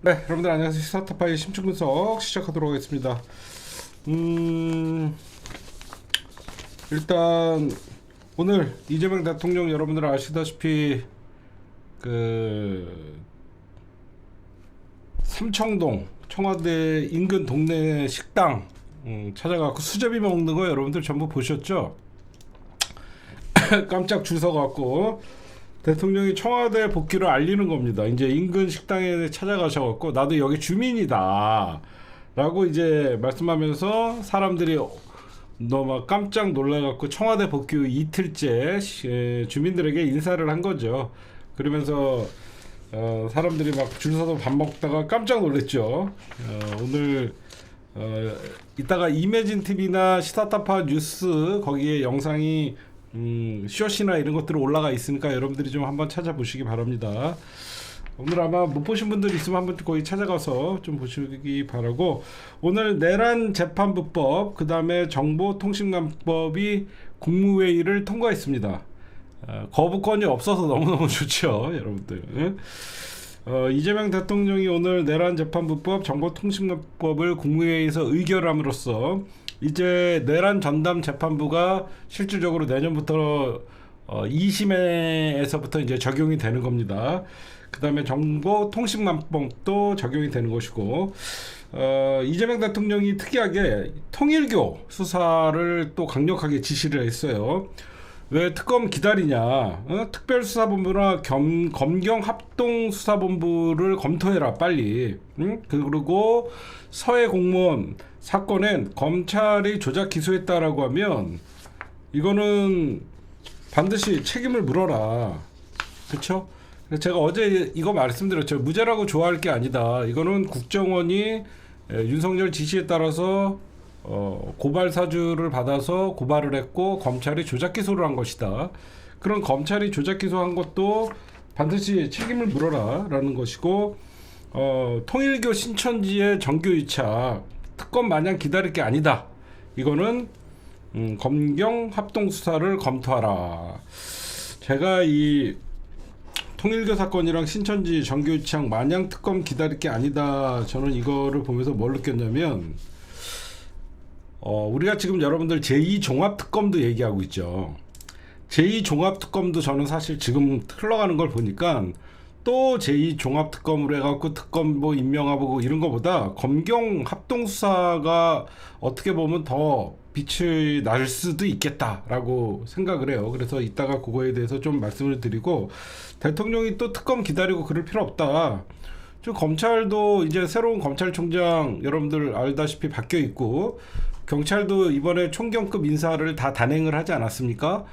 네, 여러분들 안녕하세요. 스타트파의 심층 분석 시작하도록 하겠습니다. 일단 오늘 이재명 대통령 여러분들 아시다시피 그 삼청동 청와대 인근 동네 식당 찾아가고 수제비 먹는 거 여러분들 전부 보셨죠? 깜짝 줄 서갖고 대통령이 청와대 복귀를 알리는 겁니다. 이제 인근 식당에 찾아가셔갖고 나도 여기 주민이다 라고 이제 말씀하면서 사람들이 너무 깜짝 놀라갖고 청와대 복귀 후 이틀째 주민들에게 인사를 한 거죠. 그러면서 사람들이 막 줄 서서 밥 먹다가 깜짝 놀랐죠. 오늘 이따가 이매진 TV나 시사타파 뉴스 거기에 영상이 쇼시나 이런 것들 올라가 있으니까 여러분들이 좀 한번 찾아보시기 바랍니다. 오늘 아마 못 보신 분들 있으면 한번 거기 찾아가서 좀 보시기 바라고, 오늘 내란 재판부법 그 다음에 정보통신망법이 국무회의를 통과했습니다. 거부권이 없어서 너무너무 좋죠 여러분들. 이재명 대통령이 오늘 내란 재판부법 정보통신망법을 국무회의에서 의결함으로써 이제 내란 전담 재판부가 실질적으로 내년부터 2심에서부터 이제 적용이 되는 겁니다. 그 다음에 정보통신망법도 적용이 되는 것이고, 이재명 대통령이 특이하게 통일교 수사를 또 강력하게 지시를 했어요. 왜 특검 기다리냐? 특별수사본부나 검경합동수사본부를 검토해라 빨리. 그리고 서해 공무원 사건엔 검찰이 조작 기소했다라고 하면 이거는 반드시 책임을 물어라. 그렇죠? 제가 어제 이거 말씀드렸죠. 무죄라고 좋아할 게 아니다. 이거는 국정원이 윤석열 지시에 따라서 고발 사주를 받아서 고발을 했고 검찰이 조작 기소를 한 것이다. 그런 검찰이 조작 기소한 것도 반드시 책임을 물어라 라는 것이고, 통일교 신천지의 정교 유착 특검 마냥 기다릴 게 아니다. 이거는 검경 합동 수사를 검토하라. 제가 이 통일교 사건이랑 신천지 정교 유착 마냥 특검 기다릴 게 아니다. 저는 이거를 보면서 뭘 느꼈냐면, 우리가 지금 여러분들 제2종합특검도 얘기하고 있죠. 제2종합특검도 저는 사실 지금 흘러가는 걸 보니까 또 제2종합특검으로 해갖고 특검 뭐 임명하고 이런 거보다 검경 합동수사가 어떻게 보면 더 빛이 날 수도 있겠다라고 생각을 해요. 그래서 이따가 그거에 대해서 좀 말씀을 드리고, 대통령이 또 특검 기다리고 그럴 필요 없다. 좀 검찰도 이제 새로운 검찰총장 여러분들 알다시피 바뀌어 있고, 경찰도 이번에 총경급 인사를 다 단행을 하지 않았습니까?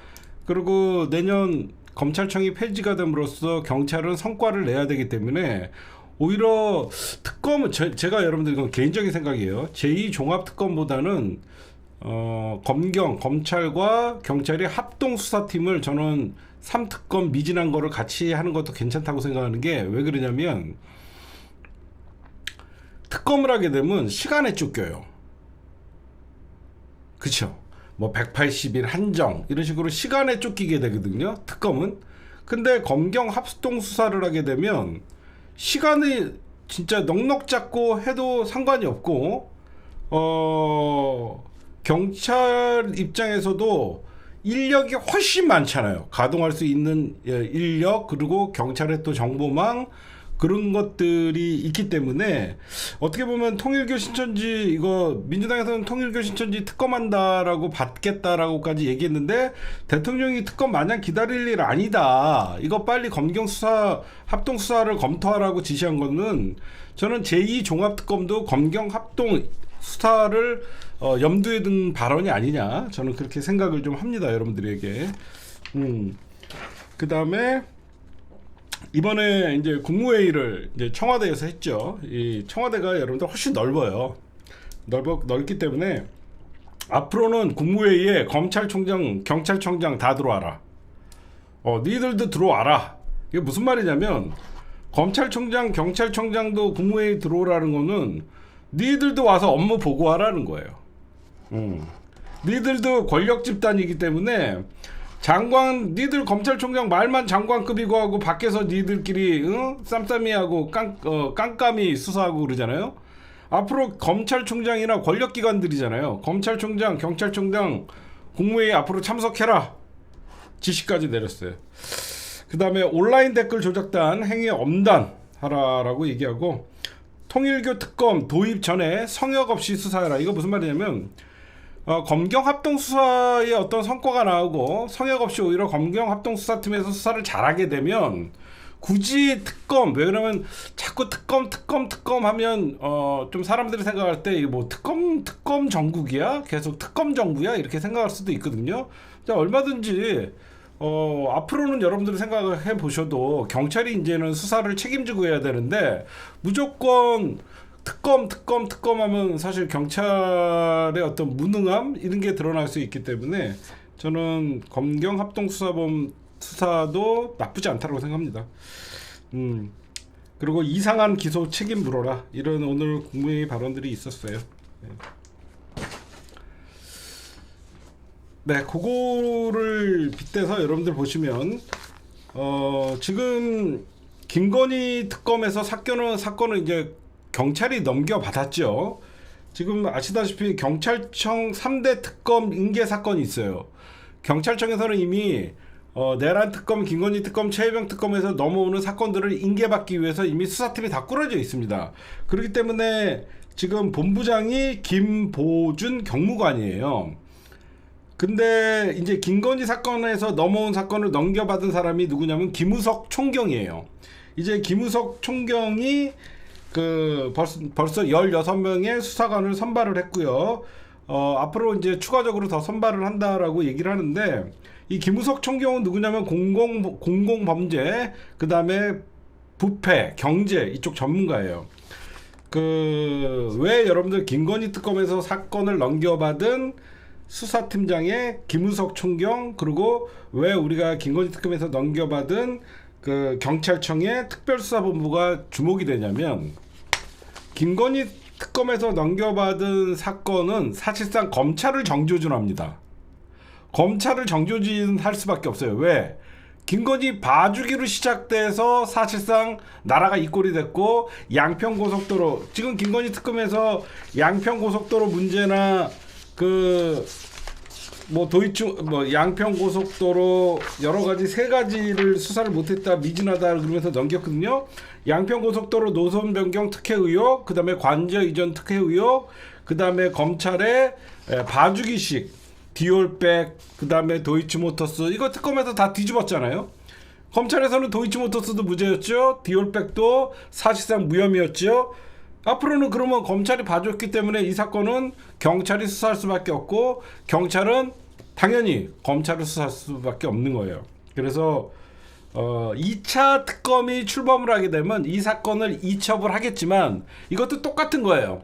그리고 내년 검찰청이 폐지가 됨으로써 경찰은 성과를 내야 되기 때문에 오히려 특검은 제가 여러분들 이건 개인적인 생각이에요. 제2종합특검보다는 검찰과 경찰이 합동수사팀을 저는 3특검 미진한 거를 같이 하는 것도 괜찮다고 생각하는 게, 왜 그러냐면 특검을 하게 되면 시간에 쫓겨요. 그쵸? 뭐 180일 한정 이런 식으로 시간에 쫓기게 되거든요 특검은. 근데 검경 합동 수사를 하게 되면 시간이 진짜 넉넉 잡고 해도 상관이 없고, 경찰 입장에서도 인력이 훨씬 많잖아요. 가동할 수 있는 인력, 그리고 경찰의 또 정보망, 그런 것들이 있기 때문에 어떻게 보면 통일교 신천지, 이거 민주당에서는 통일교 신천지 특검한다라고 받겠다라고까지 얘기했는데, 대통령이 특검 마냥 기다릴 일 아니다. 이거 빨리 검경 수사 합동 수사를 검토하라고 지시한 거는 저는 제2종합특검도 검경 합동 수사를 염두에 둔 발언이 아니냐, 저는 그렇게 생각을 좀 합니다 여러분들에게. 그 다음에 이번에 이제 국무회의를 이제 청와대에서 했죠. 이 청와대가 여러분들 훨씬 넓어요. 넓기 때문에 앞으로는 국무회의에 검찰총장, 경찰청장 다 들어와라. 니들도 들어와라. 이게 무슨 말이냐면, 검찰총장, 경찰청장도 국무회의 들어오라는 거는 니들도 와서 업무 보고하라는 거예요. 니들도 권력 집단이기 때문에 장관 니들 검찰총장 말만 장관급이고 하고 밖에서 니들끼리 쌈쌈이하고 깜깜이 수사하고 그러잖아요. 앞으로 검찰총장이나 권력기관들이잖아요. 검찰총장, 경찰총장, 국무회의 앞으로 참석해라 지시까지 내렸어요. 그 다음에 온라인 댓글 조작단 행위 엄단 하라라고 얘기하고, 통일교 특검 도입 전에 성역 없이 수사해라. 이거 무슨 말이냐면 검경 합동 수사의 어떤 성과가 나오고 성역 없이 오히려 검경 합동 수사팀에서 수사를 잘하게 되면 굳이 특검, 왜 그러면 자꾸 특검 하면 좀 사람들이 생각할 때 이게 뭐 특검 정국이야? 계속 특검 정부야? 이렇게 생각할 수도 있거든요. 자, 얼마든지 앞으로는 여러분들이 생각해 보셔도 경찰이 이제는 수사를 책임지고 해야 되는데, 무조건 특검 하면 사실 경찰의 어떤 무능함 이런 게 드러날 수 있기 때문에 저는 검경 합동 수사도 나쁘지 않다고 생각합니다. 그리고 이상한 기소 책임 물어라, 이런 오늘 국무회의 발언들이 있었어요. 네, 그거를 빗대서 여러분들 보시면 지금 김건희 특검에서 사건은 이제 경찰이 넘겨받았죠. 지금 아시다시피 경찰청 3대 특검 인계 사건이 있어요. 경찰청에서는 이미 내란 특검, 김건희 특검, 최혜병 특검에서 넘어오는 사건들을 인계받기 위해서 이미 수사팀이 다 꾸려져 있습니다. 그렇기 때문에 지금 본부장이 김보준 경무관이에요. 근데 이제 김건희 사건에서 넘어온 사건을 넘겨받은 사람이 누구냐면 김우석 총경이에요. 이제 김우석 총경이 벌써 16명의 수사관을 선발을 했고요. 앞으로 이제 추가적으로 더 선발을 한다라고 얘기를 하는데, 이 김우석 총경은 누구냐면 공공범죄, 그 다음에 부패, 경제 이쪽 전문가예요. 왜 여러분들 김건희 특검에서 사건을 넘겨받은 수사팀장의 김우석 총경, 그리고 왜 우리가 김건희 특검에서 넘겨받은 경찰청의 특별수사본부가 주목이 되냐면, 김건희 특검에서 넘겨받은 사건은 사실상 검찰을 정조준합니다. 검찰을 정조준할 수밖에 없어요. 왜? 김건희 봐주기로 시작돼서 사실상 나라가 이 꼴이 됐고, 양평고속도로, 지금 김건희 특검에서 양평고속도로 문제나 양평고속도로 여러 가지 세 가지를 수사를 못했다, 미진하다 그러면서 넘겼거든요. 양평고속도로 노선 변경 특혜 의혹, 그 다음에 관저 이전 특혜 의혹, 그 다음에 검찰의 봐주기식, 디올백, 그 다음에 도이치모터스, 이거 특검에서 다 뒤집었잖아요. 검찰에서는 도이치모터스도 무죄였죠. 디올백도 사실상 무혐의였죠. 앞으로는 그러면 검찰이 봐줬기 때문에 이 사건은 경찰이 수사할 수밖에 없고, 경찰은 당연히 검찰을 수사할 수밖에 없는 거예요. 그래서 2차 특검이 출범을 하게 되면 이 사건을 이첩을 하겠지만, 이것도 똑같은 거예요.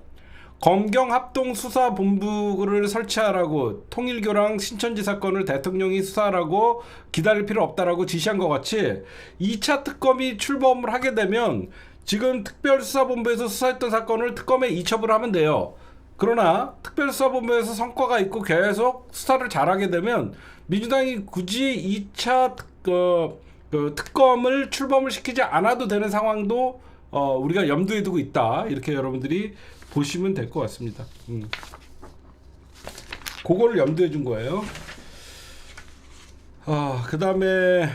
검경합동수사본부를 설치하라고, 통일교랑 신천지 사건을 대통령이 수사하라고 기다릴 필요 없다라고 지시한 것 같이, 2차 특검이 출범을 하게 되면 지금 특별수사본부에서 수사했던 사건을 특검에 이첩을 하면 돼요. 그러나 특별수사본부에서 성과가 있고 계속 수사를 잘하게 되면 민주당이 굳이 2차 특검을 출범을 시키지 않아도 되는 상황도 우리가 염두에 두고 있다, 이렇게 여러분들이 보시면 될 것 같습니다. 그거를 염두에 준 거예요. 그 다음에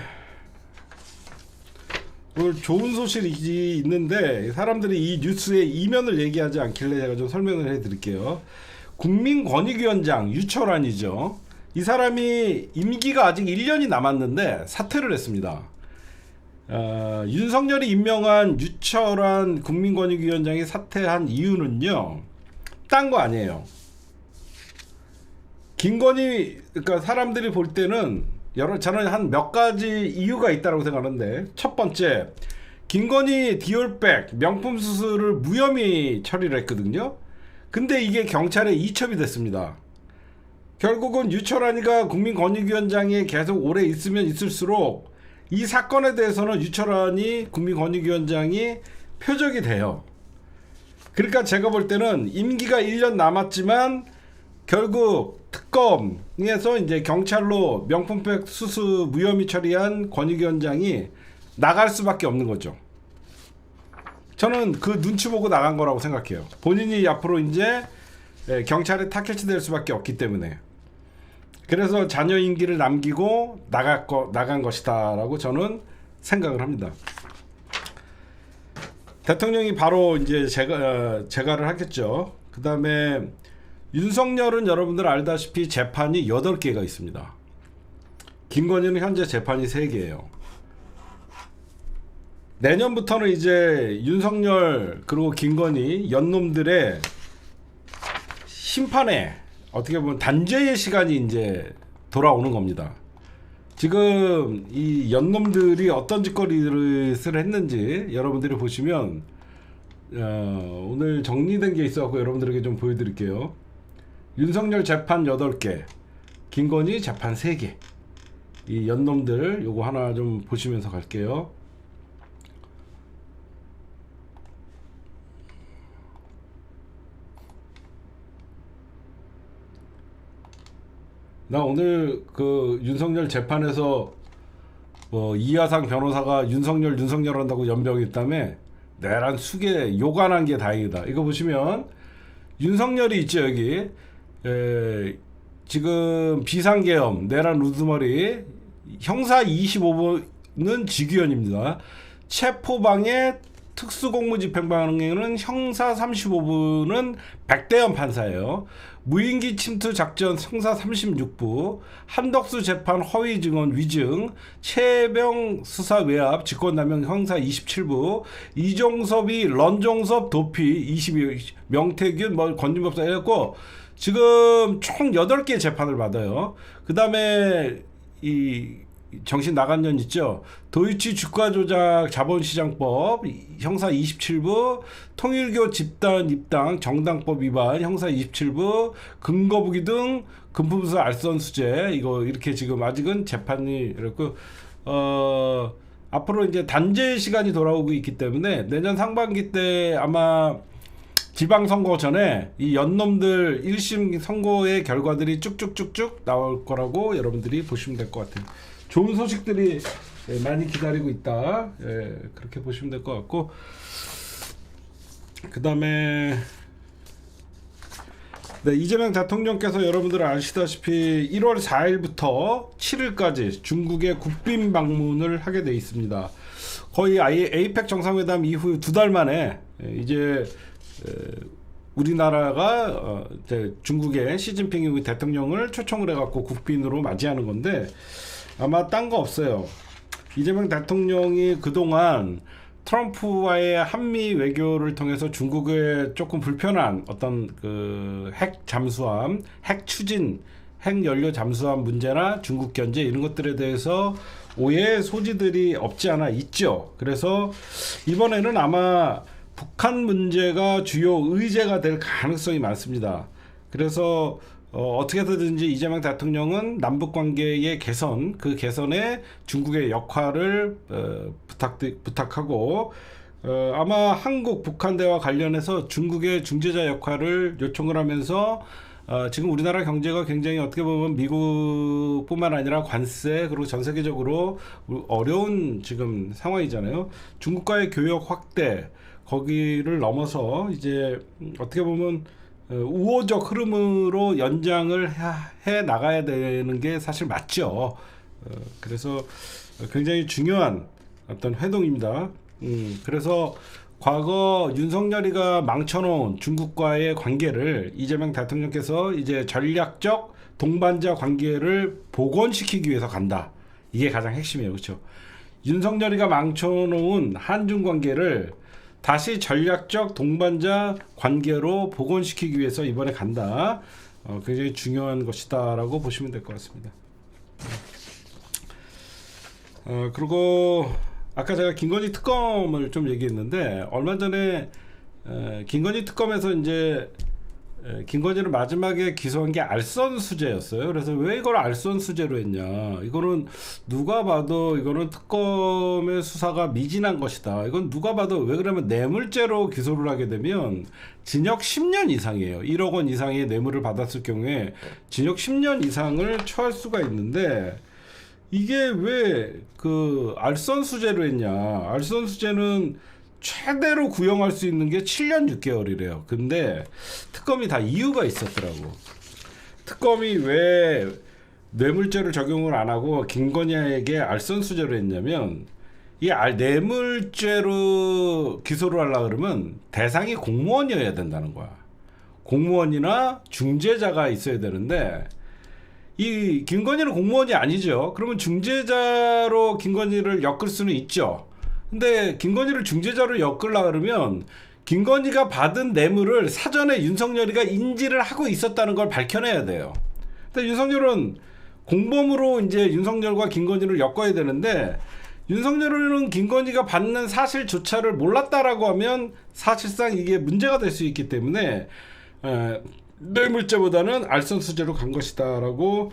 오늘 좋은 소식이 있는데, 사람들이 이 뉴스의 이면을 얘기하지 않길래 제가 좀 설명을 해드릴게요. 국민권익위원장 유철환이죠. 이 사람이 임기가 아직 1년이 남았는데 사퇴를 했습니다. 윤석열이 임명한 유철환 국민권익위원장이 사퇴한 이유는요, 딴 거 아니에요. 그러니까 사람들이 볼 때는 저는 한 몇 가지 이유가 있다고 생각하는데, 첫 번째, 김건희 디올백 명품 수수를 무혐의 처리를 했거든요. 근데 이게 경찰에 이첩이 됐습니다. 결국은 유철환이가 국민권익위원장에 계속 오래 있으면 있을수록 이 사건에 대해서는 유철환이 국민권익위원장이 표적이 돼요. 그러니까 제가 볼 때는 임기가 1년 남았지만 결국 특검에서 이제 경찰로 명품백 수수 무혐의 처리한 권익위원장이 나갈 수밖에 없는 거죠. 저는 그 눈치 보고 나간 거라고 생각해요. 본인이 앞으로 이제 경찰에 타겟이 될 수밖에 없기 때문에. 그래서 자녀 임기를 남기고 나간 것이다라고 저는 생각을 합니다. 대통령이 바로 이제 재가를 하겠죠. 그 다음에 윤석열은 여러분들 알다시피 재판이 8개가 있습니다. 김건희는 현재 재판이 3개예요. 내년부터는 이제 윤석열 그리고 김건희 연놈들의 심판에 어떻게 보면 단죄의 시간이 이제 돌아오는 겁니다. 지금 이 연놈들이 어떤 짓거리를 했는지 여러분들이 보시면 오늘 정리된 게 있어서 여러분들에게 좀 보여드릴게요. 윤석열 재판 8개, 김건희 재판 3개. 이 연놈들 요거 하나 좀 보시면서 갈게요. 나 오늘 그 윤석열 재판에서 뭐 이하상 변호사가 윤석열 한다고 연병했다며 내란 수개 요관한 게 다행이다. 이거 보시면 윤석열이 있죠 여기. 지금 비상계엄 내란 우두머리 형사 25부는 직위원입니다. 체포방해 특수공무집행방해는 형사 35부는 백대현 판사예요. 무인기 침투 작전 형사 36부, 한덕수 재판 허위 증언 위증, 최병 수사 외압 직권남용 형사 27부, 이종섭이 런종섭 도피 22, 명태균 권진법사 해갖고 지금 총 8개 재판을 받아요. 그 다음에 이 정신 나간 년 있죠. 도이치 주가조작 자본시장법 형사 27부, 통일교 집단 입당 정당법 위반 형사 27부, 근거부기 등 금품수 알선수재 이거 이렇게 지금 아직은 재판이 이렇고 앞으로 이제 단죄 시간이 돌아오고 있기 때문에 내년 상반기 때 아마 지방선거 전에 이 연놈들 1심 선고의 결과들이 쭉쭉쭉쭉 나올 거라고 여러분들이 보시면 될 것 같아요. 좋은 소식들이 많이 기다리고 있다. 그렇게 보시면 될 것 같고, 그 다음에 이재명 대통령께서 여러분들 아시다시피 1월 4일부터 7일까지 중국에 국빈 방문을 하게 돼 있습니다. 거의 에이펙 정상회담 이후 2달 만에 이제 우리나라가 이제 중국의 시진핑 대통령을 초청을 해갖고 국빈으로 맞이하는 건데 아마 딴 거 없어요. 이재명 대통령이 그동안 트럼프와의 한미 외교를 통해서 중국의 조금 불편한 어떤 그 핵 잠수함, 핵 추진, 핵 연료 잠수함 문제나 중국 견제 이런 것들에 대해서 오해의 소지들이 없지 않아 있죠. 그래서 이번에는 아마 북한 문제가 주요 의제가 될 가능성이 많습니다. 그래서 어떻게든지 이재명 대통령은 남북관계의 개선, 그 개선에 중국의 역할을 부탁하고 아마 한국 북한 대화 관련해서 중국의 중재자 역할을 요청을 하면서 지금 우리나라 경제가 굉장히 어떻게 보면 미국뿐만 아니라 관세 그리고 전 세계적으로 어려운 지금 상황이잖아요. 중국과의 교역 확대 거기를 넘어서 이제 어떻게 보면 우호적 흐름으로 연장을 해 나가야 되는 게 사실 맞죠. 그래서 굉장히 중요한 어떤 회동입니다. 그래서 과거 윤석열이가 망쳐놓은 중국과의 관계를 이재명 대통령께서 이제 전략적 동반자 관계를 복원시키기 위해서 간다. 이게 가장 핵심이에요. 그렇죠? 윤석열이가 망쳐놓은 한중 관계를 다시 전략적 동반자 관계로 복원시키기 위해서 이번에 간다. 굉장히 중요한 것이다라고 보시면 될 것 같습니다. 그리고 아까 제가 김건희 특검을 좀 얘기했는데 얼마 전에 김건희 특검에서 이제 김건희를 마지막에 기소한 게 알선수재였어요. 그래서 왜 이걸 알선수재로 했냐? 이거는 누가 봐도 이거는 특검의 수사가 미진한 것이다. 이건 누가 봐도 왜 그러면 뇌물죄로 기소를 하게 되면 징역 10년 이상이에요. 1억 원 이상의 뇌물을 받았을 경우에 징역 10년 이상을 처할 수가 있는데 이게 왜 그 알선수재로 했냐? 알선수재는 최대로 구형할 수 있는 게 7년 6개월이래요. 근데 특검이 다 이유가 있었더라고. 특검이 왜 뇌물죄를 적용을 안 하고 김건희에게 알선수재로 했냐면 이 뇌물죄로 기소를 하려고 그러면 대상이 공무원이어야 된다는 거야. 공무원이나 중재자가 있어야 되는데 이 김건희는 공무원이 아니죠. 그러면 중재자로 김건희를 엮을 수는 있죠. 근데 김건희를 중재자로 엮으려 그러면 김건희가 받은 뇌물을 사전에 윤석열이가 인지를 하고 있었다는 걸 밝혀내야 돼요. 근데 윤석열은 공범으로 이제 윤석열과 김건희를 엮어야 되는데 윤석열은 김건희가 받는 사실조차를 몰랐다라고 하면 사실상 이게 문제가 될 수 있기 때문에 뇌물죄보다는 알선수재로 간 것이다라고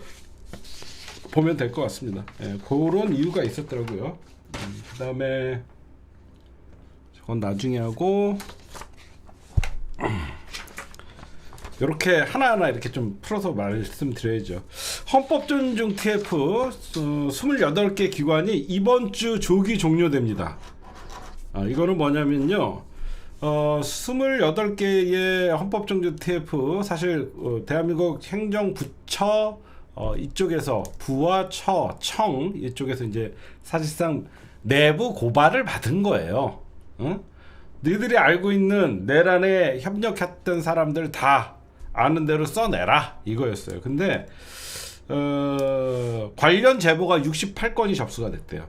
보면 될 것 같습니다. 그런 이유가 있었더라고요. 그 다음에 저건 나중에 하고 이렇게 하나하나 이렇게 좀 풀어서 말씀드려야죠. 헌법존중 TF 28개 기관이 이번 주 조기 종료됩니다. 이거는 뭐냐면요. 28개의 헌법존중 TF 사실 대한민국 행정부처 이쪽에서 부와 처, 청 이쪽에서 이제 사실상 내부 고발을 받은 거예요. 응? 너희들이 알고 있는 내란에 협력했던 사람들 다 아는 대로 써내라 이거였어요. 근데 관련 제보가 68건이 접수가 됐대요.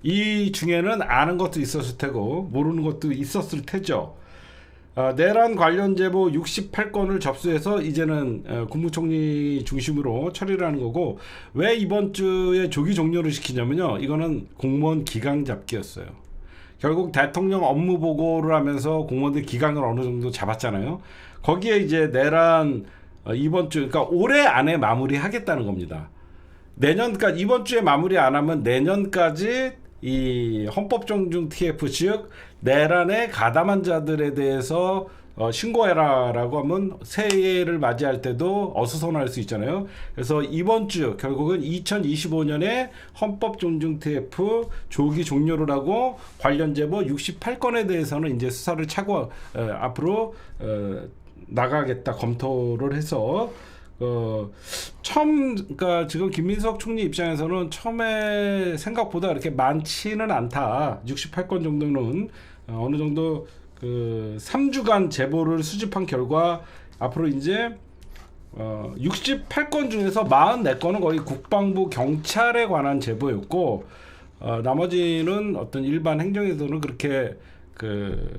이 중에는 아는 것도 있었을 테고 모르는 것도 있었을 테죠. 내란 관련 제보 68건을 접수해서 이제는 국무총리 중심으로 처리를 하는 거고, 왜 이번 주에 조기 종료를 시키냐면요, 이거는 공무원 기강 잡기였어요. 결국 대통령 업무 보고를 하면서 공무원들 기강을 어느 정도 잡았잖아요. 거기에 이제 내란 이번 주, 그러니까 올해 안에 마무리하겠다는 겁니다. 내년까지, 이번 주에 마무리 안 하면 내년까지 이 헌법존중 TF, 즉 내란에 가담한 자들에 대해서 신고해라라고 하면 새해를 맞이할 때도 어수선할 수 있잖아요. 그래서 이번 주 결국은 2025년에 헌법존중 TF 조기 종료를 하고 관련 제보 68건에 대해서는 이제 수사를 차고 앞으로 나가겠다 검토를 해서 그러니까 지금 김민석 총리 입장에서는 처음에 생각보다 이렇게 많지는 않다. 68건 정도는 어느 정도 그 3주간 제보를 수집한 결과 앞으로 이제 68건 중에서 44건은 거의 국방부 경찰에 관한 제보였고, 나머지는 어떤 일반 행정에서는 그렇게 그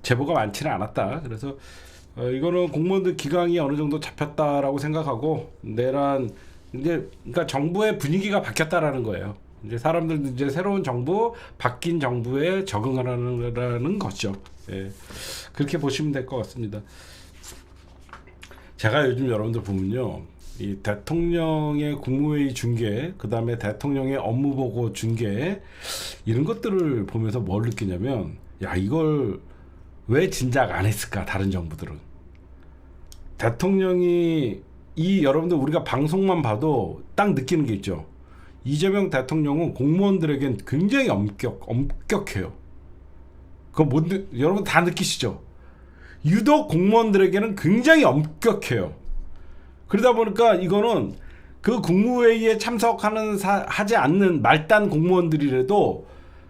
제보가 많지는 않았다. 그래서 이거는 공무원들 기강이 어느 정도 잡혔다라고 생각하고, 내란 이제 그러니까 정부의 분위기가 바뀌었다라는 거예요. 이제 사람들도 이제 새로운 정부, 바뀐 정부에 적응하라는 거죠. 예. 그렇게 보시면 될 것 같습니다. 제가 요즘 여러분들 보면요, 이 대통령의 국무회의 중계, 그 다음에 대통령의 업무보고 중계, 이런 것들을 보면서 뭘 느끼냐면, 야, 이걸 왜 진작 안 했을까, 다른 정부들은. 대통령이 여러분들 우리가 방송만 봐도 딱 느끼는 게 있죠. 이재명 대통령은 공무원들에겐 굉장히 엄격해요. 그거 여러분 다 느끼시죠? 유독 공무원들에게는 굉장히 엄격해요. 그러다 보니까 이거는 그 국무회의에 하지 않는 말단 공무원들이라도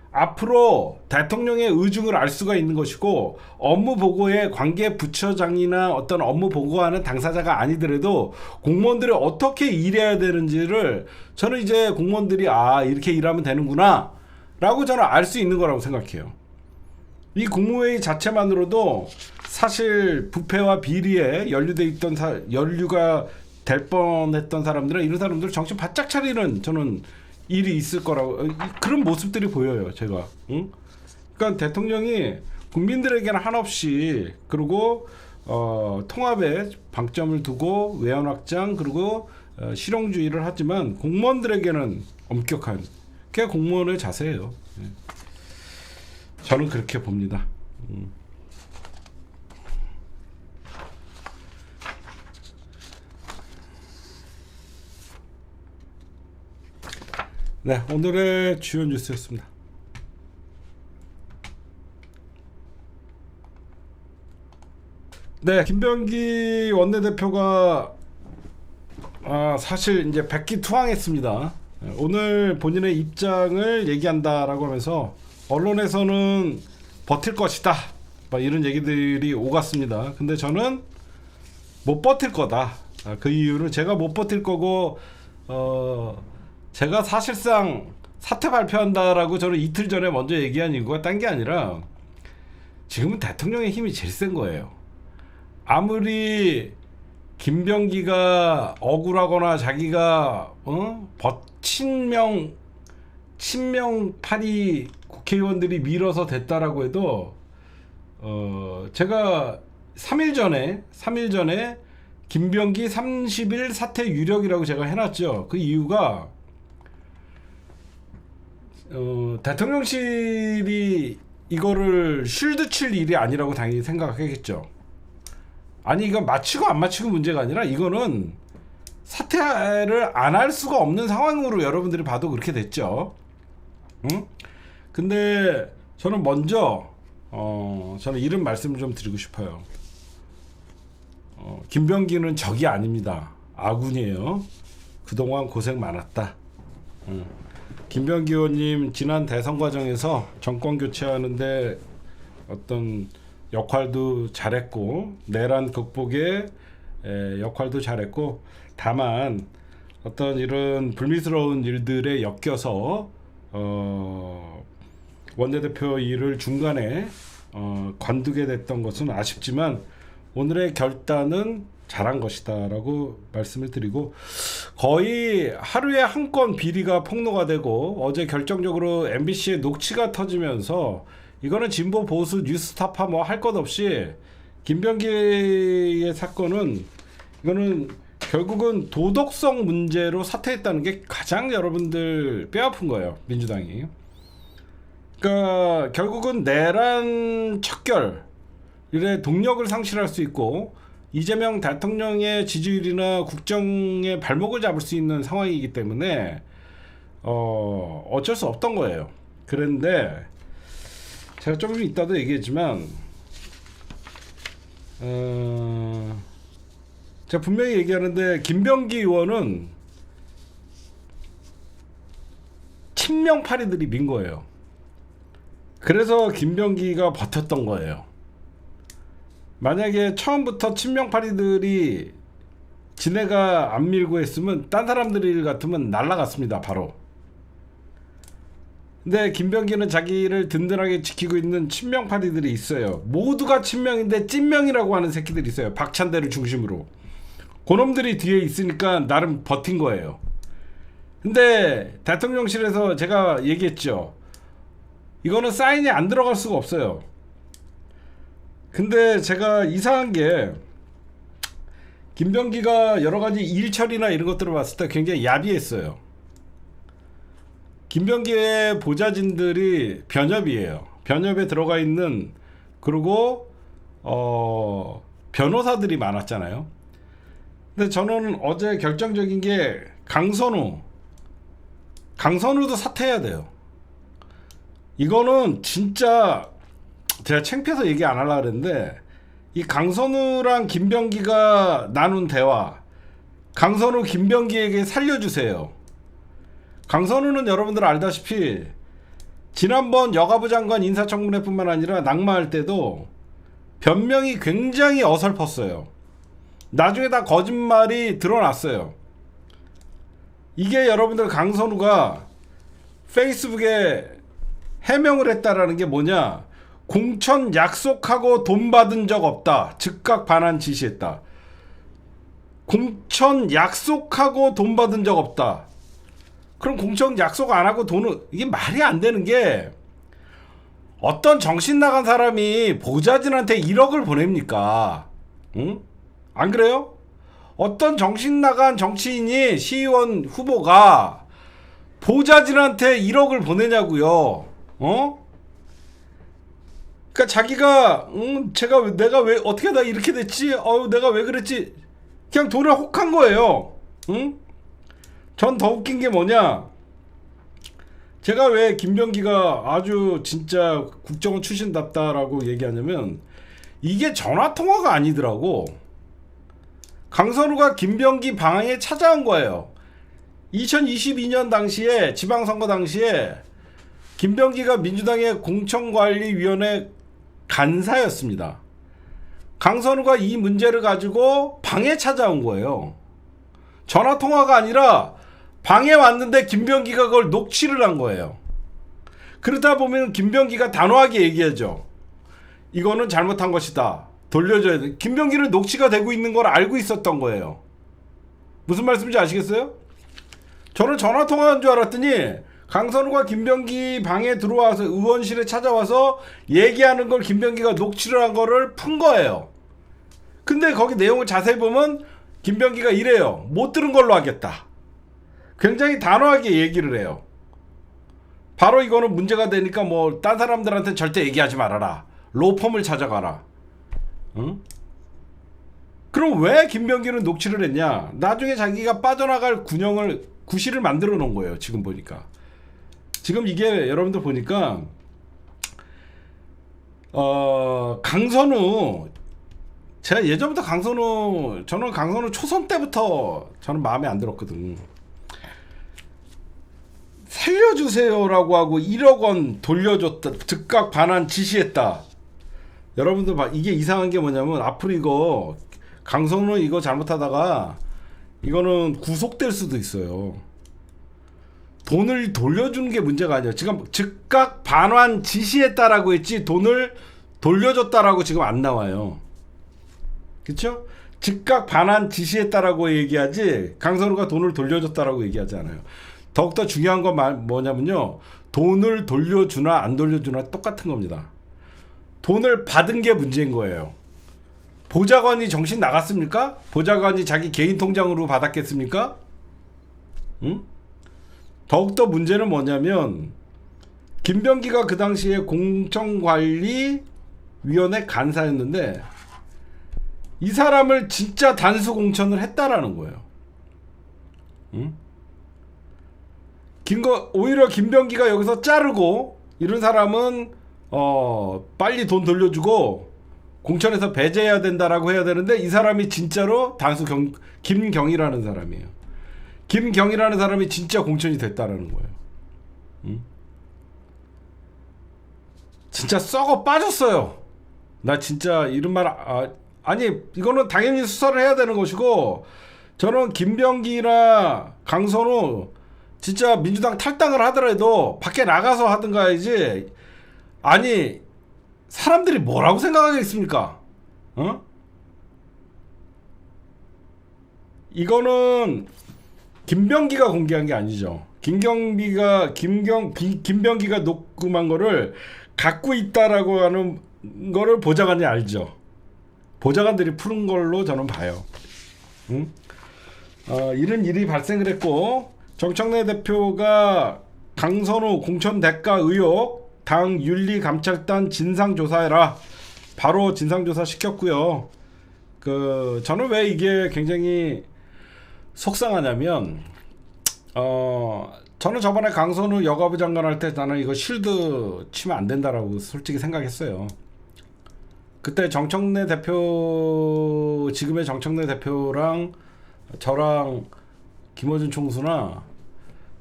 앞으로 대통령의 의중을 알 수가 있는 것이고, 업무 보고에 관계 부처장이나 어떤 업무 보고하는 당사자가 아니더라도 공무원들이 어떻게 일해야 되는지를 저는 이제 공무원들이 이렇게 일하면 되는구나 라고 저는 알 수 있는 거라고 생각해요. 이 국무회의 자체만으로도 사실 부패와 비리에 연루가 될 뻔했던 사람들은, 이런 사람들 정신 바짝 차리는 저는 일이 있을 거라고, 그런 모습들이 보여요, 제가. 응? 그러니까 대통령이 국민들에게는 한없이, 그리고 통합에 방점을 두고 외연 확장 그리고 실용주의를 하지만 공무원들에게는 엄격한 그게 공무원의 자세예요. 예. 저는 그렇게 봅니다. 네, 오늘의 주요 뉴스였습니다. 네, 김병기 원내대표가 사실 이제 백기투항했습니다. 오늘 본인의 입장을 얘기한다라고 하면서 언론에서는 버틸 것이다, 막 이런 얘기들이 오갔습니다. 근데 저는 못 버틸 거다. 그 이유는 제가 못 버틸 거고, 제가 사실상 사퇴 발표한다라고 저는 이틀 전에 먼저 얘기한 이유가 딴 게 아니라 지금은 대통령의 힘이 제일 센 거예요. 아무리 김병기가 억울하거나 자기가 친명파리 국회의원들이 밀어서 됐다라고 해도 제가 3일 전에 김병기 30일 사퇴 유력이라고 제가 해놨죠. 그 이유가 대통령실이 이거를 쉴드 칠 일이 아니라고 당연히 생각하겠죠. 아니 이거 맞히고 안 맞히고 문제가 아니라 이거는 사퇴를 안 할 수가 없는 상황으로 여러분들이 봐도 그렇게 됐죠. 응? 근데 저는 먼저 저는 이런 말씀을 좀 드리고 싶어요. 김병기는 적이 아닙니다. 아군이에요. 그동안 고생 많았다. 김병기 의원님 지난 대선 과정에서 정권 교체하는데 어떤 역할도 잘했고 내란 극복에 역할도 잘했고, 다만 어떤 이런 불미스러운 일들에 엮여서 원내대표 일을 중간에 관두게 됐던 것은 아쉽지만 오늘의 결단은 잘한 것이다 라고 말씀을 드리고, 거의 하루에 한 건 비리가 폭로가 되고 어제 결정적으로 MBC의 녹취가 터지면서 이거는 진보 보수 뉴스타파 뭐 할 것 없이 김병기의 사건은 이거는 결국은 도덕성 문제로 사퇴했다는 게 가장 여러분들 뼈아픈 거예요. 민주당이. 그러니까 결국은 내란 척결의 동력을 상실할 수 있고 이재명 대통령의 지지율이나 국정의 발목을 잡을 수 있는 상황이기 때문에 어쩔 수 없던 거예요. 그런데 제가 좀 이따도 얘기했지만 제가 분명히 얘기하는데 김병기 의원은 친명파리들이 민 거예요. 그래서 김병기가 버텼던 거예요. 만약에 처음부터 친명파리들이 지네가 안 밀고 했으면 딴 사람들 같으면 날라갔습니다. 바로. 근데 김병기는 자기를 든든하게 지키고 있는 친명파리들이 있어요. 모두가 친명인데 찐명이라고 하는 새끼들이 있어요. 박찬대를 중심으로. 그놈들이 뒤에 있으니까 나름 버틴 거예요. 근데 대통령실에서 제가 얘기했죠. 이거는 사인이 안 들어갈 수가 없어요. 근데 제가 이상한 게 김병기가 여러 가지 일 처리나 이런 것들을 봤을 때 굉장히 야비했어요. 김병기의 보좌진들이 변협이에요. 변협에 들어가 있는, 그리고 변호사들이 많았잖아요. 근데 저는 어제 결정적인 게 강선우도 사퇴해야 돼요. 이거는 진짜 제가 창피해서 얘기 안 하려고 그랬는데, 이 강선우랑 김병기가 나눈 대화, 강선우 김병기에게 살려주세요. 강선우는 여러분들 알다시피 지난번 여가부 장관 인사청문회뿐만 아니라 낙마할 때도 변명이 굉장히 어설펐어요. 나중에 다 거짓말이 드러났어요. 이게 여러분들 강선우가 페이스북에 해명을 했다라는 게 뭐냐, 공천 약속하고 돈 받은 적 없다, 즉각 반환 지시했다. 공천 약속하고 돈 받은 적 없다. 그럼 공천 약속 안 하고 돈을, 이게 말이 안 되는 게, 어떤 정신 나간 사람이 보좌진한테 1억을 보냅니까? 응? 안 그래요? 어떤 정신 나간 정치인이 시의원 후보가 보좌진한테 1억을 보내냐고요. 어? 그러니까 자기가 내가 왜 어떻게 다 이렇게 됐지? 내가 왜 그랬지? 그냥 돈을 혹한 거예요. 응? 전 더 웃긴 게 뭐냐? 제가 왜 김병기가 아주 진짜 국정원 출신답다라고 얘기하냐면 이게 전화 통화가 아니더라고. 강선우가 김병기 방에 찾아온 거예요. 2022년 당시에 지방선거 당시에 김병기가 민주당의 공천관리위원회 간사였습니다. 강선우가 이 문제를 가지고 방에 찾아온 거예요. 전화 통화가 아니라 방에 왔는데 김병기가 그걸 녹취를 한 거예요. 그러다 보면 김병기가 단호하게 얘기하죠. 이거는 잘못한 것이다. 돌려줘야 돼. 김병기는 녹취가 되고 있는 걸 알고 있었던 거예요. 무슨 말씀인지 아시겠어요? 저는 전화 통화한 줄 알았더니 강선우가 김병기 방에 들어와서 의원실에 찾아와서 얘기하는 걸 김병기가 녹취를 한 거를 푼 거예요. 근데 거기 내용을 자세히 보면 김병기가 이래요. 못 들은 걸로 하겠다. 굉장히 단호하게 얘기를 해요. 바로 이거는 문제가 되니까 뭐 딴 사람들한테 절대 얘기하지 말아라. 로펌을 찾아가라. 응? 그럼 왜 김병기는 녹취를 했냐? 나중에 자기가 빠져나갈 구실을 만들어 놓은 거예요. 지금 보니까. 지금 이게 여러분들 보니까 강선우, 제가 예전부터 저는 강선우 초선 때부터 저는 마음에 안 들었거든. 살려주세요라고 하고 1억 원 돌려줬다, 즉각 반환 지시했다. 여러분들 이게 이상한 게 뭐냐면 앞으로 이거 강선우 이거 잘못하다가 이거는 구속될 수도 있어요. 돈을 돌려주는 게 문제가 아니야. 지금 즉각 반환 지시했다라고 했지 돈을 돌려줬다라고 지금 안 나와요. 그쵸? 즉각 반환 지시했다라고 얘기하지 강선우가 돈을 돌려줬다라고 얘기하지 않아요. 더욱더 중요한 건 뭐냐면요. 돈을 돌려주나 안 돌려주나 똑같은 겁니다. 돈을 받은 게 문제인 거예요. 보좌관이 정신 나갔습니까? 보좌관이 자기 개인 통장으로 받았겠습니까? 응? 더욱더 문제는 뭐냐면 김병기가 그 당시에 공천관리위원회 간사였는데 이 사람을 진짜 단수 공천을 했다라는 거예요. 응? 오히려 김병기가 여기서 자르고 이런 사람은 빨리 돈 돌려주고 공천에서 배제해야 된다라고 해야 되는데 이 사람이 진짜로 김경이라는 사람이에요. 김경이라는 사람이 진짜 공천이 됐다라는 거예요. 응? 진짜 썩어 빠졌어요. 나 진짜 이런 말 아니 이거는 당연히 수사를 해야 되는 것이고 저는 김병기나 강선우 진짜 민주당 탈당을 하더라도 밖에 나가서 하든가 해야지. 아니 사람들이 뭐라고 생각하겠습니까? 어? 이거는 김병기가 공개한 게 아니죠. 김병기가 녹음한 거를 갖고 있다라고 하는 거를 보좌관이 알죠. 보좌관들이 푸는 걸로 저는 봐요. 응? 이런 일이 발생을 했고 정청래 대표가 강선우 공천 대가 의혹 당 윤리감찰단 진상조사해라. 바로 진상조사 시켰고요. 저는 왜 이게 굉장히 속상하냐면 저는 저번에 강선우 여가부 장관 할 때 나는 이거 실드 치면 안 된다라고 솔직히 생각했어요. 그때 정청래 대표, 지금의 정청래 대표랑 저랑 김어준 총수나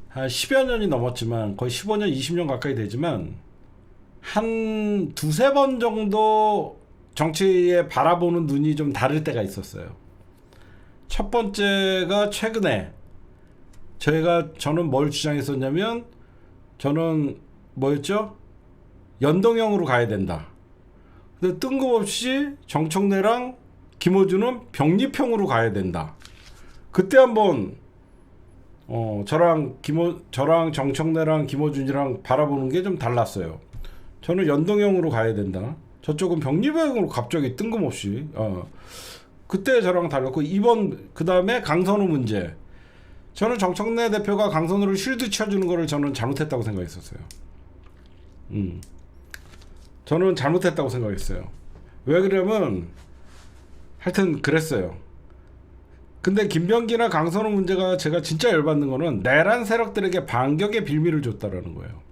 한 10여 년이 넘었지만 거의 15년 20년 가까이 되지만 한 두세 번 정도 정치에 바라보는 눈이 좀 다를 때가 있었어요. 첫 번째가 최근에 저는 뭘 주장했었냐면 저는 뭐였죠? 연동형으로 가야 된다. 근데 뜬금없이 정청래랑 김어준은 병립형으로 가야 된다. 그때 한번 저랑 정청래랑 김어준이랑 바라보는 게 좀 달랐어요. 저는 연동형으로 가야 된다. 저쪽은 병리병으로 갑자기 뜬금없이 그때 저랑 달랐고 이번 그 다음에 강선우 문제. 저는 정청래 대표가 강선우를 쉴드 쳐주는 거를 저는 잘못했다고 생각했었어요. 저는 잘못했다고 생각했어요. 왜 그러면 하여튼 그랬어요. 근데 김병기나 강선우 문제가 제가 진짜 열받는 거는 내란 세력들에게 반격의 빌미를 줬다라는 거예요.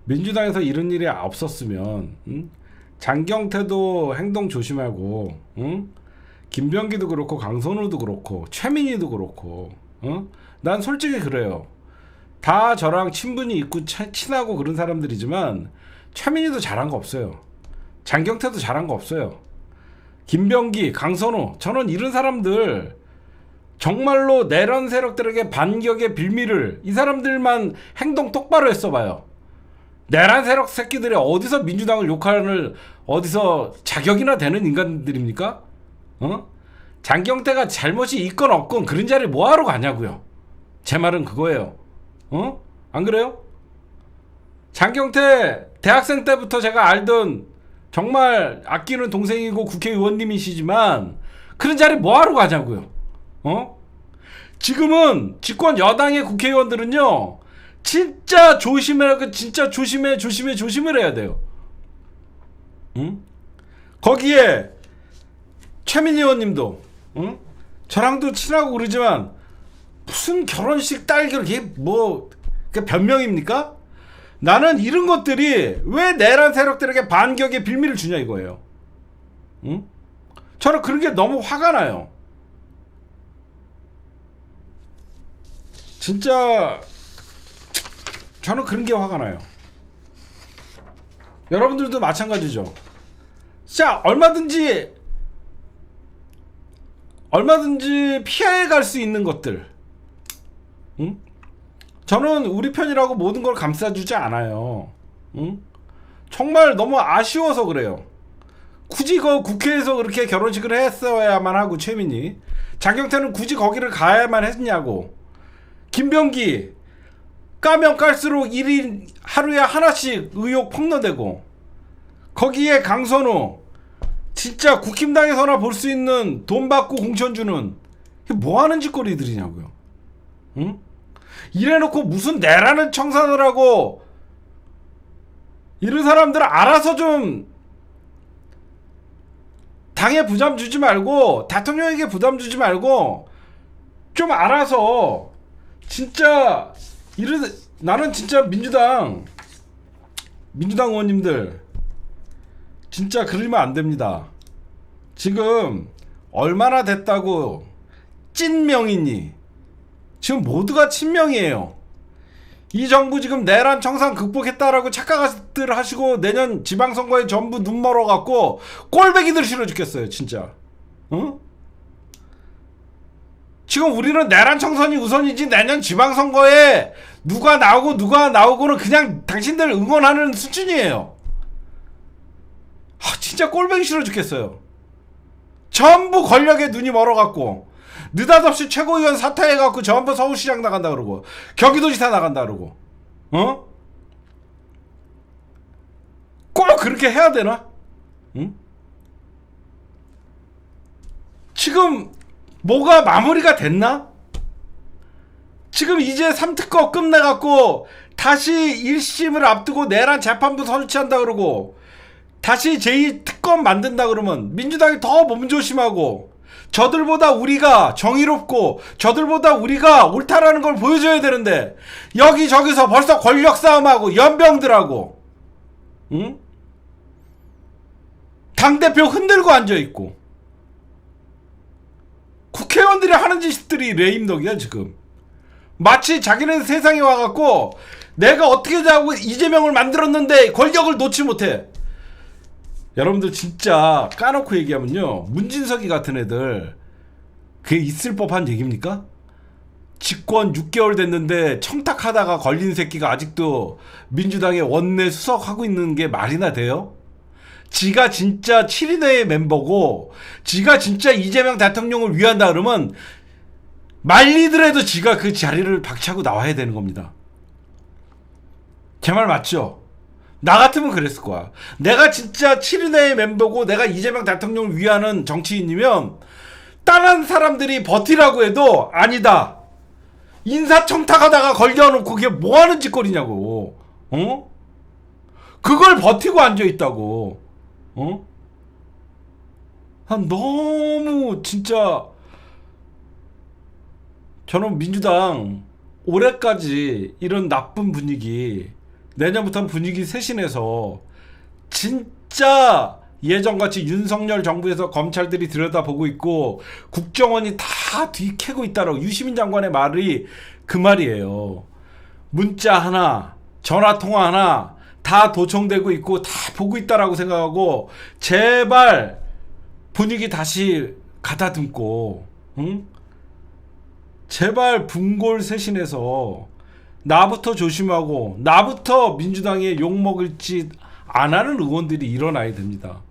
민주당에서 이런 일이 없었으면 장경태도 행동 조심하고 김병기도 그렇고 강선우도 그렇고 최민희도 그렇고 난 솔직히 그래요. 다 저랑 친분이 있고 친하고 그런 사람들이지만 최민희도 잘한 거 없어요. 장경태도 잘한 거 없어요. 김병기, 강선우, 저는 이런 사람들 정말로 내란 세력들에게 반격의 빌미를 이 사람들만 행동 똑바로 했어봐요. 내란 세력 새끼들이 어디서 민주당을 욕하는 어디서 자격이나 되는 인간들입니까? 장경태가 잘못이 있건 없건 그런 자리에 뭐하러 가냐고요. 제 말은 그거예요. 안 그래요? 장경태 대학생 때부터 제가 알던 정말 아끼는 동생이고 국회의원님이시지만 그런 자리 뭐하러 가냐고요. 지금은 집권 여당의 국회의원들은요 진짜 조심해라. 진짜 조심을 해야 돼요. 거기에 최민희 의원님도 저랑도 친하고 그러지만 무슨 결혼식 딸기를 이게 뭐 변명입니까? 나는 이런 것들이 왜 내란 세력들에게 반격의 빌미를 주냐 이거예요. 저는 그런 게 너무 화가 나요. 진짜 저는 그런 게 화가 나요. 여러분들도 마찬가지죠. 자, 얼마든지 피해갈 수 있는 것들. 저는 우리 편이라고 모든 걸 감싸주지 않아요. 정말 너무 아쉬워서 그래요. 굳이 그 국회에서 그렇게 결혼식을 했어야만 하고 최민희. 장경태는 굳이 거기를 가야만 했냐고. 김병기 까면 깔수록 1인 하루에 하나씩 의혹 폭로되고 거기에 강선우 진짜 국힘당에서나 볼 수 있는 돈 받고 공천 주는 이게 뭐하는 짓거리들이냐고요. 이래놓고 무슨 내라는 청산을 하고 이런 사람들 알아서 좀 당에 부담 주지 말고 대통령에게 부담 주지 말고 좀 알아서 진짜 나는 진짜 민주당 의원님들 진짜 그러면 안 됩니다. 지금 얼마나 됐다고 찐명이니 지금 모두가 친명이에요. 이 정부 지금 내란 청산 극복했다라고 착각들 하시고 내년 지방선거에 전부 눈 멀어갖고 꼴배기들 싫어 죽겠어요 진짜. 지금 우리는 내란 청산이 우선이지 내년 지방선거에 누가 나오고는 그냥 당신들 응원하는 수준이에요. 진짜 꼴배기 싫어 죽겠어요. 전부 권력에 눈이 멀어갖고 느닷없이 최고위원 사퇴해갖고 전부 서울시장 나간다 그러고 경기도지사 나간다 그러고 꼭 그렇게 해야 되나? 지금 뭐가 마무리가 됐나? 지금 이제 3특허 끝내갖고 다시 1심을 앞두고 내란 재판부 설치한다 그러고 다시 제2특검 만든다 그러면 민주당이 더 몸조심하고 저들보다 우리가 정의롭고 저들보다 우리가 옳다라는 걸 보여줘야 되는데 여기저기서 벌써 권력 싸움하고 연병들하고 당대표 흔들고 앉아있고 국회의원들이 하는 짓들이 레임덕이야 지금. 마치 자기네 세상에 와갖고 내가 어떻게 하고 이재명을 만들었는데 권력을 놓지 못해. 여러분들 진짜 까놓고 얘기하면요 문진석이 같은 애들 그게 있을 법한 얘기입니까? 집권 6개월 됐는데 청탁하다가 걸린 새끼가 아직도 민주당의 원내 수석하고 있는 게 말이나 돼요? 지가 진짜 7인회의 멤버고 지가 진짜 이재명 대통령을 위한다 그러면 말리더라도 지가 그 자리를 박차고 나와야 되는 겁니다. 제 말 맞죠? 나 같으면 그랬을 거야. 내가 진짜 7인회의 멤버고 내가 이재명 대통령을 위하는 정치인이면 다른 사람들이 버티라고 해도 아니다. 인사청탁하다가 걸려놓고 그게 뭐하는 짓거리냐고. 어? 그걸 버티고 앉아있다고. 어? 너무 진짜 저는 민주당 올해까지 이런 나쁜 분위기, 내년부터는 분위기 쇄신해서 진짜 예전같이 윤석열 정부에서 검찰들이 들여다보고 있고 국정원이 다 뒤캐고 있다라고 유시민 장관의 말이 그 말이에요. 문자 하나, 전화통화 하나 다 도청되고 있고 다 보고 있다라고 생각하고 제발 분위기 다시 가다듬고, 응? 제발 분골 쇄신해서 나부터 조심하고 나부터 민주당에 욕먹을 짓 안 하는 의원들이 일어나야 됩니다.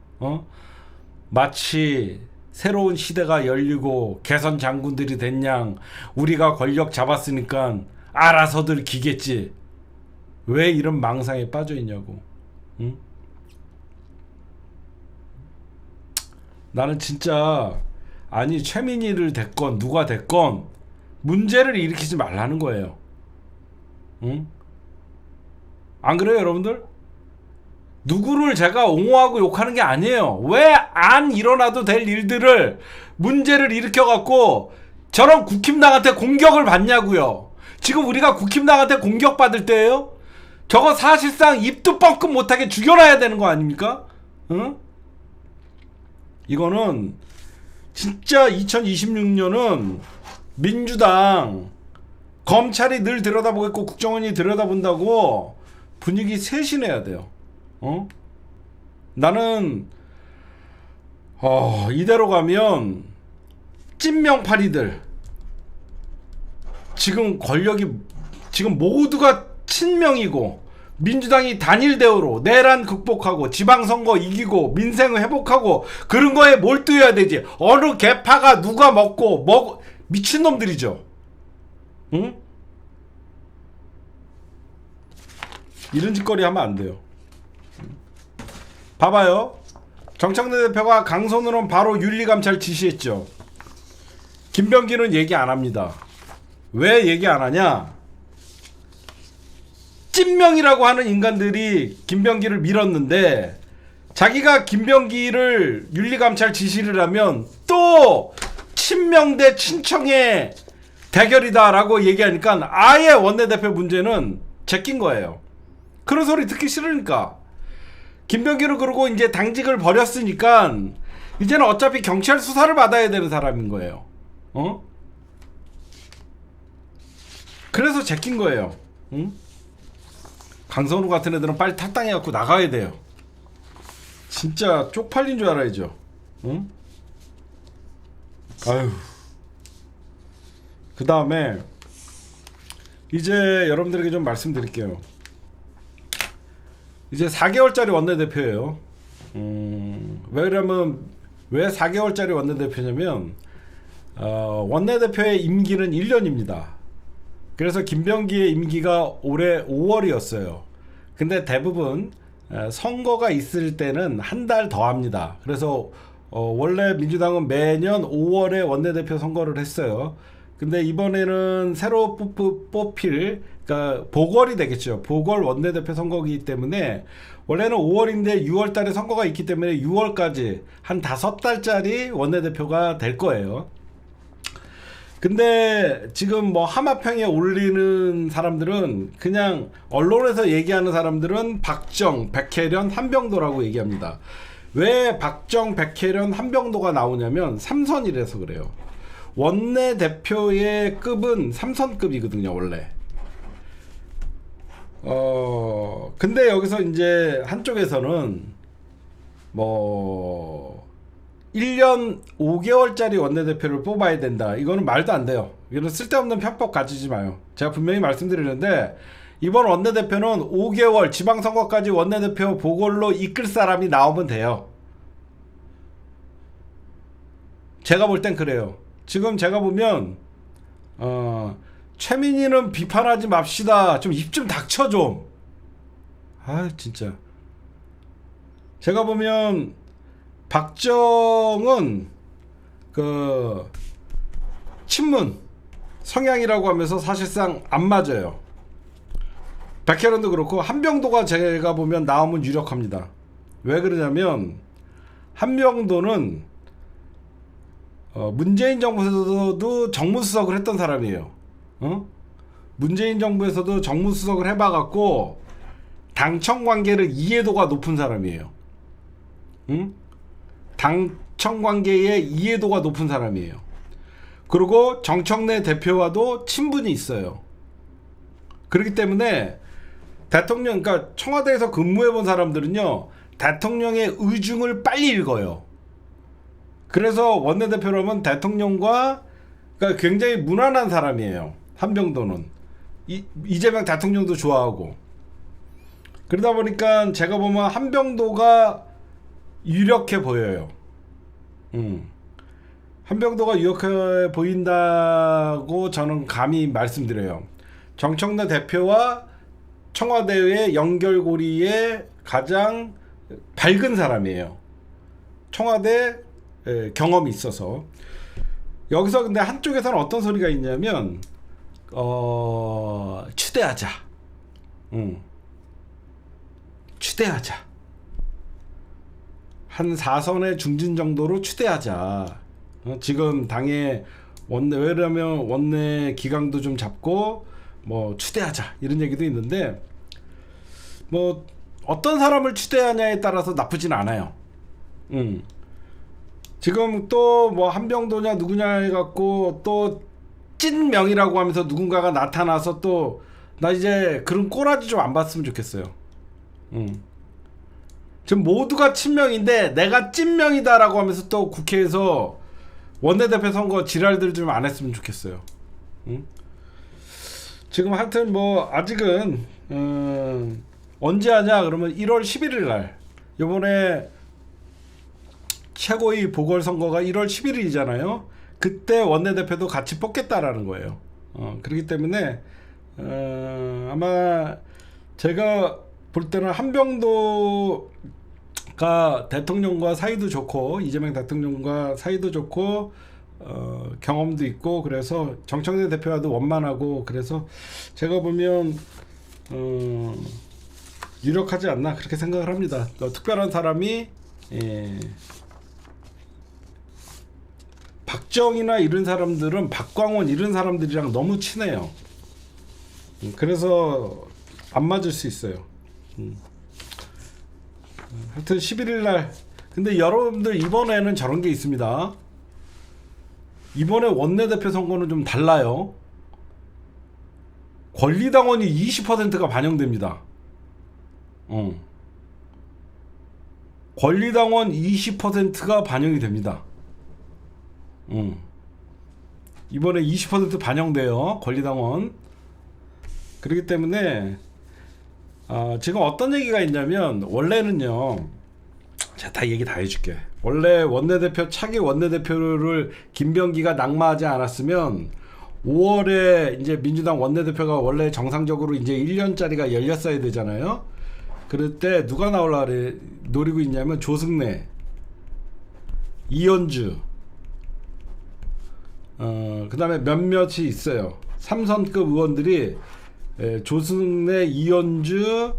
마치 새로운 시대가 열리고 개선 장군들이 된 양 우리가 권력 잡았으니까 알아서들 기겠지. 왜 이런 망상에 빠져 있냐고. 응? 나는 진짜 아니 최민희를 됐건 누가 됐건 문제를 일으키지 말라는 거예요. 응? 안 그래요, 여러분들? 누구를 제가 옹호하고 욕하는 게 아니에요. 왜 안 일어나도 될 일들을 문제를 일으켜갖고 저런 국힘당한테 공격을 받냐고요. 지금 우리가 국힘당한테 공격받을 때예요? 저거 사실상 입도 뻥끗 못하게 죽여놔야 되는 거 아닙니까? 응? 이거는 진짜 2026년은 민주당 검찰이 늘 들여다보겠고 국정원이 들여다본다고 분위기 쇄신해야 돼요. 나는 이대로 가면 찐명파리들 지금 권력이 지금 모두가 친명이고 민주당이 단일 대우로 내란 극복하고 지방선거 이기고 민생 회복하고 그런 거에 몰두해야 되지. 어느 개파가 누가 먹고 미친놈들이죠. 응? 이런 짓거리 하면 안 돼요. 봐봐요. 정청래 대표가 강선우는 바로 윤리감찰 지시했죠. 김병기는 얘기 안 합니다. 왜 얘기 안 하냐? 찐명이라고 하는 인간들이 김병기를 밀었는데 자기가 김병기를 윤리감찰 지시를 하면 또 친명 대 친청의 대결이다라고 얘기하니까 아예 원내대표 문제는 제낀 거예요. 그런 소리 듣기 싫으니까. 김병기를 그러고 이제 당직을 버렸으니까 이제는 어차피 경찰 수사를 받아야 되는 사람인 거예요. 그래서 제낀 거예요. 응? 강선우 같은 애들은 빨리 탈당해갖고 나가야 돼요. 진짜 쪽팔린 줄 알아야죠. 응? 아유. 그 다음에 이제 여러분들에게 좀 말씀드릴게요. 이제 4개월짜리 원내대표예요. 왜 4개월짜리 원내대표냐면 원내대표의 임기는 1년입니다. 그래서 김병기의 임기가 올해 5월이었어요. 근데 대부분 선거가 있을 때는 한 달 더 합니다. 그래서 원래 민주당은 매년 5월에 원내대표 선거를 했어요. 근데 이번에는 새로 뽑힐 그러니까 보궐이 되겠죠. 보궐 원내대표 선거이기 때문에 원래는 5월인데 6월 달에 선거가 있기 때문에 6월까지 한 5달짜리 원내대표가 될 거예요. 근데 지금 뭐 하마평에 올리는 사람들은 그냥 언론에서 얘기하는 사람들은 박정, 백혜련, 한병도라고 얘기합니다. 왜 박정, 백혜련, 한병도가 나오냐면 3선이라서 그래요. 원내대표의 급은 3선급이거든요, 원래. 근데 여기서 이제 한쪽에서는 뭐 1년 5개월짜리 원내대표를 뽑아야 된다. 이거는 말도 안 돼요. 이거는 쓸데없는 편법 가지지 마요. 제가 분명히 말씀드리는데 이번 원내대표는 5개월 지방선거까지 원내대표 보궐로 이끌 사람이 나오면 돼요. 제가 볼 땐 그래요. 지금 제가 보면 최민희는 비판하지 맙시다. 좀 입 좀 닥쳐 좀. 아 진짜 제가 보면 박정은 그 친문 성향이라고 하면서 사실상 안 맞아요. 백혜련도 그렇고 한병도가 제가 보면 나오면 유력합니다. 왜 그러냐면 한병도는 문재인 정부에서도 정무수석을 했던 사람이에요. 문재인 정부에서도 정무수석을 해봐갖고 당청 관계를 이해도가 높은 사람이에요. 당청 관계의 이해도가 높은 사람이에요. 그리고 정청래 대표와도 친분이 있어요. 그렇기 때문에 대통령, 그러니까 청와대에서 근무해본 사람들은요, 대통령의 의중을 빨리 읽어요. 그래서 원내대표라면 대통령과, 그러니까 굉장히 무난한 사람이에요. 한병도는. 이재명 대통령도 좋아하고. 그러다 보니까 제가 보면 한병도가 유력해 보여요. 한병도가 유력해 보인다고 저는 감히 말씀드려요. 정청래 대표와 청와대의 연결고리에 가장 밝은 사람이에요. 청와대 경험이 있어서. 여기서 근데 한쪽에서는 어떤 소리가 있냐면 추대하자. 추대하자. 한 4선의 중진 정도로 추대하자. 지금 당의 원내, 왜냐면 원내 기강도 좀 잡고 뭐 추대하자 이런 얘기도 있는데, 뭐 어떤 사람을 추대하냐에 따라서 나쁘진 않아요. 지금 또 뭐 한병도냐 누구냐 해갖고 또 찐명이라고 하면서 누군가가 나타나서 또 나 이제 그런 꼬라지 좀 안 봤으면 좋겠어요. 지금 모두가 친명인데 내가 찐명이다라고 하면서 또 국회에서 원내대표 선거 지랄들 좀 안 했으면 좋겠어요. 지금 하여튼 뭐 아직은 언제 하냐 그러면 1월 11일 날, 요번에 최고위 보궐선거가 1월 11일이잖아요. 그때 원내대표도 같이 뽑겠다라는 거예요. 그렇기 때문에 아마 제가 볼 때는 한병도가 대통령과 사이도 좋고 이재명 대통령과 사이도 좋고 경험도 있고, 그래서 정청래 대표와도 원만하고, 그래서 제가 보면 유력하지 않나 그렇게 생각을 합니다. 특별한 사람이 박정희나 이런 사람들은, 박광원 이런 사람들이랑 너무 친해요. 그래서 안 맞을 수 있어요. 하여튼 11일 날, 근데 여러분들 이번에는 저런 게 있습니다. 이번에 원내대표 선거는 좀 달라요. 권리당원이 20%가 반영됩니다. 권리당원 20%가 반영이 됩니다. 이번에 20% 반영돼요, 권리당원. 그렇기 때문에 지금 어떤 얘기가 있냐면, 원래는요, 제가 다 얘기 다 해줄게. 원래 원내대표, 차기 원내대표를 김병기가 낙마하지 않았으면 5월에 이제 민주당 원내대표가 원래 정상적으로 이제 1년짜리가 열렸어야 되잖아요. 그럴 때 누가 나오려고 노리고 있냐면 조승래, 이현주, 그 다음에 몇몇이 있어요. 3선급 의원들이 조승래, 이현주,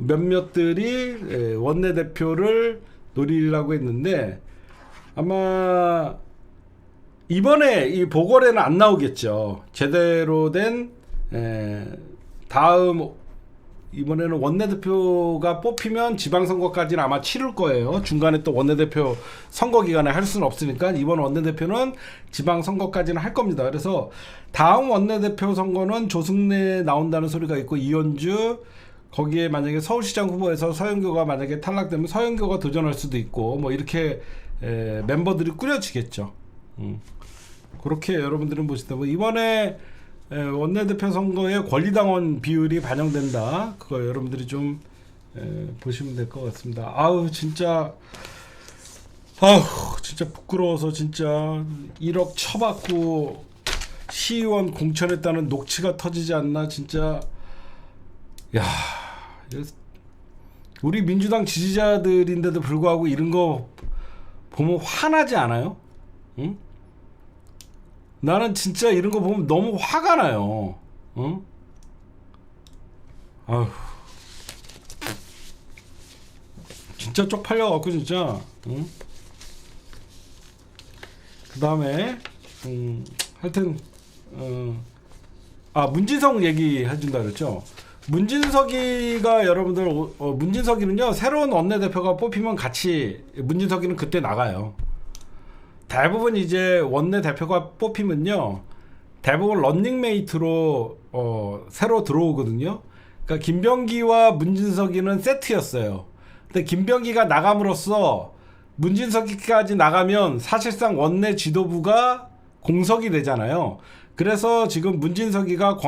몇몇들이 원내대표를 노리려고 했는데, 아마 이번에 이 보궐에는 안 나오겠죠. 제대로 된 다음, 이번에는 원내대표가 뽑히면 지방선거까지는 아마 치를 거예요. 중간에 또 원내대표 선거 기간에 할 수는 없으니까 이번 원내대표는 지방선거까지는 할 겁니다. 그래서 다음 원내대표 선거는 조승래 나온다는 소리가 있고, 이현주, 거기에 만약에 서울시장 후보에서 서영교가 만약에 탈락되면 서영교가 도전할 수도 있고, 뭐 이렇게 멤버들이 꾸려지겠죠. 그렇게 여러분들은 보시다 보면 이번에 원내대표 선거에 권리당원 비율이 반영된다. 그거 여러분들이 좀 보시면 될 것 같습니다. 진짜 부끄러워서 진짜 1억 쳐받고 시의원 공천했다는 녹취가 터지지 않나. 진짜 야, 우리 민주당 지지자들인데도 불구하고 이런 거 보면 화나지 않아요? 응? 나는 진짜 이런 거 보면 너무 화가 나요. 응? 아휴. 진짜 쪽팔려갖고 진짜. 응? 그 다음에 하여튼 문진석 얘기 해준다 그랬죠. 문진석이가 여러분들 문진석이는요, 새로운 원내대표가 뽑히면 같이 문진석이는 그때 나가요. 대부분 이제 원내대표가 뽑히면요, 대부분 런닝메이트로 새로 들어오거든요. 그러니까 김병기와 문진석이는 세트였어요. 근데 김병기가 나감으로써 문진석이까지 나가면 사실상 원내 지도부가 공석이 되잖아요. 그래서 지금 문진석이가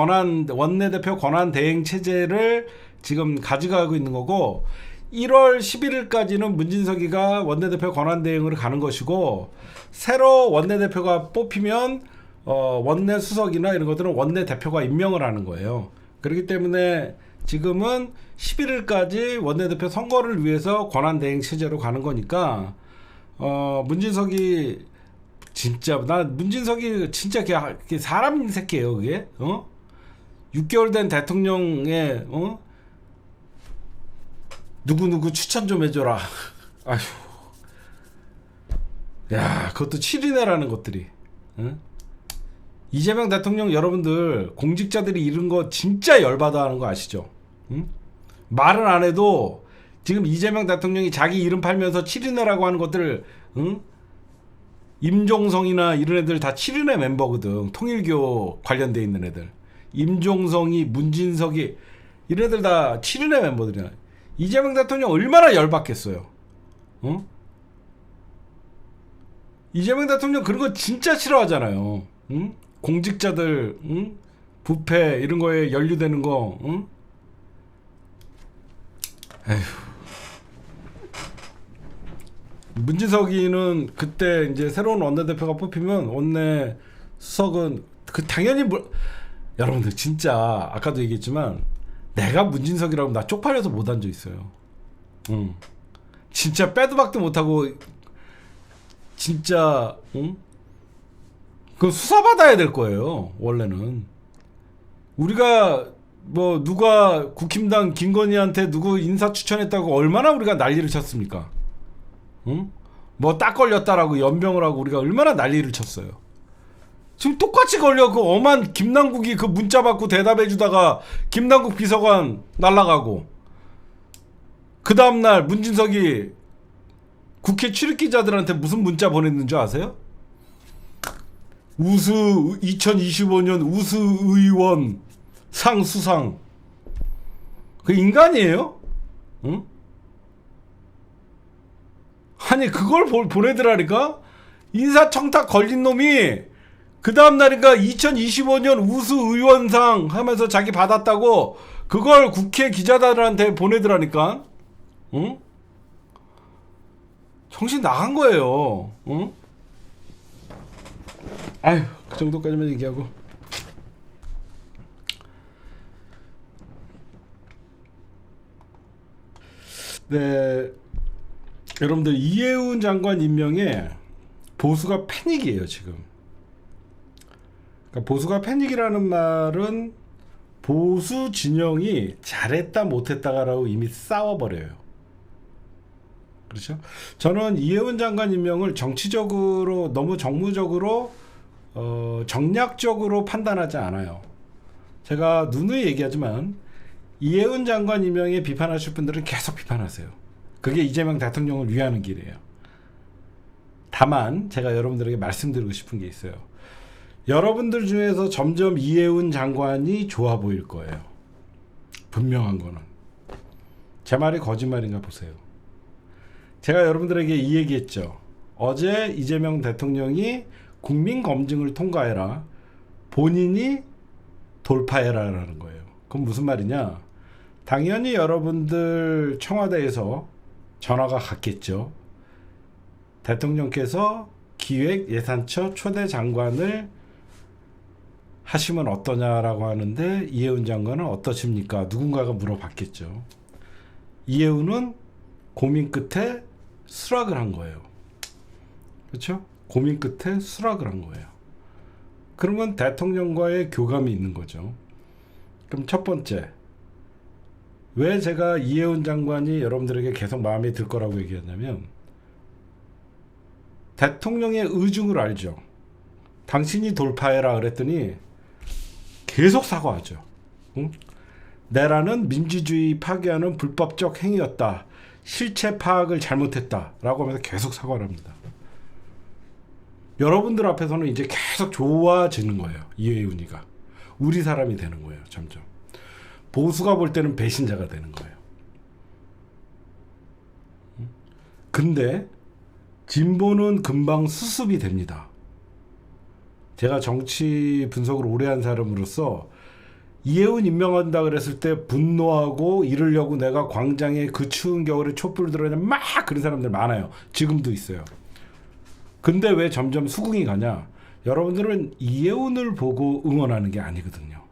원내대표 권한 대행 체제를 지금 가져가고 있는 거고, 1월 11일까지는 문진석이가 원내대표 권한 대행으로 가는 것이고, 새로 원내대표가 뽑히면 원내 수석이나 이런 것들은 원내대표가 임명을 하는 거예요. 그렇기 때문에 지금은 11일까지 원내대표 선거를 위해서 권한 대행 체제로 가는 거니까 문진석이 진짜, 나 문진석이 진짜 사람 새끼예요, 그게. 6개월 된 대통령의 누구누구 추천 좀 해줘라. 아휴. 야, 그것도 7인회라는 것들이. 이재명 대통령, 여러분들 공직자들이 이런 거 진짜 열받아 하는 거 아시죠? 말은 안 해도 지금 이재명 대통령이 자기 이름 팔면서 7인회라고 하는 것들, 임종성이나 이런 애들 다 7인회 멤버거든. 통일교 관련돼 있는 애들. 임종성이, 문진석이, 이런 애들 다 7인회 멤버들이야. 이재명 대통령 얼마나 열받겠어요. 이재명 대통령 그런 거 진짜 싫어하잖아요. 공직자들 부패 이런 거에 연루되는 거. 에휴. 문진석이는 그때 이제 새로운 원내대표가 뽑히면 원내 수석은 당연히 여러분들 진짜 아까도 얘기했지만, 내가 문진석이라고 나 쪽팔려서 못 앉아 있어요. 진짜 빼도 박도 못하고 진짜 그거 수사받아야 될 거예요. 원래는 우리가 누가 국힘당 김건희한테 누구 인사 추천했다고 얼마나 우리가 난리를 쳤습니까? 딱 걸렸다라고 연병을 하고 우리가 얼마나 난리를 쳤어요. 지금 똑같이 걸려. 그 엄한 김남국이 그 문자 받고 대답해주다가 김남국 비서관 날라가고, 그 다음날 문진석이 국회 출입기자들한테 무슨 문자 보냈는 줄 아세요? 2025년 우수의원 상 수상. 그 인간이에요? 응? 아니 그걸 보내더라니까. 인사청탁 걸린 놈이 그 다음날인가 2025년 우수의원상 하면서 자기 받았다고 그걸 국회 기자들한테 보내더라니까. 응? 정신 나간 거예요. 응? 아휴, 그 정도까지만 얘기하고. 네, 여러분들 이해운 장관 임명에 보수가 패닉이에요 지금. 그러니까 보수가 패닉이라는 말은 보수 진영이 잘했다 못했다라고 이미 싸워버려요. 그렇죠? 저는 이해운 장관 임명을 정치적으로 너무 정무적으로 정략적으로 판단하지 않아요. 제가 누누이 얘기하지만 이해운 장관 임명에 비판하실 분들은 계속 비판하세요. 그게 이재명 대통령을 위하는 길이에요. 다만 제가 여러분들에게 말씀드리고 싶은 게 있어요. 여러분들 중에서 점점 이해운 장관이 좋아 보일 거예요. 분명한 거는. 제 말이 거짓말인가 보세요. 제가 여러분들에게 이 얘기했죠. 어제 이재명 대통령이 국민검증을 통과해라. 본인이 돌파해라라는 거예요. 그럼 무슨 말이냐? 당연히 여러분들 청와대에서 전화가 갔겠죠. 대통령께서 기획예산처 초대 장관을 하시면 어떠냐라고 하는데 이해운 장관은 어떠십니까? 누군가가 물어봤겠죠. 이해운은 고민 끝에 수락을 한 거예요. 그렇죠? 고민 끝에 수락을 한 거예요. 그러면 대통령과의 교감이 있는 거죠. 그럼 첫 번째, 왜 제가 이해운 장관이 여러분들에게 계속 마음에 들 거라고 얘기했냐면, 대통령의 의중을 알죠. 당신이 돌파해라 그랬더니 계속 사과하죠. 응? 내란은 민주주의 파괴하는 불법적 행위였다. 실체 파악을 잘못했다. 라고 하면서 계속 사과를 합니다. 여러분들 앞에서는 이제 계속 좋아지는 거예요. 이해운이가. 우리 사람이 되는 거예요. 점점. 보수가 볼 때는 배신자가 되는 거예요. 근데 진보는 금방 수습이 됩니다. 제가 정치 분석을 오래 한 사람으로서 이해운 임명한다 그랬을 때 분노하고 이러려고 내가 광장에 그 추운 겨울에 촛불 들어냐 막 그런 사람들 많아요. 지금도 있어요. 근데 왜 점점 수긍이 가냐? 여러분들은 이해운을 보고 응원하는 게 아니거든요.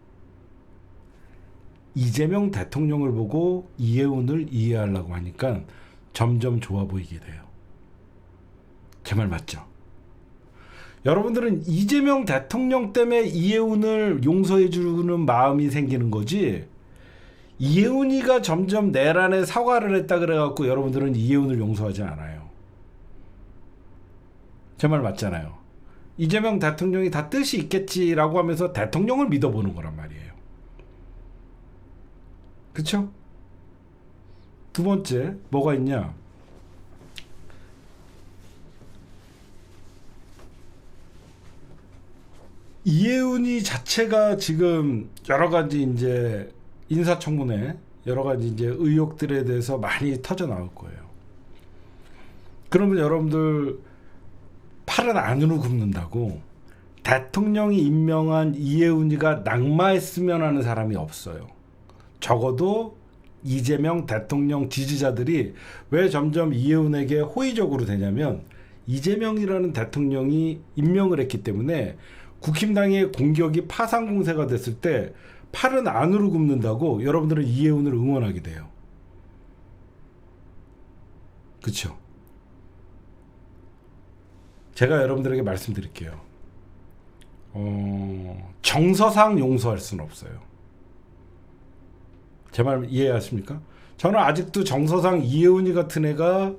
이재명 대통령을 보고 이해운을 이해하려고 하니까 점점 좋아 보이게 돼요. 제 말 맞죠? 여러분들은 이재명 대통령 때문에 이해운을 용서해 주는 마음이 생기는 거지, 이해운이가 점점 내란에 사과를 했다 그래갖고 여러분들은 이해운을 용서하지 않아요. 제 말 맞잖아요. 이재명 대통령이 다 뜻이 있겠지라고 하면서 대통령을 믿어보는 거란 말이에요. 그쵸? 두 번째, 뭐가 있냐? 이해운이 자체가 지금 여러 가지 이제 인사청문회 여러 가지 이제 의혹들에 대해서 많이 터져 나올 거예요. 그러면 여러분들 팔은 안으로 굽는다고 대통령이 임명한 이해운이가 낙마했으면 하는 사람이 없어요. 적어도 이재명 대통령 지지자들이 왜 점점 이해운에게 호의적으로 되냐면, 이재명이라는 대통령이 임명을 했기 때문에 국힘당의 공격이 파상 공세가 됐을 때 팔은 안으로 굽는다고 여러분들은 이해운을 응원하게 돼요. 그렇죠? 제가 여러분들에게 말씀드릴게요. 정서상 용서할 수는 없어요. 제 말 이해하십니까? 저는 아직도 정서상 이해운이 같은 애가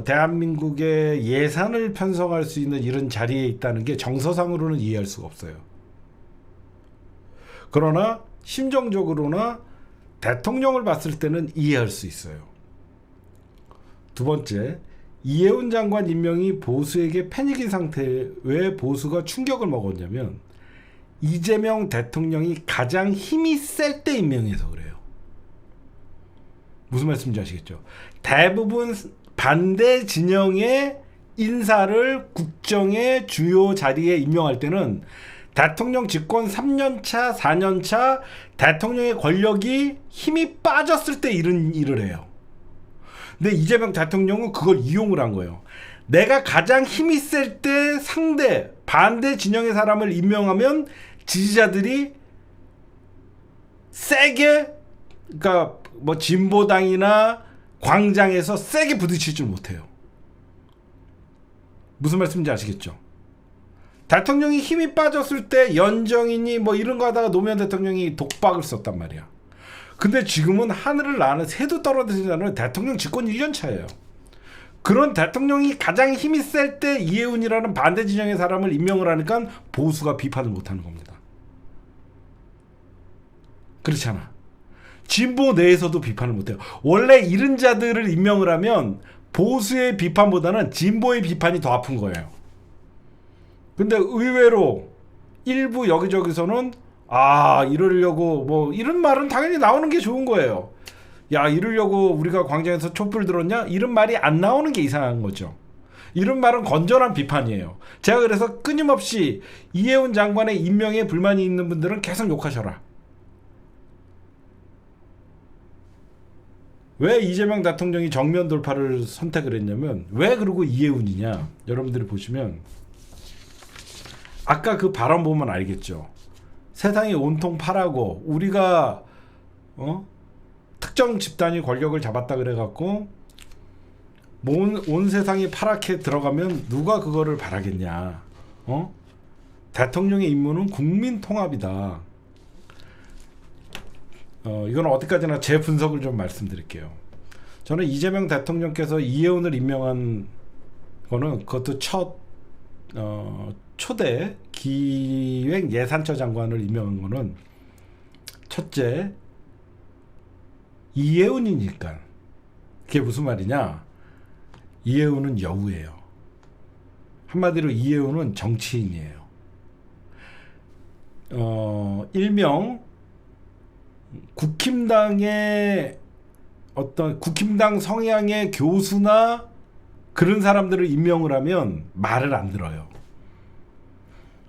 대한민국의 예산을 편성할 수 있는 이런 자리에 있다는 게 정서상으로는 이해할 수가 없어요. 그러나 심정적으로나 대통령을 봤을 때는 이해할 수 있어요. 두 번째, 이해운 장관 임명이 보수에게 패닉인 상태에 왜 보수가 충격을 먹었냐면, 이재명 대통령이 가장 힘이 셀 때 임명해서 그래요. 무슨 말씀인지 아시겠죠? 대부분 반대 진영의 인사를 국정의 주요 자리에 임명할 때는 대통령 집권 3년차, 4년차 대통령의 권력이 힘이 빠졌을 때 이런 일을 해요. 근데 이재명 대통령은 그걸 이용을 한 거예요. 내가 가장 힘이 셀 때 상대, 반대 진영의 사람을 임명하면 지지자들이 세게, 그러니까 뭐 진보당이나 광장에서 세게 부딪힐 줄 못해요. 무슨 말씀인지 아시겠죠? 대통령이 힘이 빠졌을 때 연정이니 뭐 이런 거 하다가 노무현 대통령이 독박을 썼단 말이야. 근데 지금은 하늘을 나는 새도 떨어지지 않는 대통령 집권 1년 차예요. 그런 대통령이 가장 힘이 셀 때 이해운이라는 반대 진영의 사람을 임명을 하니까 보수가 비판을 못하는 겁니다. 그렇잖아. 진보 내에서도 비판을 못해요. 원래 이런 자들을 임명을 하면 보수의 비판보다는 진보의 비판이 더 아픈 거예요. 근데 의외로 일부 여기저기서는 이러려고 뭐 이런 말은 당연히 나오는 게 좋은 거예요. 야, 이러려고 우리가 광장에서 촛불 들었냐? 이런 말이 안 나오는 게 이상한 거죠. 이런 말은 건전한 비판이에요. 제가 그래서 끊임없이 이해운 장관의 임명에 불만이 있는 분들은 계속 욕하셔라. 왜 이재명 대통령이 정면 돌파를 선택을 했냐면, 왜 그러고 이해운이냐? 여러분들이 보시면 아까 그 발언 보면 알겠죠. 세상이 온통 파라고 우리가 특정 집단이 권력을 잡았다 그래갖고 온 세상이 파랗게 들어가면 누가 그거를 바라겠냐. 대통령의 임무는 국민 통합이다. 이건 어디까지나 제 분석을 좀 말씀드릴게요. 저는 이재명 대통령께서 이해운을 임명한 거는 그것도 초대 기획예산처 장관을 임명한 거는 첫째 이해운이니까. 그게 무슨 말이냐? 이해운은 여우예요. 한마디로 이해운은 정치인이에요. 일명 국힘당의 어떤 국힘당 성향의 교수나 그런 사람들을 임명을 하면 말을 안 들어요.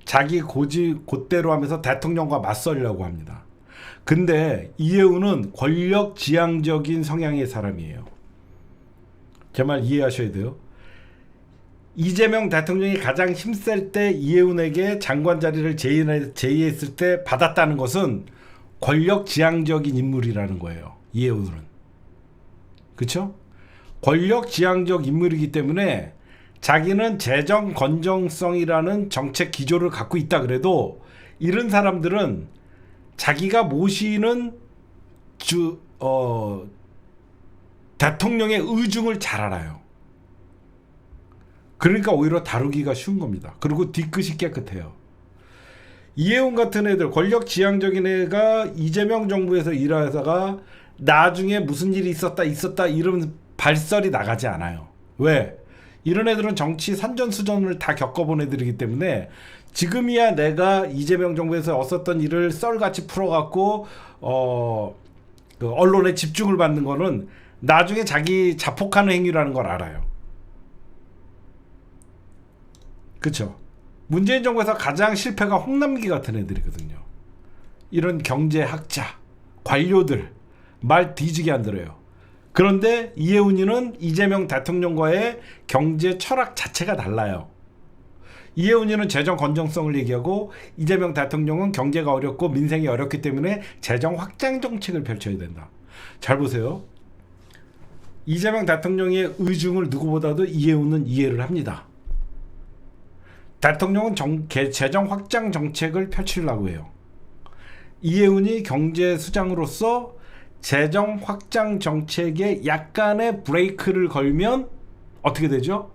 자기 곧대로 하면서 대통령과 맞서려고 합니다. 근데 이해운은 권력 지향적인 성향의 사람이에요. 제 말 이해하셔야 돼요. 이재명 대통령이 가장 힘셀 때 이해운에게 장관 자리를 제의했을 때 받았다는 것은 권력 지향적인 인물이라는 거예요. 이해운은. 그렇죠? 권력 지향적 인물이기 때문에 자기는 재정 건정성이라는 정책 기조를 갖고 있다 그래도 이런 사람들은 자기가 모시는 대통령의 의중을 잘 알아요. 그러니까 오히려 다루기가 쉬운 겁니다. 그리고 뒤끝이 깨끗해요. 이해운 같은 애들, 권력 지향적인 애가 이재명 정부에서 일하다가 나중에 무슨 일이 있었다 이런 발설이 나가지 않아요. 왜? 이런 애들은 정치 산전수전을 다 겪어본 애들이기 때문에 지금이야 내가 이재명 정부에서 얻었던 일을 썰같이 풀어갖고 그 언론에 집중을 받는 거는 나중에 자기 자폭하는 행위라는 걸 알아요. 그렇죠? 문재인 정부에서 가장 실패가 홍남기 같은 애들이거든요. 이런 경제학자, 관료들 말 뒤지게 안 들어요. 그런데 이해운이는 이재명 대통령과의 경제 철학 자체가 달라요. 이해운이는 재정 건정성을 얘기하고 이재명 대통령은 경제가 어렵고 민생이 어렵기 때문에 재정 확장 정책을 펼쳐야 된다. 잘 보세요. 이재명 대통령의 의중을 누구보다도 이해운은 이해를 합니다. 대통령은 재정 확장 정책을 펼치려고 해요. 이해운이 경제 수장으로서 재정 확장 정책에 약간의 브레이크를 걸면 어떻게 되죠?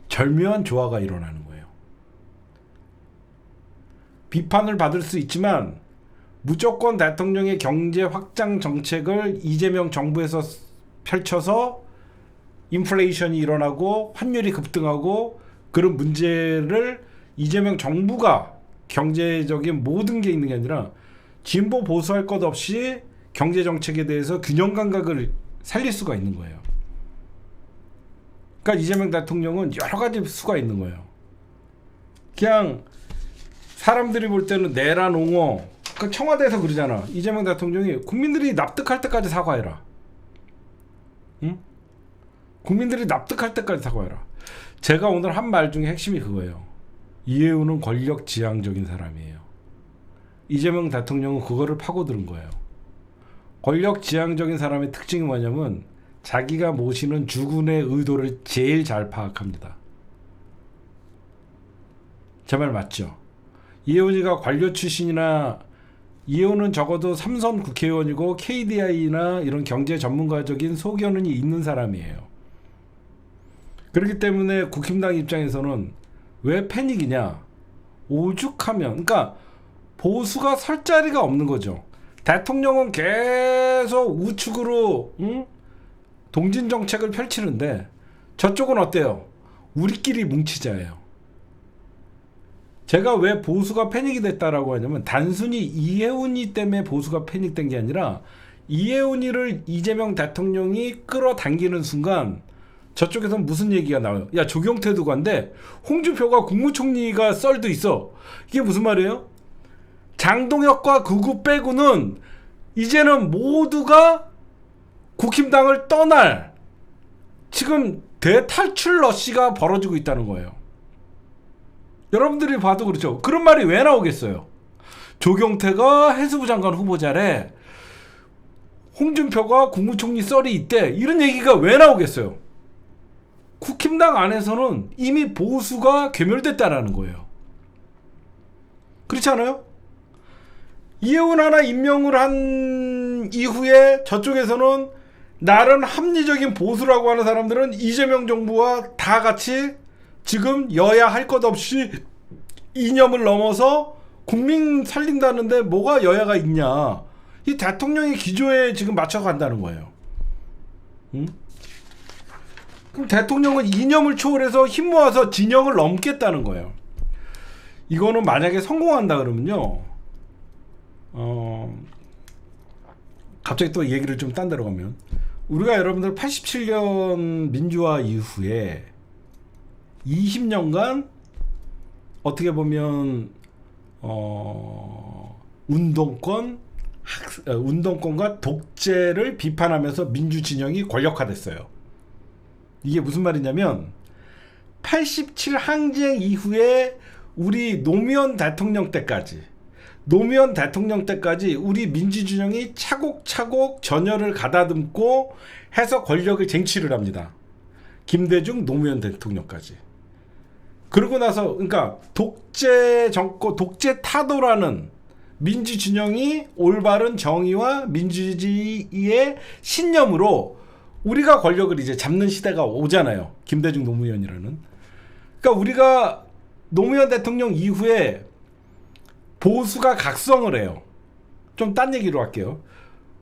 절묘한 조화가 일어나는 거예요. 비판을 받을 수 있지만 무조건 대통령의 경제 확장 정책을 이재명 정부에서 펼쳐서 인플레이션이 일어나고 환율이 급등하고 그런 문제를 이재명 정부가 경제적인 모든 게 있는 게 아니라 진보 보수할 것 없이 경제정책에 대해서 균형 감각을 살릴 수가 있는 거예요. 그러니까 이재명 대통령은 여러 가지 수가 있는 거예요. 그냥 사람들이 볼 때는 내란 옹호, 그러니까 청와대에서 그러잖아. 이재명 대통령이 국민들이 납득할 때까지 사과해라. 응? 국민들이 납득할 때까지 사과해라. 제가 오늘 한 말 중에 핵심이 그거예요. 이해운은 권력 지향적인 사람이에요. 이재명 대통령은 그거를 파고드는 거예요. 권력 지향적인 사람의 특징이 뭐냐면 자기가 모시는 주군의 의도를 제일 잘 파악합니다. 제 말 맞죠? 이해운이가 관료 출신이나 이해운은 적어도 삼선 국회의원이고 KDI나 이런 경제 전문가적인 소견이 있는 사람이에요. 그렇기 때문에 국힘당 입장에서는 왜 패닉이냐? 오죽하면, 그러니까 보수가 설 자리가 없는 거죠. 대통령은 계속 우측으로 동진 정책을 펼치는데 저쪽은 어때요? 우리끼리 뭉치자예요. 제가 왜 보수가 패닉이 됐다라고 하냐면 단순히 이해운이 때문에 보수가 패닉된 게 아니라 이해운이를 이재명 대통령이 끌어당기는 순간 저쪽에서 무슨 얘기가 나와요? 야, 조경태도 간데 홍준표가 국무총리가 썰도 있어. 이게 무슨 말이에요? 장동혁과 극우 빼고는 이제는 모두가 국힘당을 떠날 지금 대탈출 러시가 벌어지고 있다는 거예요. 여러분들이 봐도 그렇죠. 그런 말이 왜 나오겠어요? 조경태가 해수부 장관 후보자래. 홍준표가 국무총리 썰이 있대. 이런 얘기가 왜 나오겠어요? 국힘당 안에서는 이미 보수가 괴멸됐다라는 거예요. 그렇지 않아요? 이해운 하나 임명을 한 이후에 저쪽에서는 나름 합리적인 보수라고 하는 사람들은 이재명 정부와 다 같이 지금 여야 할 것 없이 이념을 넘어서 국민 살린다는데 뭐가 여야가 있냐. 이 대통령의 기조에 지금 맞춰간다는 거예요. 응? 그럼 대통령은 이념을 초월해서 힘 모아서 진영을 넘겠다는 거예요. 이거는 만약에 성공한다 그러면요. 갑자기 또 얘기를 좀 딴 데로 가면 우리가 여러분들 87년 민주화 이후에 20년간 어떻게 보면 운동권과 독재를 비판하면서 민주 진영이 권력화됐어요. 이게 무슨 말이냐면 87 항쟁 이후에 우리 노무현 대통령 때까지 우리 민주 진영이 차곡차곡 전열을 가다듬고 해서 권력을 쟁취를 합니다. 김대중 노무현 대통령까지. 그러고 나서 그러니까 독재 정권, 독재 타도라는 민주 진영이 올바른 정의와 민주주의의 신념으로 우리가 권력을 이제 잡는 시대가 오잖아요. 김대중 노무현이라는. 그러니까 우리가 노무현 대통령 이후에 보수가 각성을 해요. 좀 딴 얘기로 할게요.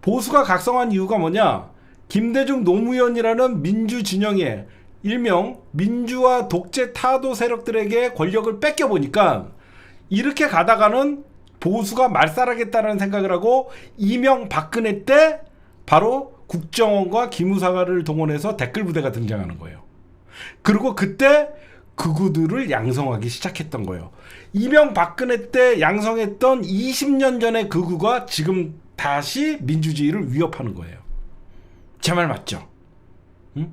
보수가 각성한 이유가 뭐냐? 김대중 노무현이라는 민주 진영의 일명 민주화 독재 타도 세력들에게 권력을 뺏겨보니까 이렇게 가다가는 보수가 말살하겠다는 생각을 하고 이명박근혜 때 바로 국정원과 기무사를 동원해서 댓글 부대가 등장하는 거예요. 그리고 그때 극우들을 양성하기 시작했던 거예요. 이명박근혜 때 양성했던 20년 전의 극우가 지금 다시 민주주의를 위협하는 거예요. 제 말 맞죠? 응?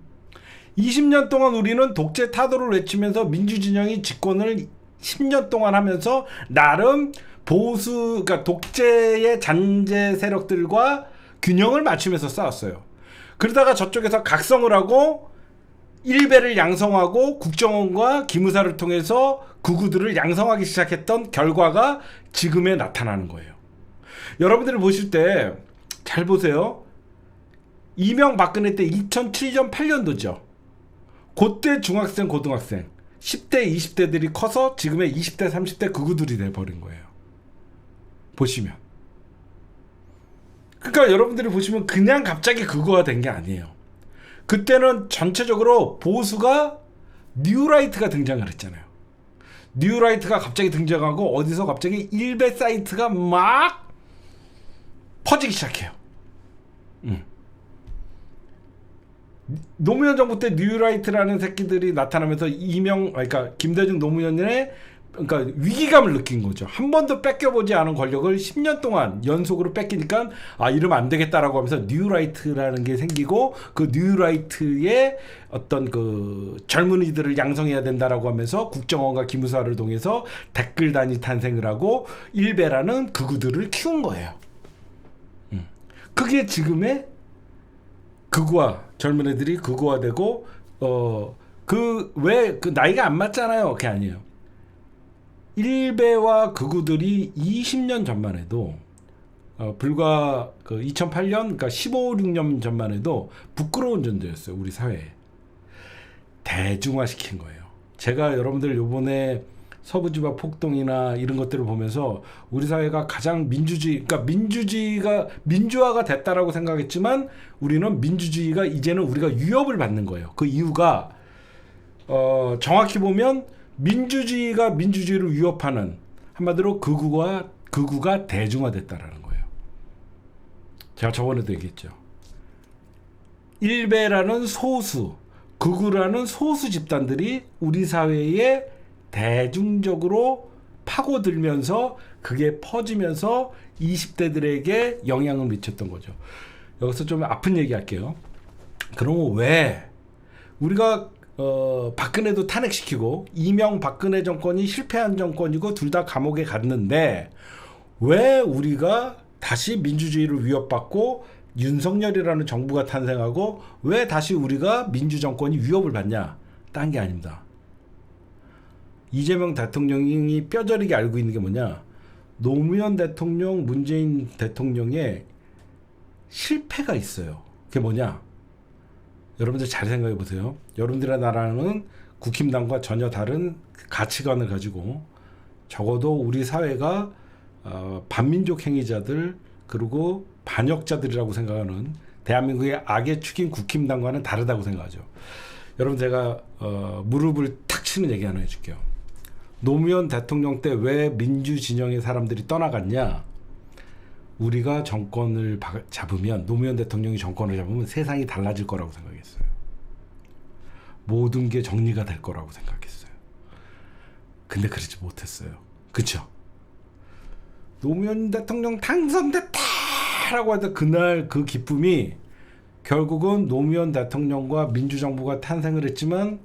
20년 동안 우리는 독재 타도를 외치면서 민주진영이 집권을 10년 동안 하면서 나름 보수, 그러니까 독재의 잔재 세력들과 균형을 맞추면서 싸웠어요. 그러다가 저쪽에서 각성을 하고 일베를 양성하고 국정원과 기무사를 통해서 극우들을 양성하기 시작했던 결과가 지금에 나타나는 거예요. 여러분들이 보실 때 잘 보세요. 이명박근혜 때 2007년 8년도죠. 그때 중학생, 고등학생 10대, 20대들이 커서 지금의 20대, 30대 극우들이 돼버린 거예요. 보시면. 그러니까 여러분들이 보시면 그냥 갑자기 극우가 된 게 아니에요. 그때는 전체적으로 보수가 뉴라이트가 등장을 했잖아요. 뉴라이트가 갑자기 등장하고 어디서 갑자기 일베 사이트가 막 퍼지기 시작해요. 노무현 정부 때 뉴라이트라는 새끼들이 나타나면서 그러니까 김대중 노무현의 그러니까 위기감을 느낀 거죠. 한 번도 뺏겨보지 않은 권력을 10년 동안 연속으로 뺏기니까 이러면 안 되겠다라고 하면서 뉴라이트라는 게 생기고 그 뉴라이트의 어떤 그 젊은이들을 양성해야 된다라고 하면서 국정원과 기무사를 통해서 댓글단이 탄생을 하고 일베라는 극우들을 키운 거예요. 그게 지금의 극우화, 젊은 애들이 극우화되고 왜 그 나이가 안 맞잖아요. 그게 아니에요. 일베와 극우들이 20년 전만 해도 불과 그 2008년 그러니까 15, 16년 전만 해도 부끄러운 존재였어요. 우리 사회에. 대중화시킨 거예요. 제가 여러분들 요번에 서부지방 폭동이나 이런 것들을 보면서 우리 사회가 가장 그러니까 민주화가 됐다라고 생각했지만 우리는 민주주의가 이제는 우리가 위협을 받는 거예요. 그 이유가 정확히 보면 민주주의가 민주주의를 위협하는 한마디로 극우가 대중화됐다라는 거예요. 제가 저번에도 얘기했죠. 일베라는 소수, 극우라는 소수 집단들이 우리 사회에 대중적으로 파고들면서 그게 퍼지면서 20대들에게 영향을 미쳤던 거죠. 여기서 좀 아픈 얘기 할게요. 그러면 왜 우리가 박근혜도 탄핵시키고 이명박근혜 정권이 실패한 정권이고 둘 다 감옥에 갔는데 왜 우리가 다시 민주주의를 위협받고 윤석열이라는 정부가 탄생하고 왜 다시 우리가 민주정권이 위협을 받냐? 딴 게 아닙니다. 이재명 대통령이 뼈저리게 알고 있는 게 뭐냐? 노무현 대통령, 문재인 대통령의 실패가 있어요. 그게 뭐냐? 여러분들 잘 생각해 보세요. 여러분들의 나라는 국힘당과 전혀 다른 가치관을 가지고 적어도 우리 사회가 반민족 행위자들 그리고 반역자들이라고 생각하는 대한민국의 악의 축인 국힘당과는 다르다고 생각하죠. 여러분 제가 무릎을 탁 치는 얘기 하나 해줄게요. 노무현 대통령 때 왜 민주 진영의 사람들이 떠나갔냐? 우리가 정권을 잡으면 노무현 대통령이 정권을 잡으면 세상이 달라질 거라고 생각했어요. 모든 게 정리가 될 거라고 생각했어요. 근데 그러지 못했어요. 그쵸? 노무현 대통령 당선됐다라고 하던 그날 그 기쁨이 결국은 노무현 대통령과 민주정부가 탄생을 했지만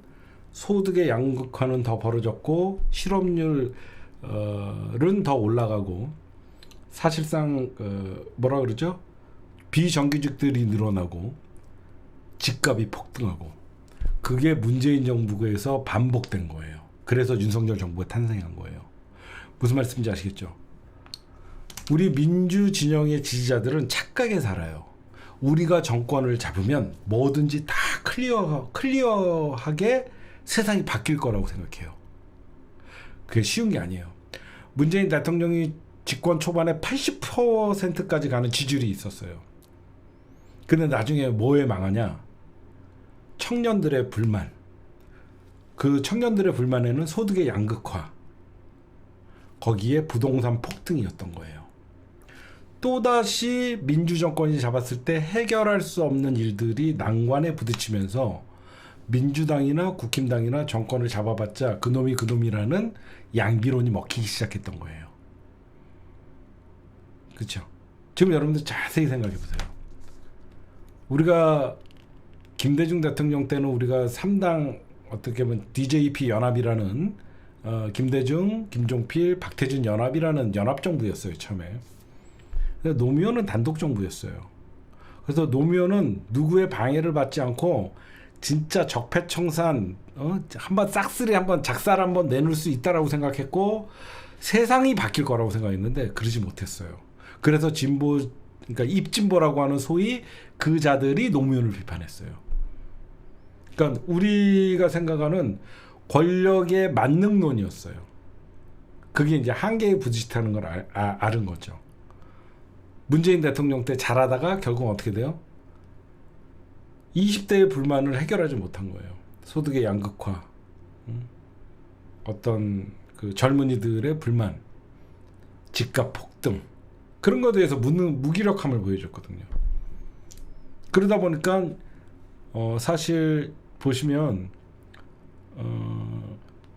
소득의 양극화는 더 벌어졌고 실업률은 더 올라가고 사실상 뭐라 그러죠? 비정규직들이 늘어나고 집값이 폭등하고 그게 문재인 정부에서 반복된 거예요. 그래서 윤석열 정부가 탄생한 거예요. 무슨 말씀인지 아시겠죠? 우리 민주 진영의 지지자들은 착각에 살아요. 우리가 정권을 잡으면 뭐든지 다 클리어하게 세상이 바뀔 거라고 생각해요. 그게 쉬운 게 아니에요. 문재인 대통령이 집권 초반에 80%까지 가는 지지율이 있었어요. 근데 나중에 뭐에 망하냐? 청년들의 불만. 그 청년들의 불만에는 소득의 양극화. 거기에 부동산 폭등이었던 거예요. 또다시 민주정권이 잡았을 때 해결할 수 없는 일들이 난관에 부딪히면서 민주당이나 국힘당이나 정권을 잡아봤자 그놈이라는 양비론이 먹히기 시작했던 거예요. 그렇죠? 지금 여러분들 자세히 생각해 보세요. 우리가 김대중 대통령 때는 우리가 3당 어떻게 보면 DJP 연합이라는 김대중, 김종필, 박태준 연합이라는 연합정부였어요. 처음에. 노무현은 단독정부였어요. 그래서 노무현은 누구의 방해를 받지 않고 진짜 적폐청산 한번 싹쓸이 한번 작살 한번 내놓을 수 있다라고 생각했고 세상이 바뀔 거라고 생각했는데 그러지 못했어요. 그래서 진보 그러니까 입진보라고 하는 소위 그 자들이 노무현을 비판했어요. 그러니까 우리가 생각하는 권력의 만능론이었어요. 그게 이제 한계에 부딪히는 걸 아는 거죠. 문재인 대통령 때 잘하다가 결국 어떻게 돼요? 20대의 불만을 해결하지 못한 거예요. 소득의 양극화, 어떤 그 젊은이들의 불만, 집값 폭등 그런 것에 대해서 무기력함을 보여줬거든요. 그러다 보니까 사실 보시면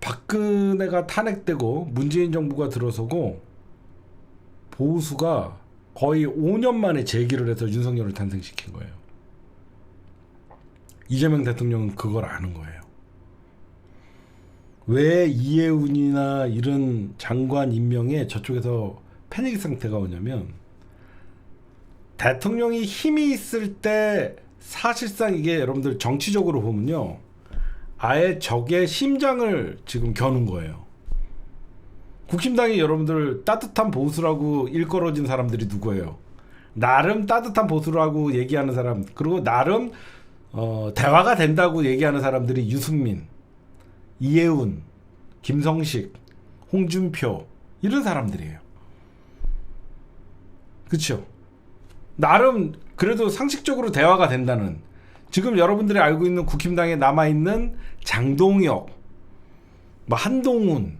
박근혜가 탄핵되고 문재인 정부가 들어서고 보수가 거의 5년 만에 재기를 해서 윤석열을 탄생시킨 거예요. 이재명 대통령은 그걸 아는 거예요. 왜 이해운이나 이런 장관 임명에 저쪽에서 패닉 상태가 오냐면 대통령이 힘이 있을 때 사실상 이게 여러분들 정치적으로 보면요. 아예 적의 심장을 지금 겨눈 거예요. 국힘당이 여러분들 따뜻한 보수라고 일컬어진 사람들이 누구예요? 나름 따뜻한 보수라고 얘기하는 사람 그리고 나름 대화가 된다고 얘기하는 사람들이 유승민, 이해운, 김성식, 홍준표 이런 사람들이에요. 그렇죠? 나름 그래도 상식적으로 대화가 된다는 지금 여러분들이 알고 있는 국힘당에 남아있는 장동혁, 뭐 한동훈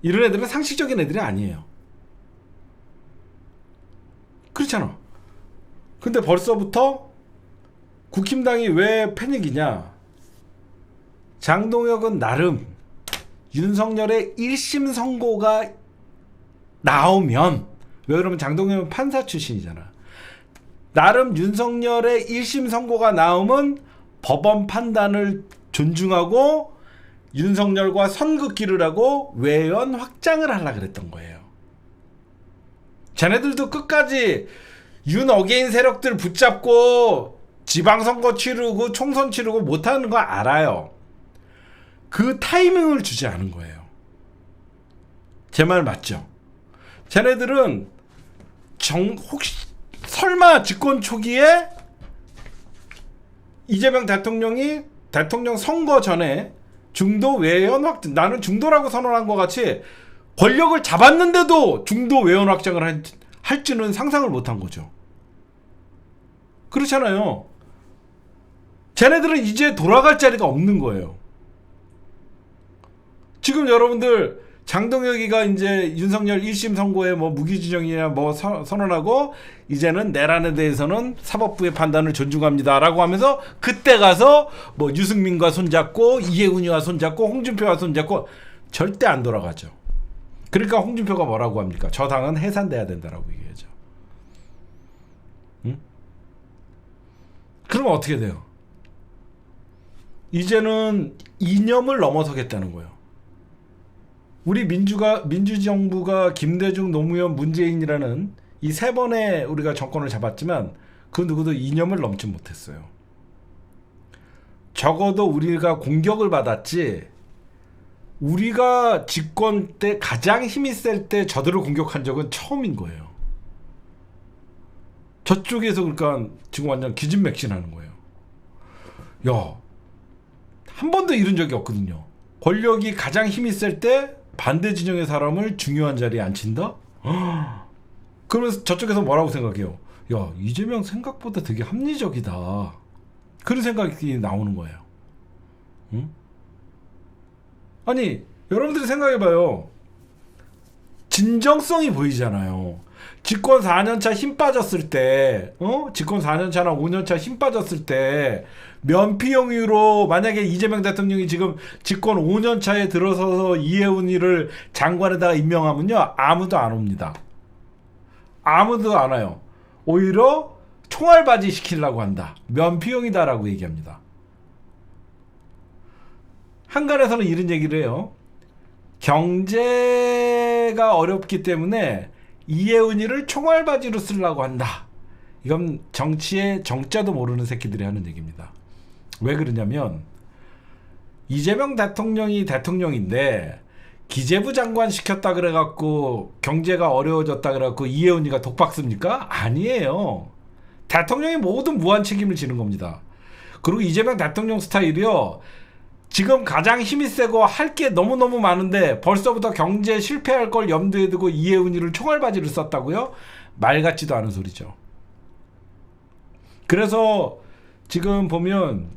이런 애들은 상식적인 애들이 아니에요. 그렇잖아. 근데 벌써부터 국힘당이 왜 패닉이냐? 장동혁은 나름 윤석열의 1심 선고가 나오면 왜 그러면 장동혁은 판사 출신이잖아. 나름 윤석열의 1심 선고가 나오면 법원 판단을 존중하고 윤석열과 선긋기를 하고 외연 확장을 하려고 그랬던 거예요. 쟤네들도 끝까지 윤어게인 세력들 붙잡고 지방선거 치르고 총선 치르고 못하는 거 알아요. 그 타이밍을 주지 않은 거예요. 제 말 맞죠? 쟤네들은 혹시 설마 집권 초기에 이재명 대통령이 대통령 선거 전에 중도 외연 확장, 나는 중도라고 선언한 것 같이 권력을 잡았는데도 중도 외연 확장을 할지는 상상을 못한 거죠. 그렇잖아요. 쟤네들은 이제 돌아갈 자리가 없는 거예요. 지금 여러분들 장동혁이가 이제 윤석열 1심 선고에 뭐 무기지정이냐 뭐 선언하고 이제는 내란에 대해서는 사법부의 판단을 존중합니다라고 하면서 그때 가서 뭐 유승민과 손잡고 이해운이와 손잡고 홍준표와 손잡고 절대 안 돌아가죠. 그러니까 홍준표가 뭐라고 합니까? 저 당은 해산돼야 된다라고 얘기하죠. 응? 그러면 어떻게 돼요? 이제는 이념을 넘어서겠다는 거예요. 우리 민주정부가 김대중, 노무현, 문재인이라는 이 세 번의 우리가 정권을 잡았지만 그 누구도 이념을 넘지 못했어요. 적어도 우리가 공격을 받았지, 우리가 집권 때 가장 힘이 셀 때 저들을 공격한 적은 처음인 거예요. 저쪽에서 그러니까 지금 완전 기진맥진하는 거예요. 야, 한 번도 이런 적이 없거든요. 권력이 가장 힘이 셀 때 반대 진영의 사람을 중요한 자리에 앉힌다? 그러면서 저쪽에서 뭐라고 생각해요? 야, 이재명 생각보다 되게 합리적이다. 그런 생각이 나오는 거예요. 응? 아니, 여러분들이 생각해봐요. 진정성이 보이잖아요. 집권 4년차 힘 빠졌을 때, 집권 4년차나 5년차 힘 빠졌을 때, 면피용유로 만약에 이재명 대통령이 지금 집권 5년차에 들어서서 이해운이를 장관에다가 임명하면요, 아무도 안 옵니다. 아무도 안 와요. 오히려 총알바지 시키려고 한다. 면피용이다라고 얘기합니다. 한간에서는 이런 얘기를 해요. 경제가 어렵기 때문에 이해운이를 총알바지로 쓰려고 한다. 이건 정치의 정자도 모르는 새끼들이 하는 얘기입니다. 왜 그러냐면 이재명 대통령이 대통령인데 기재부 장관 시켰다 그래갖고 경제가 어려워졌다 그래갖고 이해운이가 독박습니까? 아니에요. 대통령이 모든 무한 책임을 지는 겁니다. 그리고 이재명 대통령 스타일이요, 지금 가장 힘이 세고 할 게 너무너무 많은데 벌써부터 경제 실패할 걸 염두에 두고 이해운이를 총알바지를 썼다고요? 말 같지도 않은 소리죠. 그래서 지금 보면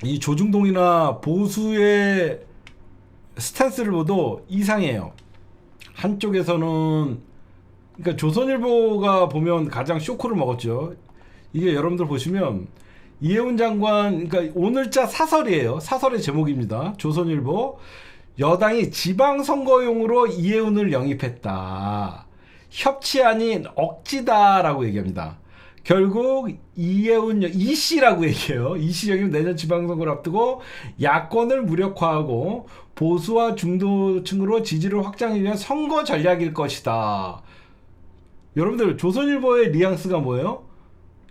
이 조중동이나 보수의 스탠스를 봐도 이상해요. 한쪽에서는, 그러니까 조선일보가 보면 가장 쇼크를 먹었죠. 이게 여러분들 보시면 이해운 장관, 그러니까 오늘자 사설이에요. 사설의 제목입니다. 조선일보, 여당이 지방선거용으로 이해운을 영입했다. 협치 아닌 억지다라고 얘기합니다. 결국 이해운, 이씨라고 얘기해요. 이씨 영입 내년 지방선거를 앞두고 야권을 무력화하고 보수와 중도층으로 지지를 확장하기 위한 선거 전략일 것이다. 여러분들, 조선일보의 뉘앙스가 뭐예요?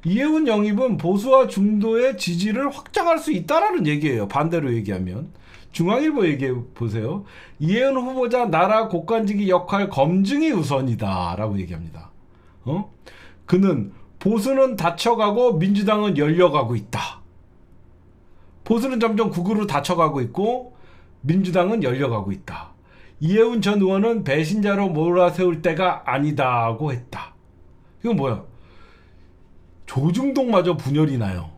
이해운 영입은 보수와 중도의 지지를 확장할 수 있다라는 얘기예요. 반대로 얘기하면. 중앙일보 얘기해 보세요. 이해운 후보자 나라 곳간지기 역할 검증이 우선이다 라고 얘기합니다. 그는 보수는 닫혀가고 민주당은 열려가고 있다. 보수는 점점 극으로 닫혀가고 있고 민주당은 열려가고 있다. 이해운 전 의원은 배신자로 몰아세울 때가 아니다고 했다. 이건 뭐야? 조중동마저 분열이 나요.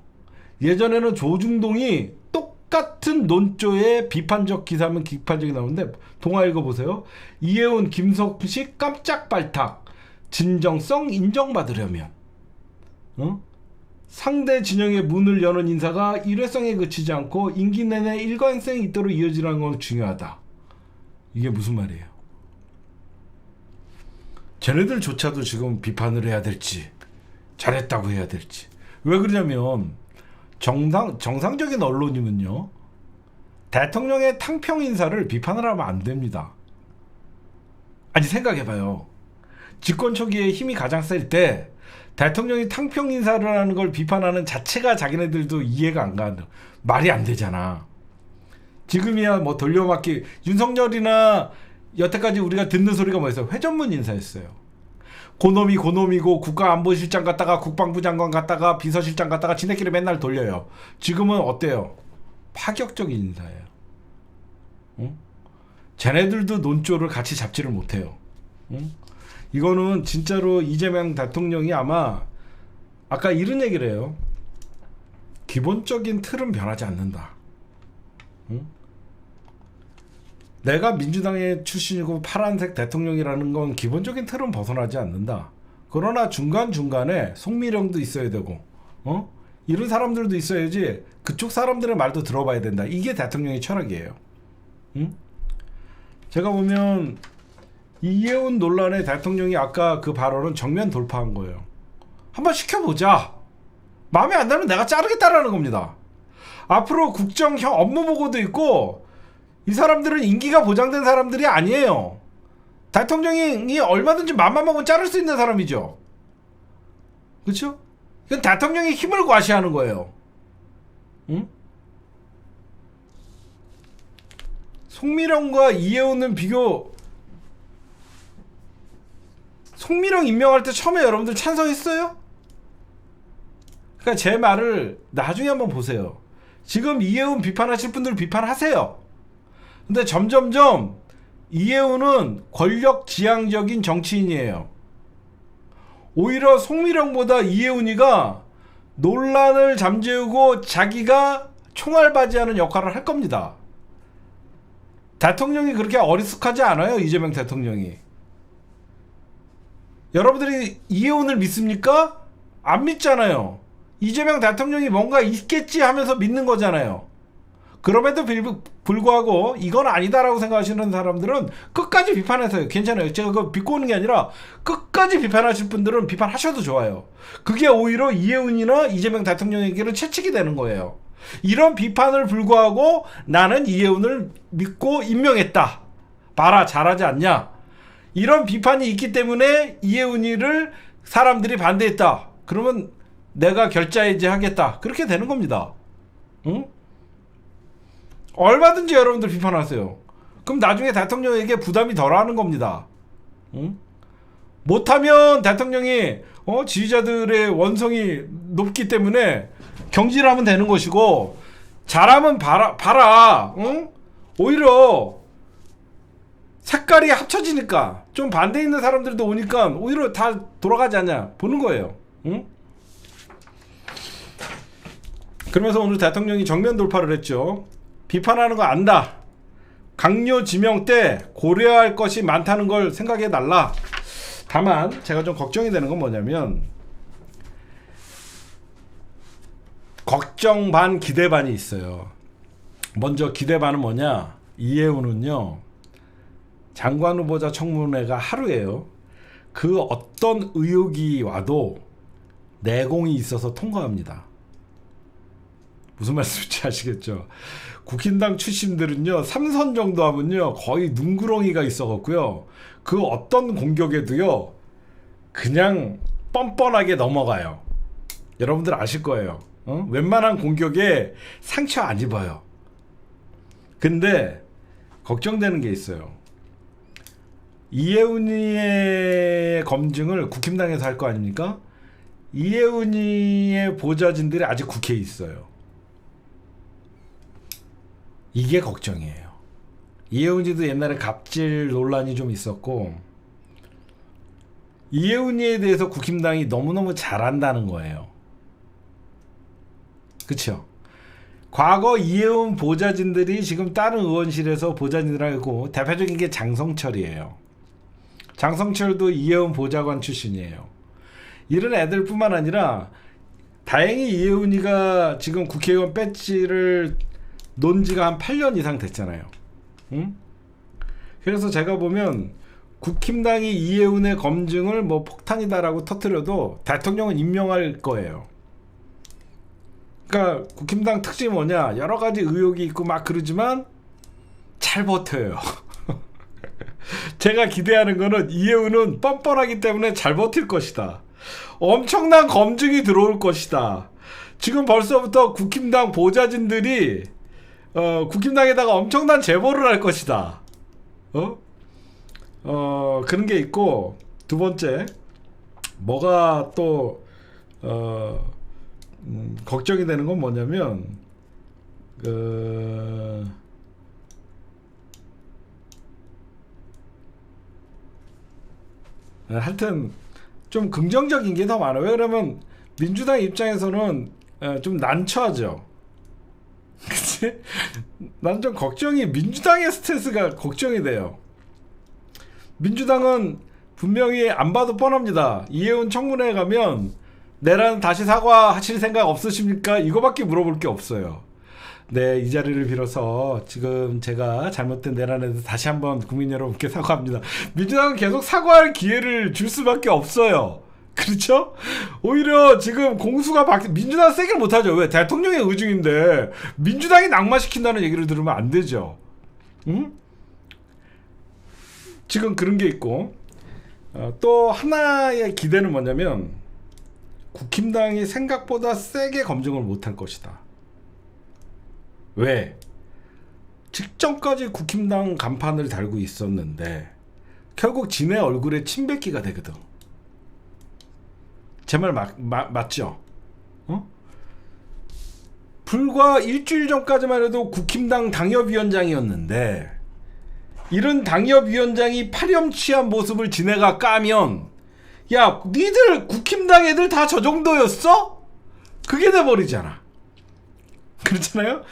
예전에는 조중동이 똑같은 논조에 비판적 기사면 비판적이 나오는데, 동화 읽어보세요. 이해운, 김석식 깜짝 발탁. 진정성 인정받으려면 상대 진영의 문을 여는 인사가 일회성에 그치지 않고 임기 내내 일관성이 있도록 이어지는 건 중요하다. 이게 무슨 말이에요? 쟤네들조차도 지금 비판을 해야 될지 잘했다고 해야 될지. 왜 그러냐면 정상적인 언론이면요, 대통령의 탕평 인사를 비판을 하면 안 됩니다. 아니, 생각해봐요. 집권 초기에 힘이 가장 셀 때 대통령이 탕평 인사를 하는 걸 비판하는 자체가 자기네들도 이해가 안 가는, 말이 안 되잖아. 지금이야 뭐 돌려막기, 윤석열이나 여태까지 우리가 듣는 소리가 뭐였어요? 회전문 인사였어요. 고놈이 고놈이고 국가안보실장 갔다가 국방부 장관 갔다가 비서실장 갔다가 지네끼리 맨날 돌려요. 지금은 어때요? 파격적인 인사예요. 응? 쟤네들도 논조를 같이 잡지를 못해요. 응? 이거는 진짜로 이재명 대통령이 아마 아까 이런 얘기를 해요. 기본적인 틀은 변하지 않는다. 응? 내가 민주당의 출신이고 파란색 대통령이라는 건 기본적인 틀은 벗어나지 않는다. 그러나 중간중간에 송미령도 있어야 되고 이런 사람들도 있어야지 그쪽 사람들의 말도 들어봐야 된다. 이게 대통령의 철학이에요. 응? 제가 보면 이해운 논란에 대통령이 아까 그 발언은 정면 돌파한 거예요. 한번 시켜보자. 마음에 안 들면 내가 자르겠다라는 겁니다. 앞으로 국정형 업무 보고도 있고 이 사람들은 임기가 보장된 사람들이 아니에요. 대통령이 얼마든지 맘만 먹으면 자를 수 있는 사람이죠. 그렇죠? 이건 대통령이 힘을 과시하는 거예요. 응? 송미령과 이해운은 비교. 송미령 임명할 때 처음에 여러분들 찬성했어요? 그러니까 제 말을 나중에 한번 보세요. 지금 이해운 비판하실 분들 비판하세요. 근데 점점점 이해운은 권력지향적인 정치인이에요. 오히려 송미령보다 이해운이가 논란을 잠재우고 자기가 총알바지하는 역할을 할 겁니다. 대통령이 그렇게 어리숙하지 않아요. 이재명 대통령이. 여러분들이 이해운을 믿습니까? 안 믿잖아요. 이재명 대통령이 뭔가 있겠지 하면서 믿는 거잖아요. 그럼에도 불구하고 이건 아니다라고 생각하시는 사람들은 끝까지 비판하세요. 괜찮아요. 제가 그거 비꼬는 게 아니라 끝까지 비판하실 분들은 비판하셔도 좋아요. 그게 오히려 이해운이나 이재명 대통령에게는 채찍이 되는 거예요. 이런 비판을 불구하고 나는 이해운을 믿고 임명했다. 봐라, 잘하지 않냐. 이런 비판이 있기 때문에 이해운이를 사람들이 반대했다. 그러면 내가 결자해제 하겠다. 그렇게 되는 겁니다. 응? 얼마든지 여러분들 비판하세요. 그럼 나중에 대통령에게 부담이 덜하는 겁니다. 응? 못하면 대통령이 지휘자들의 원성이 높기 때문에 경질하면 되는 것이고, 잘하면 봐라. 응? 오히려 색깔이 합쳐지니까 좀 반대 있는 사람들도 오니까 오히려 다 돌아가지 않냐 보는 거예요. 응? 그러면서 오늘 대통령이 정면 돌파를 했죠. 비판하는 거 안다. 강요 지명 때 고려할 것이 많다는 걸 생각해 달라. 다만 제가 좀 걱정이 되는 건 뭐냐면, 걱정 반 기대 반이 있어요. 먼저 기대 반은 뭐냐? 이해운은요, 장관 후보자 청문회가 하루예요. 그 어떤 의혹이 와도 내공이 있어서 통과합니다. 무슨 말씀인지 아시겠죠? 국힘당 출신들은요, 3선 정도 하면요 거의 눈구렁이가 있어갖고요, 그 어떤 공격에도요 그냥 뻔뻔하게 넘어가요. 여러분들 아실 거예요. 웬만한 공격에 상처 안 입어요. 근데 걱정되는 게 있어요. 이해운이의 검증을 국힘당에서 할 거 아닙니까? 이해운이의 보좌진들이 아직 국회에 있어요. 이게 걱정이에요. 이해운이도 옛날에 갑질 논란이 좀 있었고, 이해운이에 대해서 국힘당이 너무너무 잘한다는 거예요. 그쵸? 과거 이해운 보좌진들이 지금 다른 의원실에서 보좌진들하고, 대표적인 게 장성철이에요. 장성철도 이해운 보좌관 출신이에요. 이런 애들 뿐만 아니라 다행히 이해운이가 지금 국회의원 배지를 논 지가 한 8년 이상 됐잖아요. 응? 그래서 제가 보면 국힘당이 이해운의 검증을 뭐 폭탄이다라고 터뜨려도 대통령은 임명할 거예요. 그러니까 국힘당 특징이 뭐냐, 여러 가지 의혹이 있고 막 그러지만 잘 버텨요. 제가 기대하는 거는 이해운은 뻔뻔하기 때문에 잘 버틸 것이다. 엄청난 검증이 들어올 것이다. 지금 벌써부터 국힘당 보좌진들이 국힘당에다가 엄청난 제보를 할 것이다. 그런 게 있고, 두 번째 뭐가 또 걱정이 되는 건 뭐냐면 하여튼 좀 긍정적인 게 더 많아요. 왜 그러면 민주당 입장에서는 좀 난처하죠. 그치? 난 좀 걱정이, 민주당의 스탠스가 걱정이 돼요. 민주당은 분명히 안 봐도 뻔합니다. 이해운 청문회에 가면 내란 다시 사과하실 생각 없으십니까? 이거밖에 물어볼 게 없어요. 네, 이 자리를 빌어서 지금 제가 잘못된 내란에 대해서 다시 한번 국민 여러분께 사과합니다. 민주당은 계속 사과할 기회를 줄 수밖에 없어요. 그렇죠? 오히려 지금 공수가 민주당은 세게 못하죠. 왜? 대통령의 의중인데 민주당이 낙마시킨다는 얘기를 들으면 안 되죠. 응? 지금 그런 게 있고, 또 하나의 기대는 뭐냐면 국힘당이 생각보다 세게 검증을 못할 것이다. 왜? 직전까지 국힘당 간판을 달고 있었는데 결국 지네 얼굴에 침뱉기가 되거든. 제 말 맞죠? 불과 일주일 전까지만 해도 국힘당 당협위원장이었는데 이런 당협위원장이 파렴치한 모습을 지네가 까면, 야, 니들 국힘당 애들 다 저 정도였어? 그게 돼버리잖아. 그렇잖아요?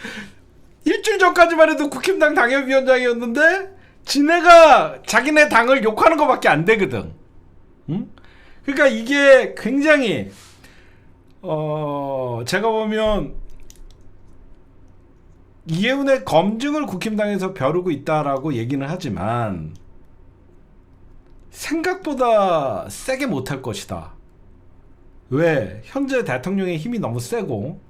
일주일 전까지만 해도 국힘당 당협위원장이었는데 지네가 자기네 당을 욕하는 것밖에 안 되거든. 응? 그러니까 이게 굉장히 제가 보면 이해운의 검증을 국힘당에서 벼르고 있다라고 얘기는 하지만 생각보다 세게 못할 것이다. 왜? 현재 대통령의 힘이 너무 세고,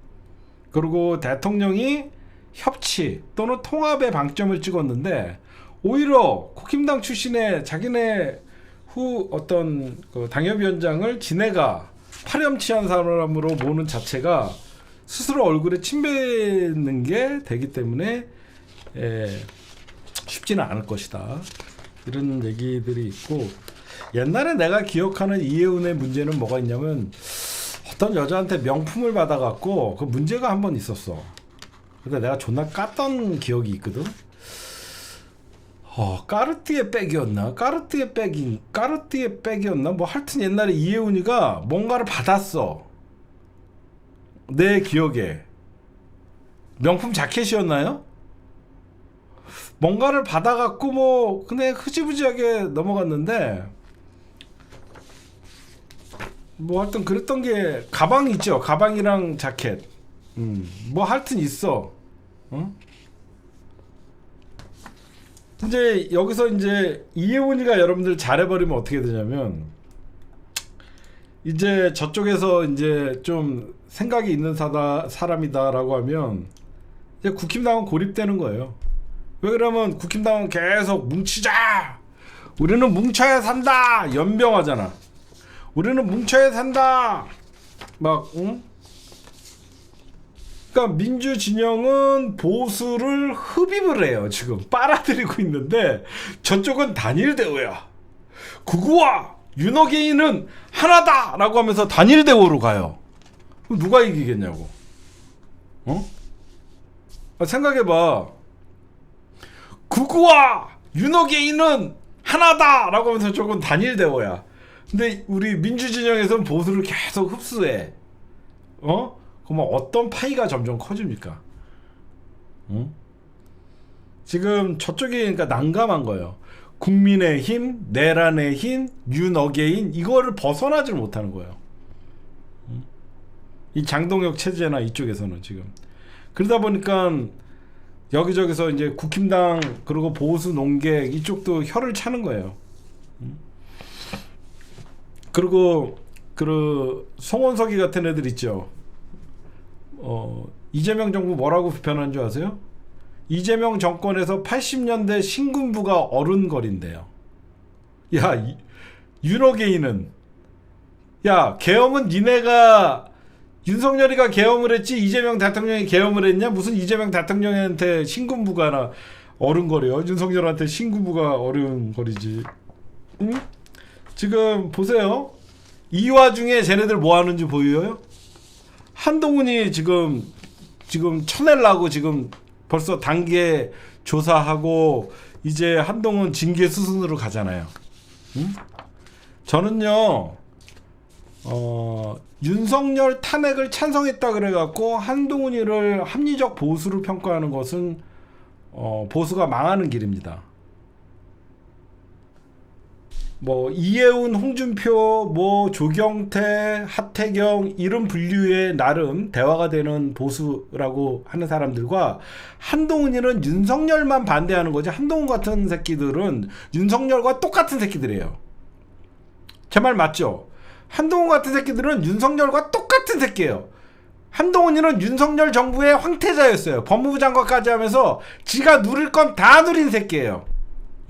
그리고 대통령이 협치 또는 통합의 방점을 찍었는데 오히려 국힘당 출신의 자기네 후 어떤 그 당협위원장을 지네가 파렴치한 사람으로 보는 자체가 스스로 얼굴에 침 뱉는 게 되기 때문에 쉽지는 않을 것이다. 이런 얘기들이 있고, 옛날에 내가 기억하는 이해운의 문제는 뭐가 있냐면 어떤 여자한테 명품을 받아갖고 그 문제가 한 번 있었어. 근데 내가 존나 깠던 기억이 있거든. 까르띠에 백이었나? 까르띠에 백이었나? 뭐 하여튼 옛날에 이해운이가 뭔가를 받았어. 내 기억에 명품 자켓이었나요? 뭔가를 받아갖고 뭐 그냥 흐지부지하게 넘어갔는데, 뭐 하여튼 그랬던 게 가방 있죠. 가방이랑 자켓. 뭐 하여튼 있어. 이제 여기서 이제 이혜원이가 여러분들 잘해버리면 어떻게 되냐면, 이제 저쪽에서 이제 좀 생각이 있는 사람이다라고 하면 이제 국힘당은 고립되는 거예요. 왜 그러면 국힘당은 계속 뭉치자, 우리는 뭉쳐야 산다, 연병하잖아. 우리는 뭉쳐야 산다 막. 응? 그러니까 민주 진영은 보수를 흡입을 해요. 지금 빨아들이고 있는데 저쪽은 단일 대우야. 구구와 윤호개인은 하나다라고 하면서 단일 대우로 가요. 그럼 누가 이기겠냐고. 생각해봐. 구구와 윤호개인은 하나다라고 하면서 저건 단일 대우야. 근데 우리 민주 진영에서는 보수를 계속 흡수해. 그러면 어떤 파이가 점점 커집니까? 지금 저쪽이 그러니까 난감한 거예요. 국민의힘, 내란의 힘, 윤어게인, 이거를 벗어나질 못하는 거예요. 이 장동혁 체제나 이쪽에서는 지금. 그러다 보니까 여기저기서 이제 국힘당 그리고 보수 농객 이쪽도 혀를 차는 거예요. 그리고 그 송원석이 같은 애들 있죠. 이재명 정부 뭐라고 비판한 줄 아세요? 이재명 정권에서 80년대 신군부가 어른거린대요. 야, 윤어게인은, 야, 계엄은 니네가 윤석열이가 계엄을 했지 이재명 대통령이 계엄을 했냐? 무슨 이재명 대통령한테 신군부가 어른거려. 윤석열한테 신군부가 어른거리지. 응? 지금 보세요. 이 와중에 쟤네들 뭐 하는지 보여요? 한동훈이 지금 쳐내려고 지금 벌써 단계 조사하고 이제 한동훈 징계 수순으로 가잖아요. 응? 저는요, 윤석열 탄핵을 찬성했다 그래갖고 한동훈이를 합리적 보수로 평가하는 것은 보수가 망하는 길입니다. 뭐 이해운, 홍준표, 뭐 조경태, 하태경 이런 분류의 나름 대화가 되는 보수라고 하는 사람들과 한동훈이는 윤석열만 반대하는 거지. 한동훈 같은 새끼들은 윤석열과 똑같은 새끼들이에요. 제 말 맞죠? 한동훈 같은 새끼들은 윤석열과 똑같은 새끼예요. 한동훈이는 윤석열 정부의 황태자였어요. 법무부 장관까지 하면서 지가 누릴 건 다 누린 새끼예요.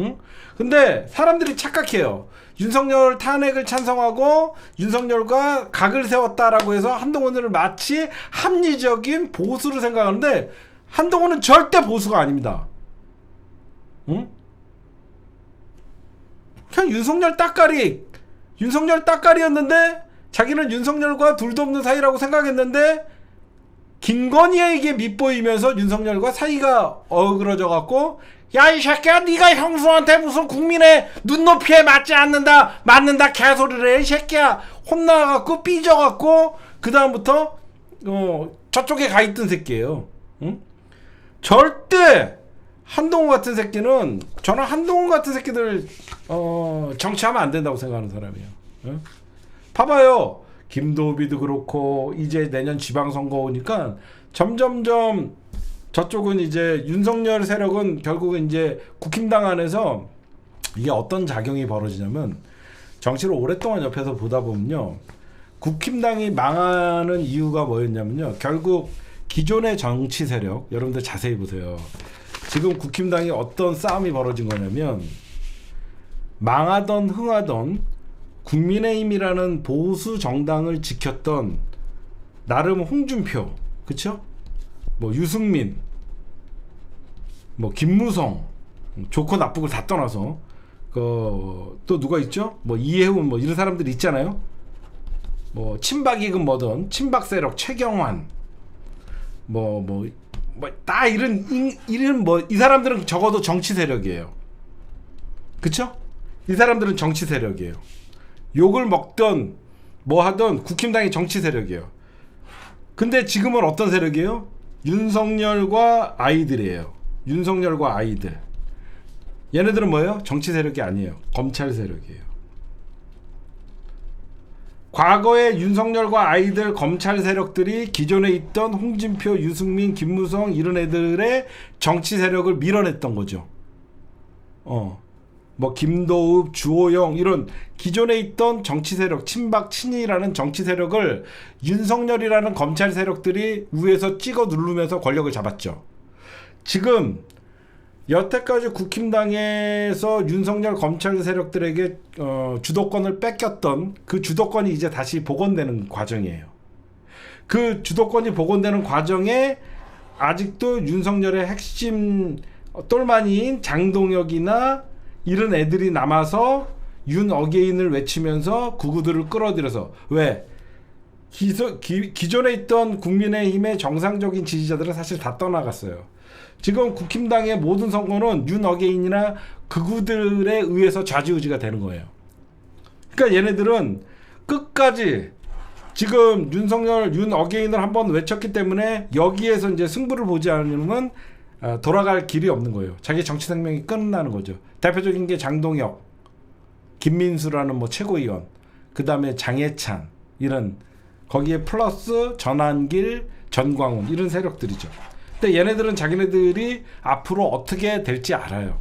응? 근데 사람들이 착각해요. 윤석열 탄핵을 찬성하고 윤석열과 각을 세웠다라고 해서 한동훈을 마치 합리적인 보수로 생각하는데 한동훈은 절대 보수가 아닙니다. 응? 그냥 윤석열 따까리였는데 자기는 윤석열과 둘도 없는 사이라고 생각했는데 김건희에게 밉보이면서 윤석열과 사이가 어그러져 갖고 야 이 새끼야 네가 형수한테 무슨 국민의 눈높이에 맞지 않는다 맞는다 개소리를 해 이 새끼야 혼나갖고 삐져갖고 그 다음부터 저쪽에 가 있던 새끼예요. 응? 절대 한동훈 같은 새끼는 저는 한동훈 같은 새끼들 정치하면 안 된다고 생각하는 사람이에요. 응? 봐봐요. 김도비도 그렇고 이제 내년 지방선거 오니까 점점점 저쪽은 이제 윤석열 세력은 결국은 이제 국힘당 안에서 이게 어떤 작용이 벌어지냐면 정치를 오랫동안 옆에서 보다 보면요. 국힘당이 망하는 이유가 뭐였냐면요. 결국 기존의 정치 세력 여러분들 자세히 보세요. 지금 국힘당이 어떤 싸움이 벌어진 거냐면 망하던 흥하던 국민의힘이라는 보수 정당을 지켰던 나름 홍준표, 그쵸? 뭐 유승민, 뭐 김무성, 좋고 나쁘고 다 떠나서 또 누가 있죠? 뭐 이해훈 뭐 이런 사람들 있잖아요. 뭐 친박이건 뭐든 친박 세력 최경환, 다 이런 뭐 이 사람들은 적어도 정치 세력이에요. 그쵸? 이 사람들은 정치 세력이에요. 욕을 먹던 뭐 하던 국힘당이 정치 세력이에요. 근데 지금은 어떤 세력이에요? 윤석열과 아이들이에요. 윤석열과 아이들. 얘네들은 뭐예요? 정치 세력이 아니에요. 검찰 세력이에요. 과거에 윤석열과 아이들 검찰 세력들이 기존에 있던 홍준표, 유승민, 김무성 이런 애들의 정치 세력을 밀어냈던 거죠. 뭐 김도읍, 주호영 이런 기존에 있던 정치 세력, 친박, 친이라는 정치 세력을 윤석열이라는 검찰 세력들이 위에서 찍어 누르면서 권력을 잡았죠. 지금 여태까지 국힘당에서 윤석열 검찰 세력들에게 주도권을 뺏겼던 그 주도권이 이제 다시 복원되는 과정이에요. 그 주도권이 복원되는 과정에 아직도 윤석열의 핵심 똘마니인 장동혁이나 이런 애들이 남아서 윤 어게인을 외치면서 구구들을 끌어들여서 왜? 기존에 있던 국민의힘의 정상적인 지지자들은 사실 다 떠나갔어요. 지금 국힘당의 모든 선거는 윤 어게인이나 극우들에 의해서 좌지우지가 되는 거예요. 그러니까 얘네들은 끝까지 지금 윤석열, 윤 어게인을 한번 외쳤기 때문에 여기에서 이제 승부를 보지 않으면 돌아갈 길이 없는 거예요. 자기 정치 생명이 끝나는 거죠. 대표적인 게 장동혁, 김민수라는 뭐 최고위원, 그 다음에 장해찬 이런 거기에 플러스 전한길, 전광훈 이런 세력들이죠. 근데 얘네들은 자기네들이 앞으로 어떻게 될지 알아요.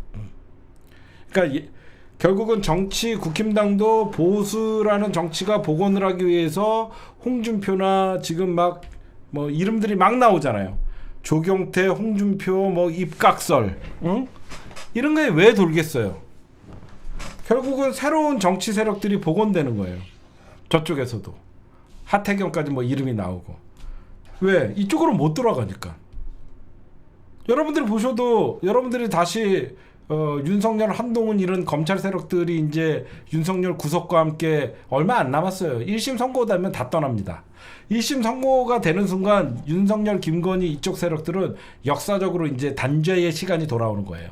그러니까 결국은 정치 국힘당도 보수라는 정치가 복원을 하기 위해서 홍준표나 지금 막 뭐 이름들이 막 나오잖아요. 조경태, 홍준표, 뭐 입각설, 응? 이런 게 왜 돌겠어요? 결국은 새로운 정치 세력들이 복원되는 거예요. 저쪽에서도 하태경까지 뭐 이름이 나오고. 왜? 이쪽으로 못 들어가니까. 여러분들이 보셔도 여러분들이 다시 윤석열, 한동훈 이런 검찰 세력들이 이제 윤석열 구속과 함께 얼마 안 남았어요. 1심 선고되면 다 떠납니다. 1심 선고가 되는 순간 윤석열, 김건희 이쪽 세력들은 역사적으로 이제 단죄의 시간이 돌아오는 거예요.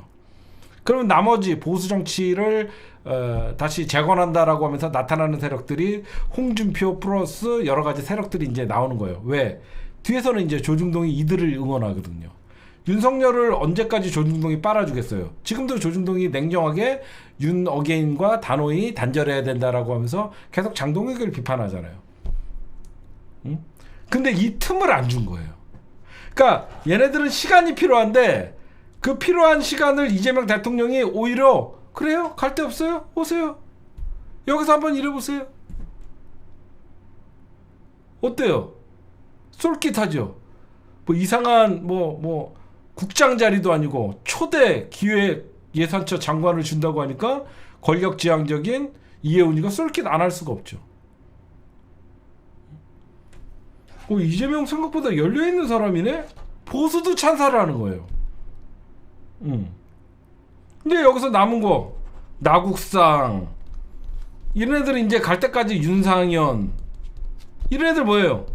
그러면 나머지 보수 정치를 다시 재건한다라고 하면서 나타나는 세력들이 홍준표 플러스 여러 가지 세력들이 이제 나오는 거예요. 왜? 뒤에서는 이제 조중동이 이들을 응원하거든요. 윤석열을 언제까지 조중동이 빨아주겠어요. 지금도 조중동이 냉정하게 윤 어게인과 단호히 단절해야 된다라고 하면서 계속 장동혁을 비판하잖아요. 응? 근데 이 틈을 안 준 거예요. 그러니까 얘네들은 시간이 필요한데 그 필요한 시간을 이재명 대통령이 오히려 그래요? 갈 데 없어요? 오세요. 여기서 한번 일해보세요. 어때요? 쏠깃하죠? 뭐 이상한 뭐 국장 자리도 아니고 초대 기획 예산처 장관을 준다고 하니까 권력지향적인 이해운이가 쏠깃 안 할 수가 없죠. 이재명 생각보다 열려있는 사람이네? 보수도 찬사를 하는 거예요. 근데 여기서 남은 거 나국상 이런 애들 이제 갈 때까지 윤상현 이런 애들 뭐예요?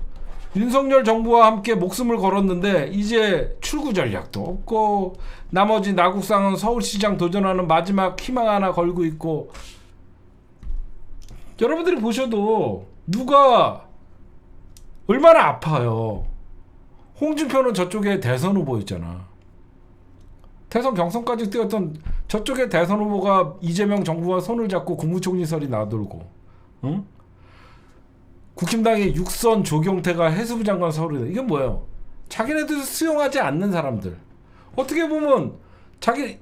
윤석열 정부와 함께 목숨을 걸었는데 이제 출구 전략도 없고 나머지 나국상은 서울시장 도전하는 마지막 희망 하나 걸고 있고. 여러분들이 보셔도 누가 얼마나 아파요. 홍준표는 저쪽에 대선 후보였잖아. 대선 경선까지 뛰었던 저쪽에 대선 후보가 이재명 정부와 손을 잡고 국무총리설이 나돌고, 응? 국힘당의 육선 조경태가 해수부 장관 서울에. 이게 뭐예요? 자기네들 수용하지 않는 사람들. 어떻게 보면 자기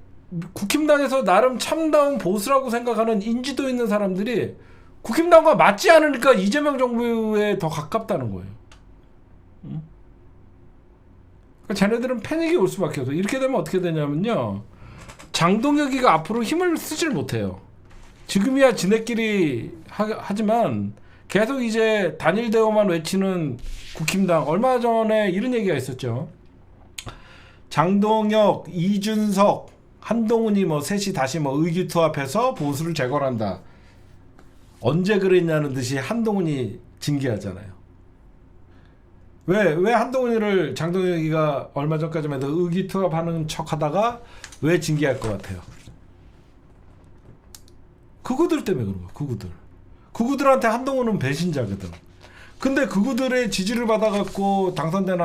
국힘당에서 나름 참다운 보수라고 생각하는 인지도 있는 사람들이 국힘당과 맞지 않으니까 이재명 정부에 더 가깝다는 거예요. 응? 그러니까 쟤네들은 패닉이 올 수밖에 없어. 이렇게 되면 어떻게 되냐면요, 장동혁이가 앞으로 힘을 쓰질 못해요. 지금이야 지네끼리 하지만 계속 이제 단일 대우만 외치는 국힘당. 얼마 전에 이런 얘기가 있었죠. 장동혁, 이준석, 한동훈이 뭐 셋이 다시 뭐 의기투합해서 보수를 재건한다. 언제 그랬냐는 듯이 한동훈이 징계하잖아요. 왜 한동훈이를 장동혁이가 얼마 전까지만 해도 의기투합하는 척하다가 왜 징계할 것 같아요? 그구들 때문에 그런 거야. 그구들한테 한동훈은 배신자거든. 근데 그구들의 지지를 받아갖고 당선된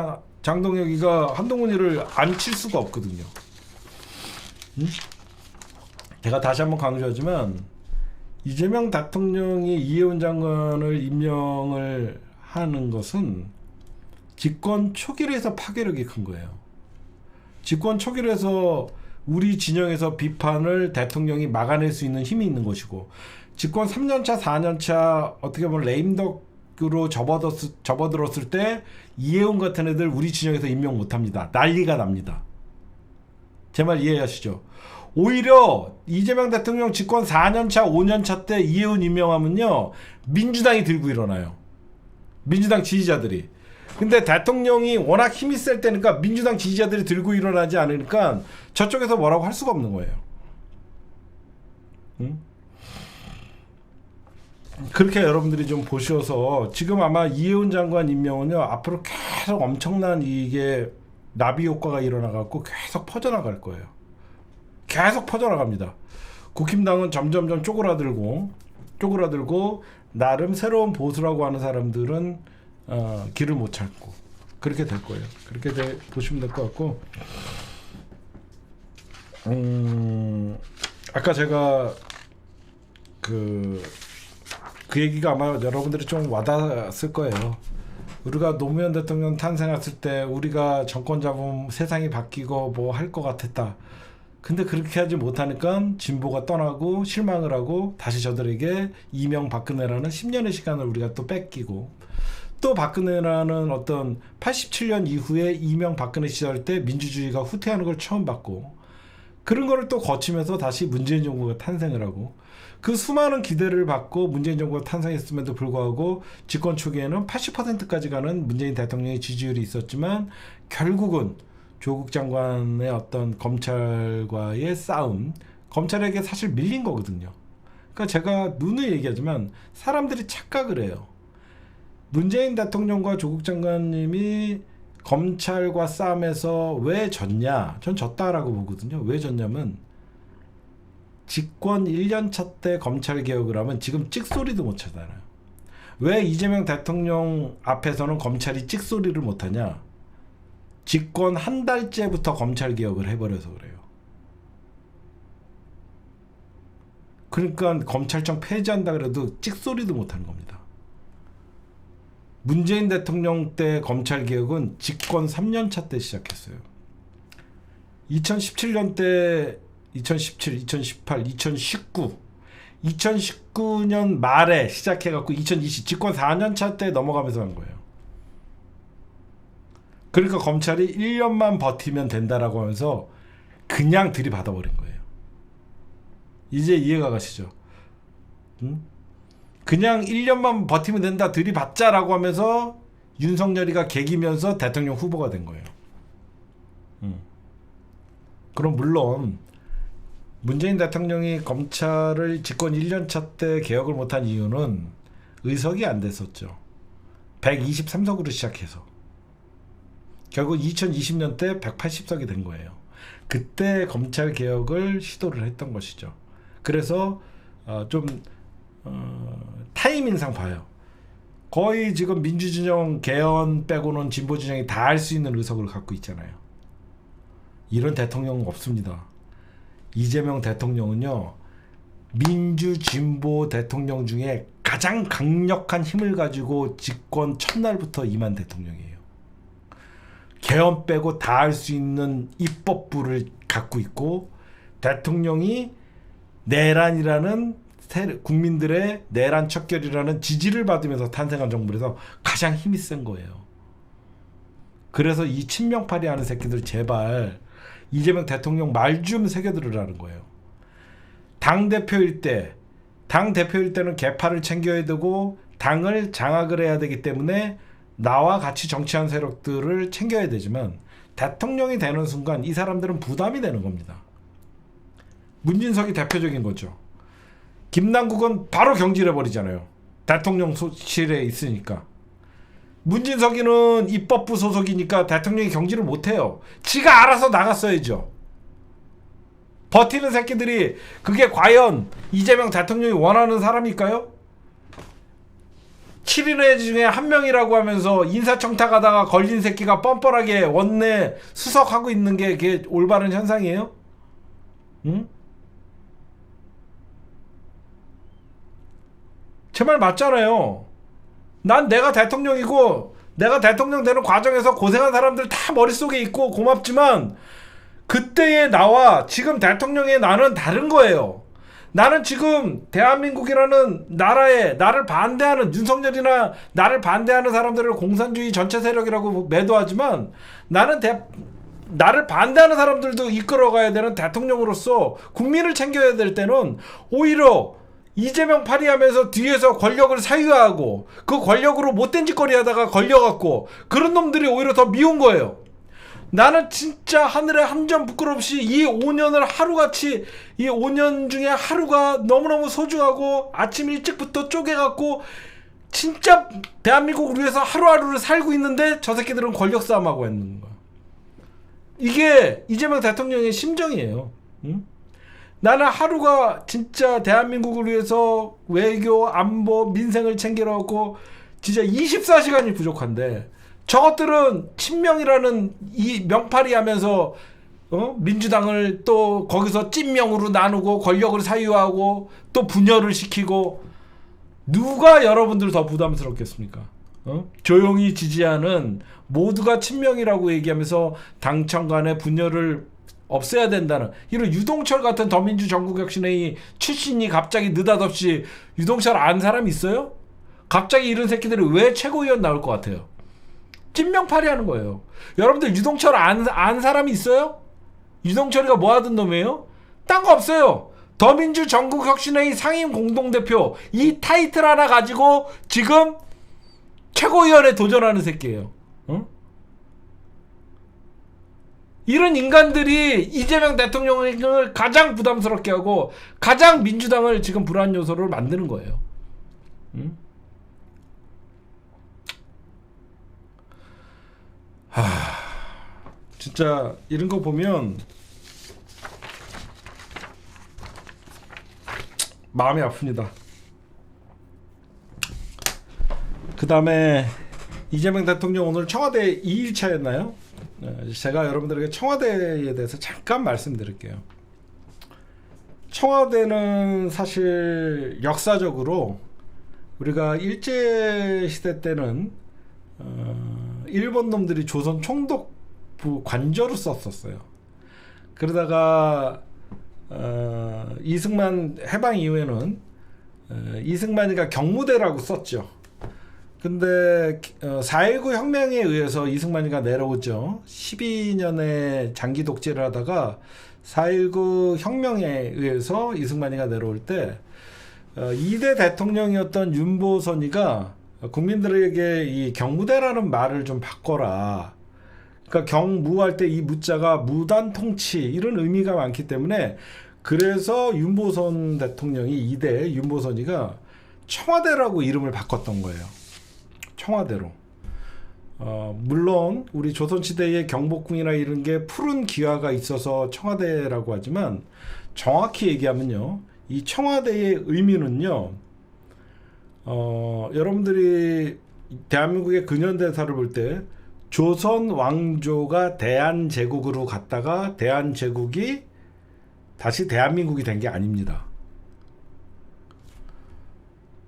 장동혁이가 한동훈이를 안 칠 수가 없거든요. 응? 제가 다시 한번 강조하지만 이재명 대통령이 이해운 장관을 임명을 하는 것은 집권 초기로 해서 파괴력이 큰 거예요. 집권 초기로 해서 우리 진영에서 비판을 대통령이 막아낼 수 있는 힘이 있는 것이고, 집권 3년차, 4년차 어떻게 보면 레임덕으로 접어들었을 때 이해운 같은 애들 우리 진영에서 임명 못합니다. 난리가 납니다. 제 말 이해하시죠? 오히려 이재명 대통령 집권 4년차, 5년차 때 이해운 임명하면요, 민주당이 들고 일어나요. 민주당 지지자들이. 근데 대통령이 워낙 힘이 셀 때니까 민주당 지지자들이 들고 일어나지 않으니까 저쪽에서 뭐라고 할 수가 없는 거예요. 응? 그렇게 여러분들이 좀 보셔서 지금 아마 이해운 장관 임명은요, 앞으로 계속 엄청난 이게 나비 효과가 일어나갖고 계속 퍼져나갈 거예요. 계속 퍼져나갑니다. 국힘당은 점점점 쪼그라들고 나름 새로운 보수라고 하는 사람들은 길을 못 찾고 그렇게 될 거예요. 그렇게 보시면 될 것 같고, 아까 제가 그 얘기가 아마 여러분들이 좀 와닿았을 거예요. 우리가 노무현 대통령 탄생했을 때 우리가 정권 잡으면 세상이 바뀌고 뭐 할 것 같았다. 근데 그렇게 하지 못하니까 진보가 떠나고 실망을 하고 다시 저들에게 이명박근혜라는 10년의 시간을 우리가 또 뺏기고, 또 박근혜라는 어떤 87년 이후에 이명박근혜 시절 때 민주주의가 후퇴하는 걸 처음 봤고, 그런 거를 또 거치면서 다시 문재인 정부가 탄생을 하고 그 수많은 기대를 받고 문재인 정부가 탄생했음에도 불구하고 집권 초기에는 80%까지 가는 문재인 대통령의 지지율이 있었지만 결국은 조국 장관의 어떤 검찰과의 싸움, 검찰에게 사실 밀린 거거든요. 그러니까 제가 누누이 얘기하지만 사람들이 착각을 해요. 문재인 대통령과 조국 장관님이 검찰과 싸움에서 왜 졌냐? 전 졌다라고 보거든요. 왜 졌냐면 집권 1년차 때 검찰 개혁을 하면 지금 찍소리도 못 하잖아요. 왜 이재명 대통령 앞에서는 검찰이 찍소리를 못하냐? 집권 한 달째부터 검찰 개혁을 해버려서 그래요. 그러니까 검찰청 폐지한다 그래도 찍소리도 못하는 겁니다. 문재인 대통령 때 검찰 개혁은 집권 3년차 때 시작했어요. 2017년 때 2017, 2018, 2019 2019년 말에 시작해갖고 2020 집권 4년차 때 넘어가면서 한 거예요. 그러니까 검찰이 1년만 버티면 된다라고 하면서 그냥 들이받아버린 거예요. 이제 이해가 가시죠? 응? 그냥 1년만 버티면 된다 들이받자라고 하면서 윤석열이가 개기면서 대통령 후보가 된 거예요. 그럼 물론 문재인 대통령이 검찰을 집권 1년차 때 개혁을 못한 이유는 의석이 안 됐었죠. 123석으로 시작해서 결국 2020년 때 180석이 된 거예요. 그때 검찰 개혁을 시도를 했던 것이죠. 그래서 좀 타이밍상 봐요. 거의 지금 민주진영 개헌 빼고는 진보진영이 다 할 수 있는 의석을 갖고 있잖아요. 이런 대통령은 없습니다. 이재명 대통령은요, 민주 진보 대통령 중에 가장 강력한 힘을 가지고 집권 첫날부터 임한 대통령이에요. 개헌 빼고 다 할 수 있는 입법부를 갖고 있고, 대통령이 내란이라는 국민들의 내란 척결이라는 지지를 받으면서 탄생한 정부라서 가장 힘이 센 거예요. 그래서 이 친명파리 하는 새끼들 제발 이재명 대통령 말 좀 새겨들으라는 거예요. 당대표일 때는 개파를 챙겨야 되고 당을 장악을 해야 되기 때문에 나와 같이 정치한 세력들을 챙겨야 되지만 대통령이 되는 순간 이 사람들은 부담이 되는 겁니다. 문진석이 대표적인 거죠. 김남국은 바로 경질해버리잖아요. 대통령실에 있으니까. 문진석이는 입법부 소속이니까 대통령이 경질을 못해요. 지가 알아서 나갔어야죠. 버티는 새끼들이 그게 과연 이재명 대통령이 원하는 사람일까요? 7인회 중에 한 명이라고 하면서 인사청탁하다가 걸린 새끼가 뻔뻔하게 원내 수석하고 있는 게 그게 올바른 현상이에요? 응? 제 말 맞잖아요. 난 내가 대통령이고 내가 대통령 되는 과정에서 고생한 사람들 다 머릿속에 있고 고맙지만 그때의 나와 지금 대통령의 나는 다른 거예요. 나는 지금 대한민국이라는 나라에 나를 반대하는 윤석열이나 나를 반대하는 사람들을 공산주의 전체 세력이라고 매도하지만 나는 나를 반대하는 사람들도 이끌어가야 되는 대통령으로서 국민을 챙겨야 될 때는 오히려 이재명 파리하면서 뒤에서 권력을 사유하고 그 권력으로 못된 짓거리 하다가 걸려갖고 그런 놈들이 오히려 더 미운 거예요. 나는 진짜 하늘에 한 점 부끄럽이 이 5년을 하루같이 이 5년 중에 하루가 너무너무 소중하고 아침 일찍부터 쪼개갖고 진짜 대한민국을 위해서 하루하루를 살고 있는데 저 새끼들은 권력 싸움하고 있는 거야. 이게 이재명 대통령의 심정이에요. 응? 나는 하루가 진짜 대한민국을 위해서 외교, 안보, 민생을 챙겨놓고 진짜 24시간이 부족한데 저것들은 친명이라는 이 명팔이 하면서 민주당을 또 거기서 찐명으로 나누고 권력을 사유하고 또 분열을 시키고 누가 여러분들 더 부담스럽겠습니까? 조용히 지지하는 모두가 친명이라고 얘기하면서 당청 간의 분열을 없애야 된다는 이런 유동철 같은 더민주 전국혁신회의 출신이 갑자기 느닷없이 유동철 안 사람 있어요? 갑자기 이런 새끼들이 왜 최고위원 나올 것 같아요? 찐명팔이 하는 거예요. 여러분들 유동철 안 사람이 있어요? 유동철이가 뭐 하던 놈이에요? 딴 거 없어요. 더민주 전국혁신회의 상임 공동대표 이 타이틀 하나 가지고 지금 최고위원에 도전하는 새끼예요. 응? 이런 인간들이 이재명 대통령을 가장 부담스럽게 하고 가장 민주당을 지금 불안 요소를 만드는 거예요. 응? 진짜 이런 거 보면 마음이 아픕니다. 그 다음에 이재명 대통령 오늘 청와대 2일차였나요? 제가 여러분들에게 청와대에 대해서 잠깐 말씀드릴게요. 청와대는 사실 역사적으로 우리가 일제시대 때는 일본 놈들이 조선 총독부 관저로 썼었어요. 그러다가 이승만 해방 이후에는 이승만이가 경무대라고 썼죠. 근데 4.19 혁명에 의해서 이승만이가 내려오죠. 12년의 장기 독재를 하다가 4.19 혁명에 의해서 이승만이가 내려올 때 2대 대통령이었던 윤보선이가 국민들에게 이 경무대라는 말을 좀 바꿔라. 그러니까 경무할 때 이 무자가 무단 통치 이런 의미가 많기 때문에 그래서 윤보선 대통령이 2대 윤보선이가 청와대라고 이름을 바꿨던 거예요. 청와대로. 물론 우리 조선시대의 경복궁이나 이런 게 푸른 기와가 있어서 청와대라고 하지만 정확히 얘기하면요. 이 청와대의 의미는요. 여러분들이 대한민국의 근현대사를 볼 때 조선 왕조가 대한제국으로 갔다가 대한제국이 다시 대한민국이 된 게 아닙니다.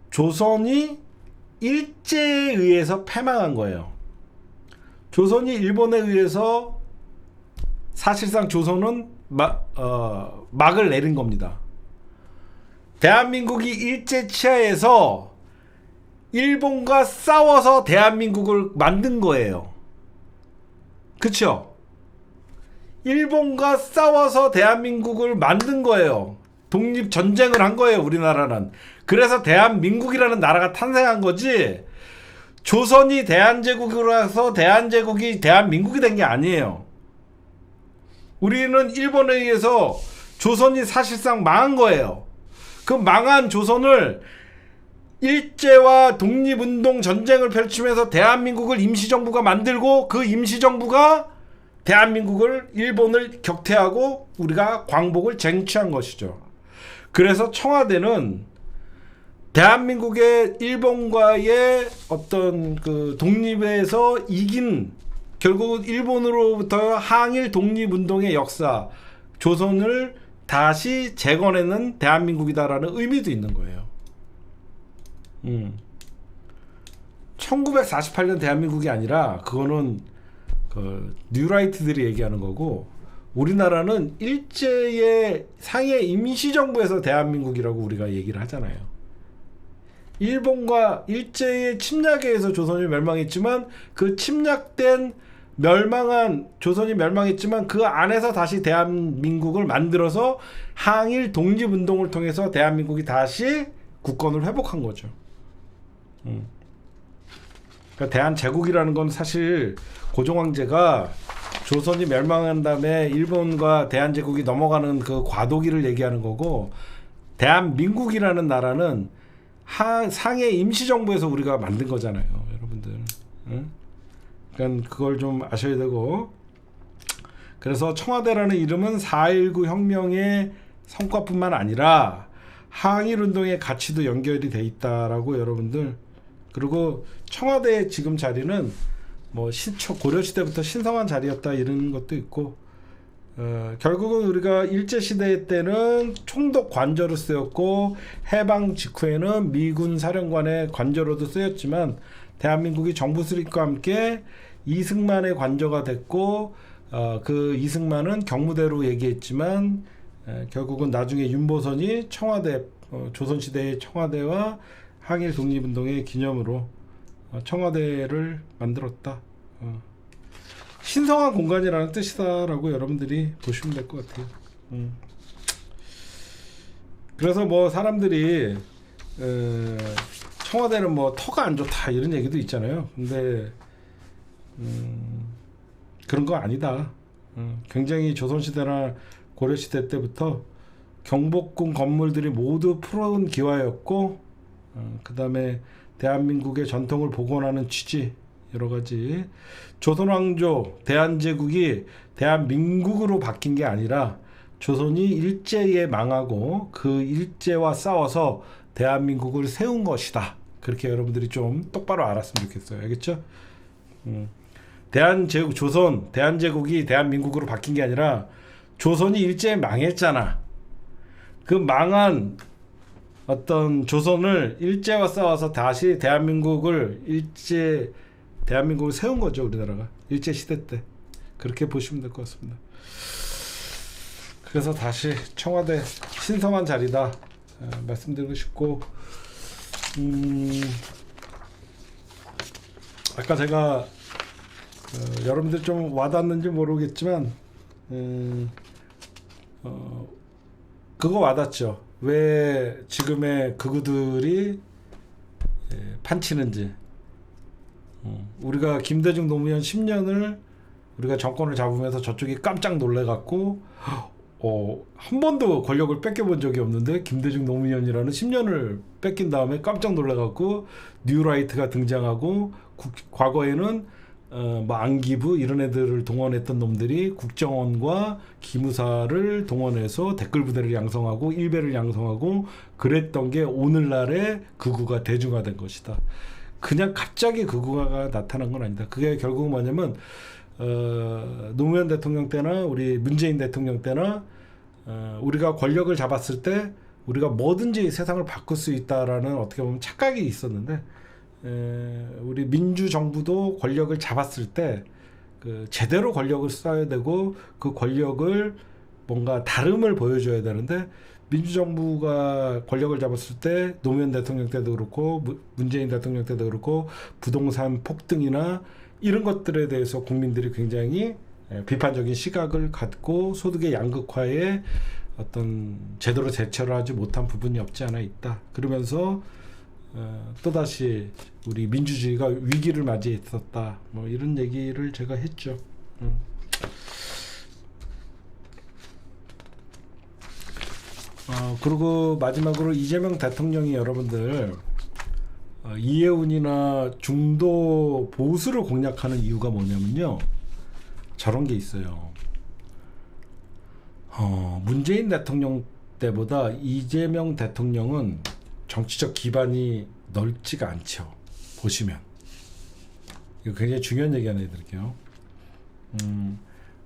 조선이 일제에 의해서 패망한 거예요. 조선이 일본에 의해서 사실상 조선은 막을 내린 겁니다. 대한민국이 일제 치하에서 일본과 싸워서 대한민국을 만든 거예요. 그쵸? 일본과 싸워서 대한민국을 만든 거예요. 독립전쟁을 한 거예요, 우리나라는. 그래서 대한민국이라는 나라가 탄생한 거지, 조선이 대한제국이라서 대한제국이 대한민국이 된 게 아니에요. 우리는 일본에 의해서 조선이 사실상 망한 거예요. 그 망한 조선을 일제와 독립운동 전쟁을 펼치면서 대한민국을 임시정부가 만들고 그 임시정부가 대한민국을 일본을 격퇴하고 우리가 광복을 쟁취한 것이죠. 그래서 청와대는 대한민국의 일본과의 어떤 그 독립에서 이긴 결국 일본으로부터 항일 독립운동의 역사, 조선을 다시 재건해낸 대한민국이다라는 의미도 있는 거예요. 1948년 대한민국이 아니라 그거는 그 뉴라이트들이 얘기하는 거고, 우리나라는 일제의 상해 임시정부에서 대한민국이라고 우리가 얘기를 하잖아요. 일본과 일제의 침략에 의해서 조선이 멸망했지만 그 침략된 멸망한 조선이 멸망했지만 그 안에서 다시 대한민국을 만들어서 항일 독립운동을 통해서 대한민국이 다시 국권을 회복한 거죠. 그러니까 대한제국이라는 건 사실 고종황제가 조선이 멸망한 다음에 일본과 대한제국이 넘어가는 그 과도기를 얘기하는 거고, 대한민국이라는 나라는 상해 임시정부에서 우리가 만든 거잖아요, 여러분들. 응? 그러니까 그걸 좀 아셔야 되고, 그래서 청와대라는 이름은 4.19 혁명의 성과뿐만 아니라 항일운동의 가치도 연결이 돼 있다라고 여러분들. 그리고 청와대의 지금 자리는 뭐 고려시대부터 신성한 자리였다 이런 것도 있고, 결국은 우리가 일제시대 때는 총독 관저로 쓰였고 해방 직후에는 미군 사령관의 관저로도 쓰였지만 대한민국이 정부 수립과 함께 이승만의 관저가 됐고, 그 이승만은 경무대로 얘기했지만 결국은 나중에 윤보선이 청와대, 조선시대의 청와대와 항일 독립운동의 기념으로 청와대를 만들었다. 신성한 공간이라는 뜻이다라고 여러분들이 보시면 될 것 같아요. 그래서 뭐 사람들이 청와대는 뭐 터가 안 좋다 이런 얘기도 있잖아요. 근데 그런 거 아니다. 굉장히 조선시대나 고려시대 때부터 경복궁 건물들이 모두 푸른 기와였고, 그 다음에 대한민국의 전통을 복원하는 취지, 여러 가지. 조선왕조 대한제국이 대한민국으로 바뀐 게 아니라 조선이 일제에 망하고 그 일제와 싸워서 대한민국을 세운 것이다. 그렇게 여러분들이 좀 똑바로 알았으면 좋겠어요. 알겠죠? 대한제국이 대한민국으로 바뀐 게 아니라 조선이 일제에 망했잖아. 그 망한 어떤 조선을 일제와 싸워서 다시 대한민국을 세운 거죠. 우리나라가 일제 시대 때. 그렇게 보시면 될 것 같습니다. 그래서 다시 청와대 신성한 자리다 말씀드리고 싶고, 아까 제가 여러분들 좀 와닿는지 모르겠지만 그거 와닿죠. 왜 지금의 극우들이 판치는지. 우리가 김대중 노무현 10년을 우리가 정권을 잡으면서 저쪽이 깜짝 놀래갖고 한 번도 권력을 뺏겨본 적이 없는데 김대중 노무현이라는 10년을 뺏긴 다음에 깜짝 놀래갖고 뉴라이트가 등장하고 과거에는 뭐 안기부 이런 애들을 동원했던 놈들이 국정원과 기무사를 동원해서 댓글 부대를 양성하고 일베를 양성하고 그랬던 게 오늘날의 극우가 대중화된 것이다. 그냥 갑자기 극우가 나타난 건 아니다. 그게 결국 뭐냐면 노무현 대통령 때나 우리 문재인 대통령 때나 우리가 권력을 잡았을 때 우리가 뭐든지 세상을 바꿀 수 있다라는 어떻게 보면 착각이 있었는데, 우리 민주정부도 권력을 잡았을 때 제대로 권력을 써야 되고 그 권력을 뭔가 다름을 보여줘야 되는데, 민주정부가 권력을 잡았을 때 노무현 대통령 때도 그렇고 문재인 대통령 때도 그렇고 부동산 폭등이나 이런 것들에 대해서 국민들이 굉장히 비판적인 시각을 갖고 소득의 양극화에 어떤 제대로 대처를 하지 못한 부분이 없지 않아 있다. 그러면서 또다시 우리 민주주의가 위기를 맞이했었다. 뭐 이런 얘기를 제가 했죠. 그리고 마지막으로 이재명 대통령이 여러분들 이해운이나 중도 보수를 공략하는 이유가 뭐냐면요, 저런 게 있어요. 문재인 대통령 때보다 이재명 대통령은 정치적 기반이 넓지가 않죠. 보시면 이거 굉장히 중요한 얘기 하나 해드릴게요.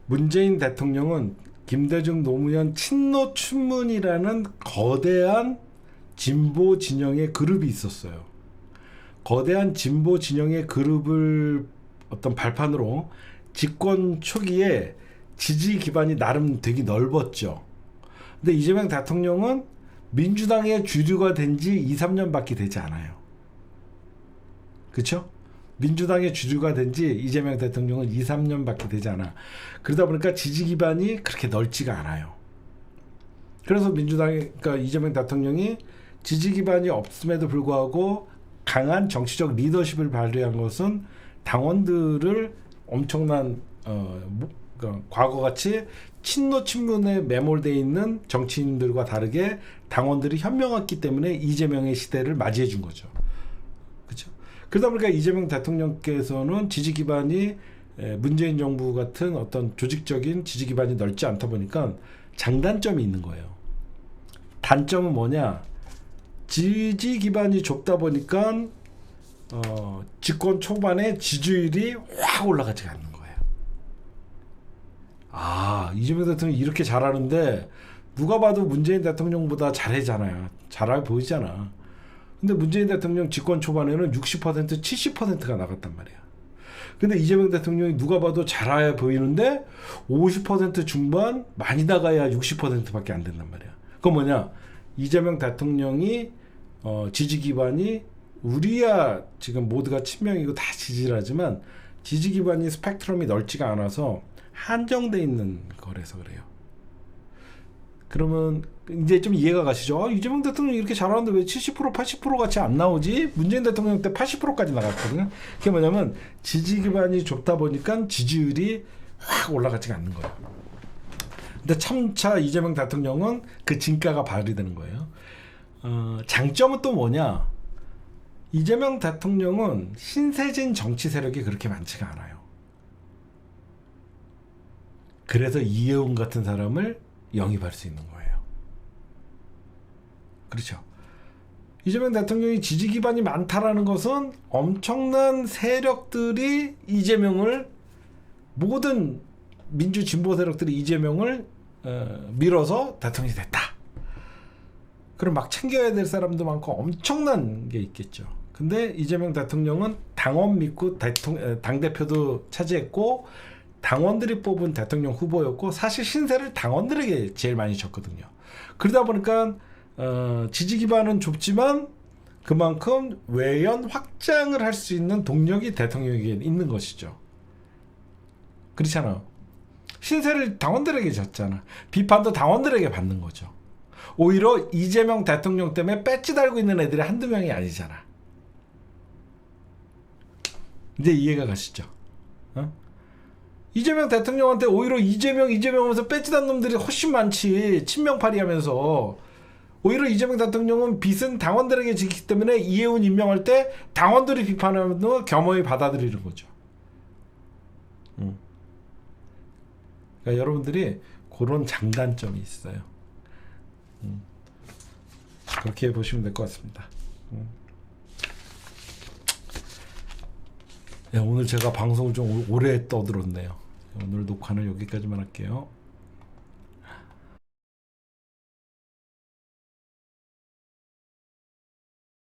문재인 대통령은 김대중 노무현 친노 친문이라는 거대한 진보 진영의 그룹이 있었어요. 거대한 진보 진영의 그룹을 어떤 발판으로 집권 초기에 지지 기반이 나름 되게 넓었죠. 근데 이재명 대통령은 민주당의 주류가 된 지 2, 3년밖에 되지 않아요. 그렇죠? 민주당의 주류가 된 지 이재명 대통령은 2, 3년밖에 되지 않아. 그러다 보니까 지지 기반이 그렇게 넓지가 않아요. 그래서 그러니까 이재명 대통령이 지지 기반이 없음에도 불구하고 강한 정치적 리더십을 발휘한 것은 당원들을 엄청난 그러니까 과거같이 친노 친문에 매몰되어 있는 정치인들과 다르게 당원들이 현명했기 때문에 이재명의 시대를 맞이해 준 거죠. 그렇죠? 그러다 보니까 이재명 대통령께서는 지지 기반이 문재인 정부 같은 어떤 조직적인 지지 기반이 넓지 않다 보니까 장단점이 있는 거예요. 단점은 뭐냐? 지지 기반이 좁다 보니까 집권 초반에 지지율이 확 올라가지 않는 거예요. 이재명 대통령이 이렇게 잘하는데 누가 봐도 문재인 대통령보다 잘하잖아요. 잘하게 보이잖아. 근데 문재인 대통령 집권 초반에는 60%, 70%가 나갔단 말이야. 근데 이재명 대통령이 누가 봐도 잘해 보이는데 50% 중반, 많이 나가야 60%밖에 안 된단 말이야. 그건 뭐냐? 이재명 대통령이 지지 기반이 우리야 지금 모두가 친명이고 다 지지를 하지만 지지 기반이 스펙트럼이 넓지가 않아서 한정돼 있는 거라서 그래요. 그러면 이제 좀 이해가 가시죠? 아, 이재명 대통령 이렇게 잘하는데 왜 70% 80% 같이 안 나오지? 문재인 대통령 때 80%까지 나갔거든요. 그게 뭐냐면 지지 기반이 좁다 보니까 지지율이 확 올라가지가 않는 거예요. 근데 참차 이재명 대통령은 그 진가가 발휘되는 거예요. 장점은 또 뭐냐? 이재명 대통령은 신세진 정치 세력이 그렇게 많지가 않아요. 그래서 이해운 같은 사람을 영입할 수 있는 거예요. 그렇죠. 이재명 대통령이 지지 기반이 많다라는 것은 엄청난 세력들이 이재명을, 모든 민주 진보 세력들이 이재명을 밀어서 대통령이 됐다. 그럼 막 챙겨야 될 사람도 많고 엄청난 게 있겠죠. 근데 이재명 대통령은 당원 믿고 당대표도 차지했고 당원들이 뽑은 대통령 후보였고 사실 신세를 당원들에게 제일 많이 줬거든요. 그러다 보니까 지지 기반은 좁지만 그만큼 외연 확장을 할 수 있는 동력이 대통령에게 있는 것이죠. 그렇잖아요. 신세를 당원들에게 줬잖아. 비판도 당원들에게 받는 거죠. 오히려 이재명 대통령 때문에 배지 달고 있는 애들이 한두 명이 아니잖아. 이제 이해가 가시죠? 이재명 대통령한테 오히려 이재명 하면서 배지 단 놈들이 훨씬 많지. 친명파리 하면서. 오히려 이재명 대통령은 빚은 당원들에게 지기 때문에 이해운 임명할 때 당원들이 비판하면 겸허히 받아들이는 거죠. 그러니까 여러분들이 그런 장단점이 있어요. 그렇게 보시면 될 것 같습니다. 야, 오늘 제가 방송을 좀 오래 떠들었네요. 오늘 녹화는 여기까지만 할게요.